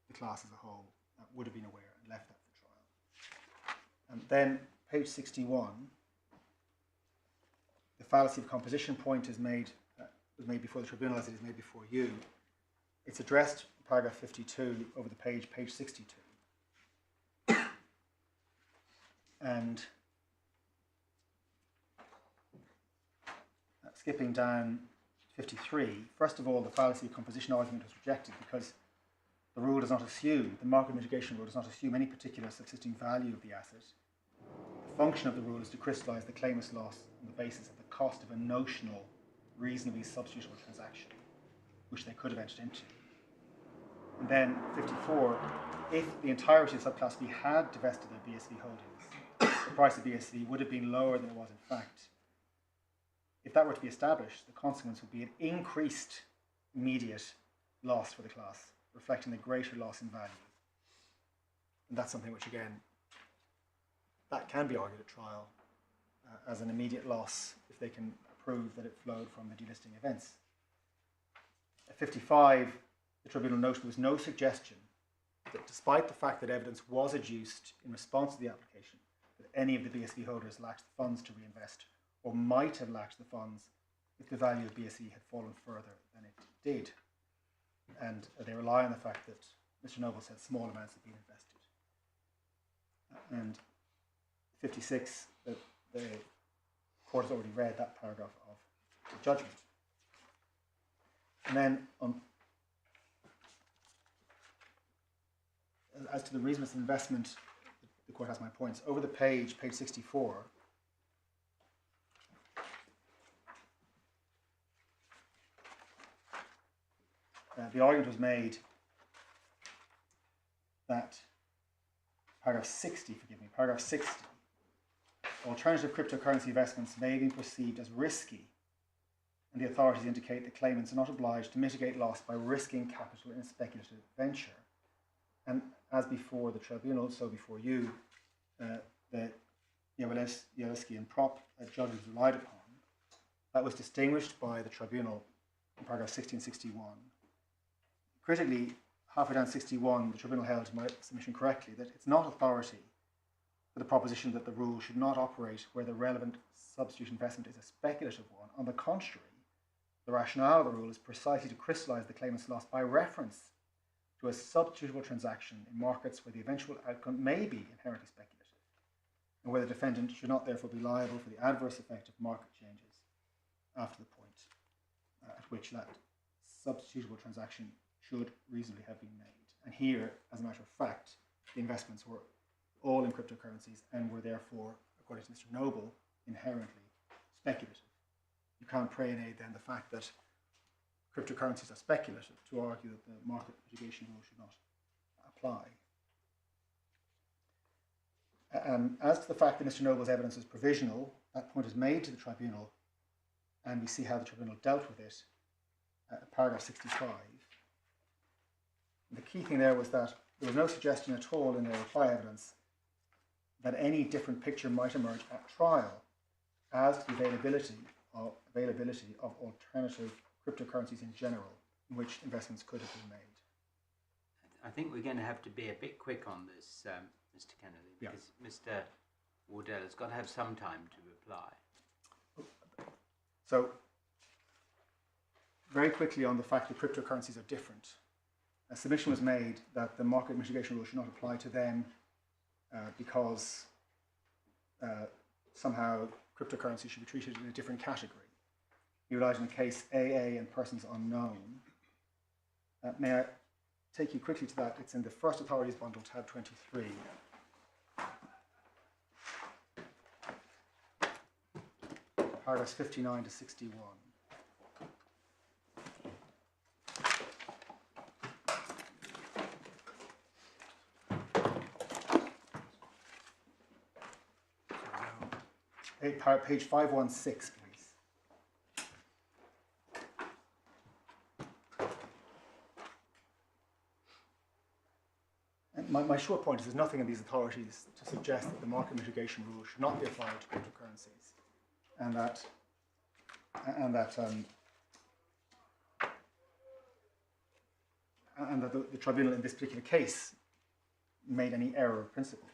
the class as a whole would have been aware, and left that for trial. And then page 61, the fallacy of composition point is made, was made before the tribunal as it is made before you. It's addressed in paragraph 52 over the page 62. And skipping down 53, first of all, the fallacy of composition argument was rejected because the rule does not assume, the market mitigation rule does not assume any particular subsisting value of the asset. The function of the rule is to crystallise the claimant's loss on the basis of the cost of a notional, reasonably substitutable transaction, which they could have entered into. And then 54, if the entirety of subclass B had divested their BSV holdings, the price of BSV would have been lower than it was in fact. If that were to be established, the consequence would be an increased immediate loss for the class, reflecting the greater loss in value. And that's something which, again, that can be argued at trial as an immediate loss if they can prove that it flowed from the delisting events. At 55, the tribunal noted there was no suggestion that despite the fact that evidence was adduced in response to the application, that any of the BSV holders lacked the funds to reinvest or might have lacked the funds if the value of BSV had fallen further than it did. And they rely on the fact that Mr. Noble said small amounts had been invested. And 56, the court has already read that paragraph of the judgment. And then as to the reasonableness of investment, the court has my points. Over the page 64, the argument was made that paragraph 60, alternative cryptocurrency investments may be perceived as risky, and the authorities indicate that claimants are not obliged to mitigate loss by risking capital in a speculative venture. And as before the tribunal, so before you, the Bittylicious and Prop judges relied upon, that was distinguished by the tribunal in paragraph 1661. Critically, halfway down 61, the tribunal held, to my submission correctly, that it's not authority for the proposition that the rule should not operate where the relevant substitute investment is a speculative one. On the contrary, the rationale of the rule is precisely to crystallise the claimant's loss by reference to a substitutable transaction in markets where the eventual outcome may be inherently speculative, and where the defendant should not therefore be liable for the adverse effect of market changes after the point at which that substitutable transaction should reasonably have been made. And here, as a matter of fact, the investments were all in cryptocurrencies and were therefore, according to Mr. Noble, inherently speculative. You can't preannate then the fact that cryptocurrencies are speculative to argue that the market mitigation rule should not apply. As to the fact that Mr. Noble's evidence is provisional, that point is made to the tribunal, and we see how the tribunal dealt with it paragraph 65. The key thing there was that there was no suggestion at all in the reply evidence that any different picture might emerge at trial as to the availability of alternative cryptocurrencies in general in which investments could have been made. I think we're going to have to be a bit quick on this, Mr. Kennedy, because Mr. Wardell has got to have some time to reply. So, very quickly on the fact that cryptocurrencies are different. A submission was made that the market mitigation rule should not apply to them because somehow cryptocurrency should be treated in a different category. He relied on the case AA and persons unknown. May I take you quickly to that? It's in the First Authorities Bundle, tab 23. Paragraphs 59 to 61. Page 516, please. And my short point is there's nothing in these authorities to suggest that the market mitigation rule should not be applied to cryptocurrencies, and that the tribunal in this particular case made any error of principle.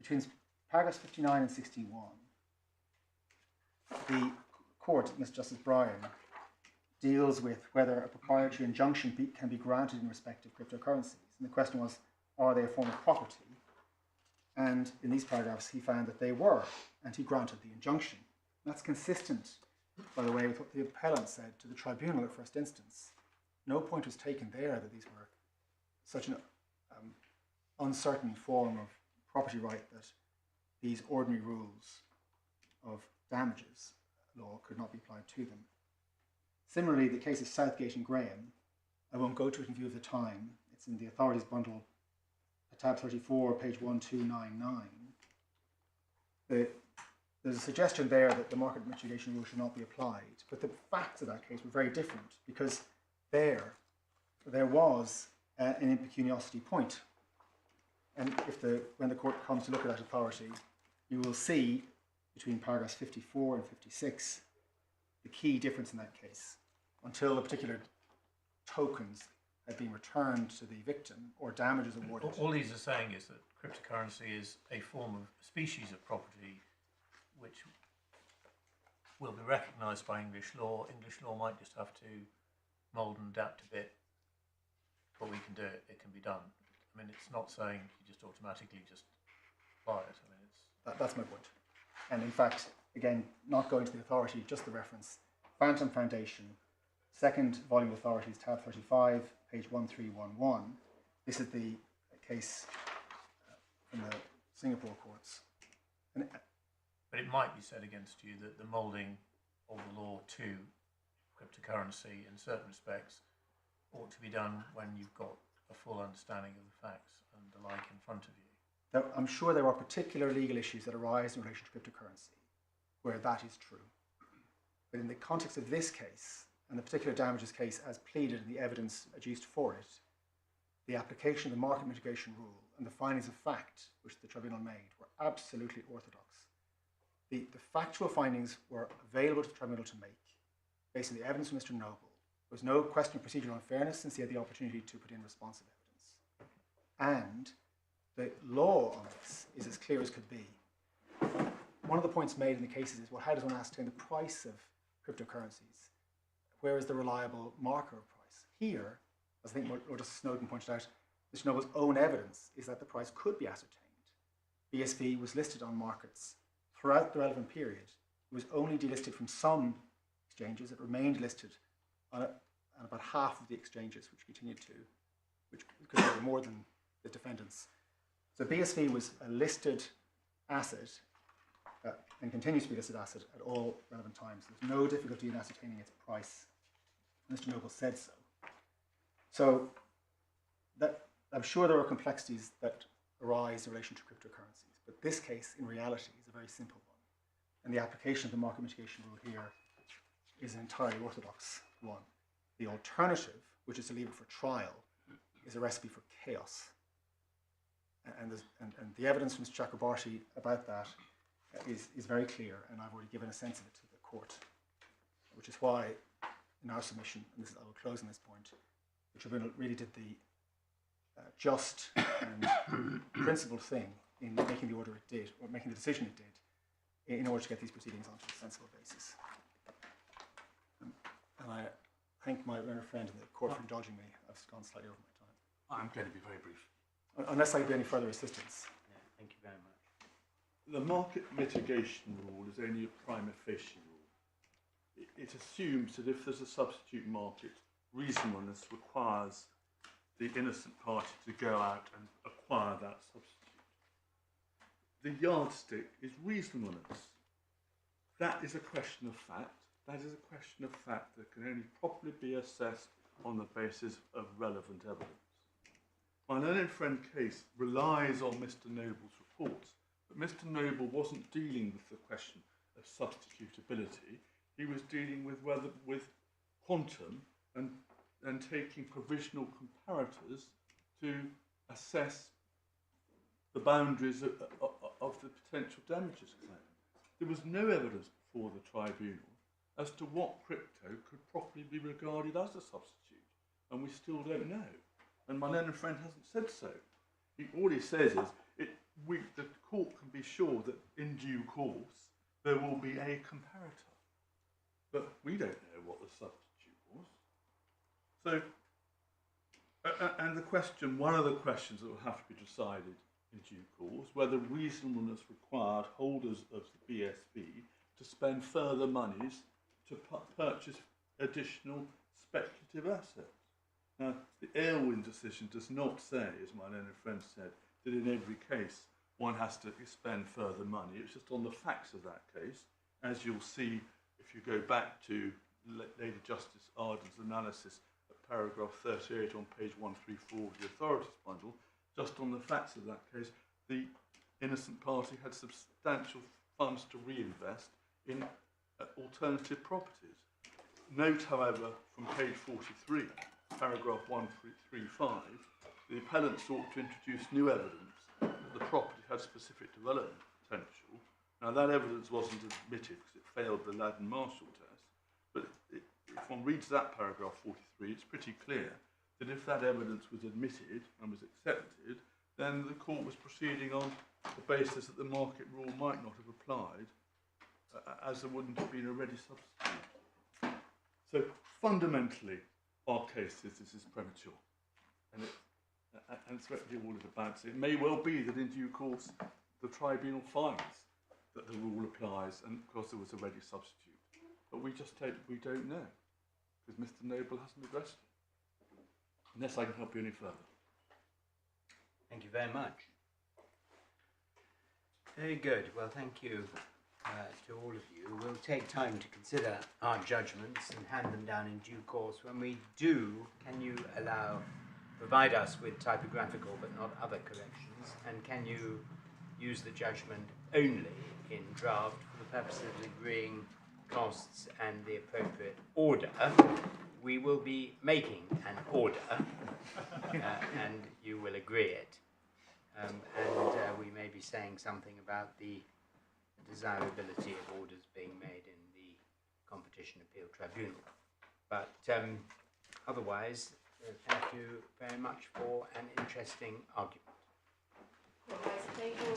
Between paragraphs 59 and 61, the court, Mr. Justice Bryan, deals with whether a proprietary injunction can be granted in respect of cryptocurrencies. And the question was, are they a form of property? And in these paragraphs, he found that they were, and he granted the injunction. That's consistent, by the way, with what the appellant said to the tribunal at first instance. No point was taken there that these were such an uncertain form of property right that these ordinary rules of damages law could not be applied to them. Similarly, the case of Southgate and Graham, I won't go to it in view of the time. It's in the authorities bundle, tab 34, page 1299. There's a suggestion there that the market mitigation rule should not be applied, but the facts of that case were very different because there was an impecuniosity point. And when the court comes to look at that authority, you will see between paragraphs 54 and 56 the key difference in that case. Until the particular tokens had been returned to the victim or damages awarded. All these are saying is that cryptocurrency is a form of species of property which will be recognised by English law. English law might just have to mould and adapt a bit, but we can do it. It can be done. I mean, it's not saying you just automatically just buy it. I mean, that's my point. And in fact, again, not going to the authority, just the reference. Phantom Foundation, second volume of authorities, tab 35, page 1311. This is the case from the Singapore courts. but it might be said against you that the moulding of the law to cryptocurrency in certain respects ought to be done when you've got a full understanding of the facts and the like in front of you. Now, I'm sure there are particular legal issues that arise in relation to cryptocurrency where that is true. But in the context of this case, and the particular damages case as pleaded in the evidence adduced for it, the application of the market mitigation rule and the findings of fact which the tribunal made were absolutely orthodox. The factual findings were available to the tribunal to make based on the evidence from Mr. Noble. There was no question of procedural unfairness since he had the opportunity to put in responsive evidence. And the law on this is as clear as could be. One of the points made in the cases is, well, how does one ascertain the price of cryptocurrencies? Where is the reliable marker of price? Here, as I think Lord Justice Snowden pointed out, Mr. Noble's own evidence is that the price could be ascertained. BSV was listed on markets throughout the relevant period. It was only delisted from some exchanges. It remained listed on about half of the exchanges, which continued to, because there were more than the defendants. So BSV was a listed asset and continues to be a listed asset at all relevant times. There's no difficulty in ascertaining its price. Mr. Noble said so. So I'm sure there are complexities that arise in relation to cryptocurrencies, but this case in reality is a very simple one. And the application of the market mitigation rule here is an entirely orthodox one. The alternative, which is to leave it for trial, is a recipe for chaos. And the evidence from Mr. Chakrabarty about that is very clear, and I've already given a sense of it to the court, which is why in our submission, and I will close on this point, the tribunal really did the just and principled thing in making the order it did, or making the decision it did, in order to get these proceedings onto a sensible basis. And I thank my learned friend in the court for indulging me. I've gone slightly over my time. I'm going to be very brief. Unless I give any further assistance. Yeah, thank you very much. The market mitigation rule is only a prima facie rule. It assumes that if there's a substitute market, reasonableness requires the innocent party to go out and acquire that substitute. The yardstick is reasonableness. That is a question of fact. That is a question of fact that can only properly be assessed on the basis of relevant evidence. My learned friend case relies on Mr. Noble's reports, but Mr. Noble wasn't dealing with the question of substitutability. He was dealing with quantum and taking provisional comparators to assess the boundaries of the potential damages claim. There was no evidence before the tribunal as to what crypto could properly be regarded as a substitute, and we still don't know. And my learned friend hasn't said so. All he says is the court can be sure that in due course there will be a comparator, but we don't know what the substitute was. So, and the question, one of the questions that will have to be decided in due course, whether reasonableness required holders of the BSV to spend further monies to purchase additional speculative assets. Now, the Aylwin decision does not say, as my learned friend said, that in every case one has to spend further money. It's just on the facts of that case, as you'll see if you go back to Lady Justice Arden's analysis at paragraph 38 on page 134 of the authorities bundle. Just on the facts of that case, the innocent party had substantial funds to reinvest in alternative properties. Note, however, from page 43, paragraph 135, the appellant sought to introduce new evidence that the property had specific development potential. Now, that evidence wasn't admitted because it failed the Ladden-Marshall test, but if one reads that paragraph 43, it's pretty clear that if that evidence was admitted and was accepted, then the court was proceeding on the basis that the market rule might not have applied, as there wouldn't have been a ready substitute. So fundamentally, our case is this is premature, and it's virtually all it about. It may well be that in due course the tribunal finds that the rule applies, and of course there was a ready substitute, but we don't know because Mr. Noble hasn't addressed it. Unless I can help you any further. Thank you very much. Very good. Well, thank you to all of you. We'll take time to consider our judgments and hand them down in due course. When we do, can you provide us with typographical but not other corrections? And can you use the judgment only in draft for the purpose of agreeing costs and the appropriate order? We will be making an order and you will agree it. And we may be saying something about the desirability of orders being made in the Competition Appeal Tribunal. But otherwise, thank you very much for an interesting argument. Otherwise, table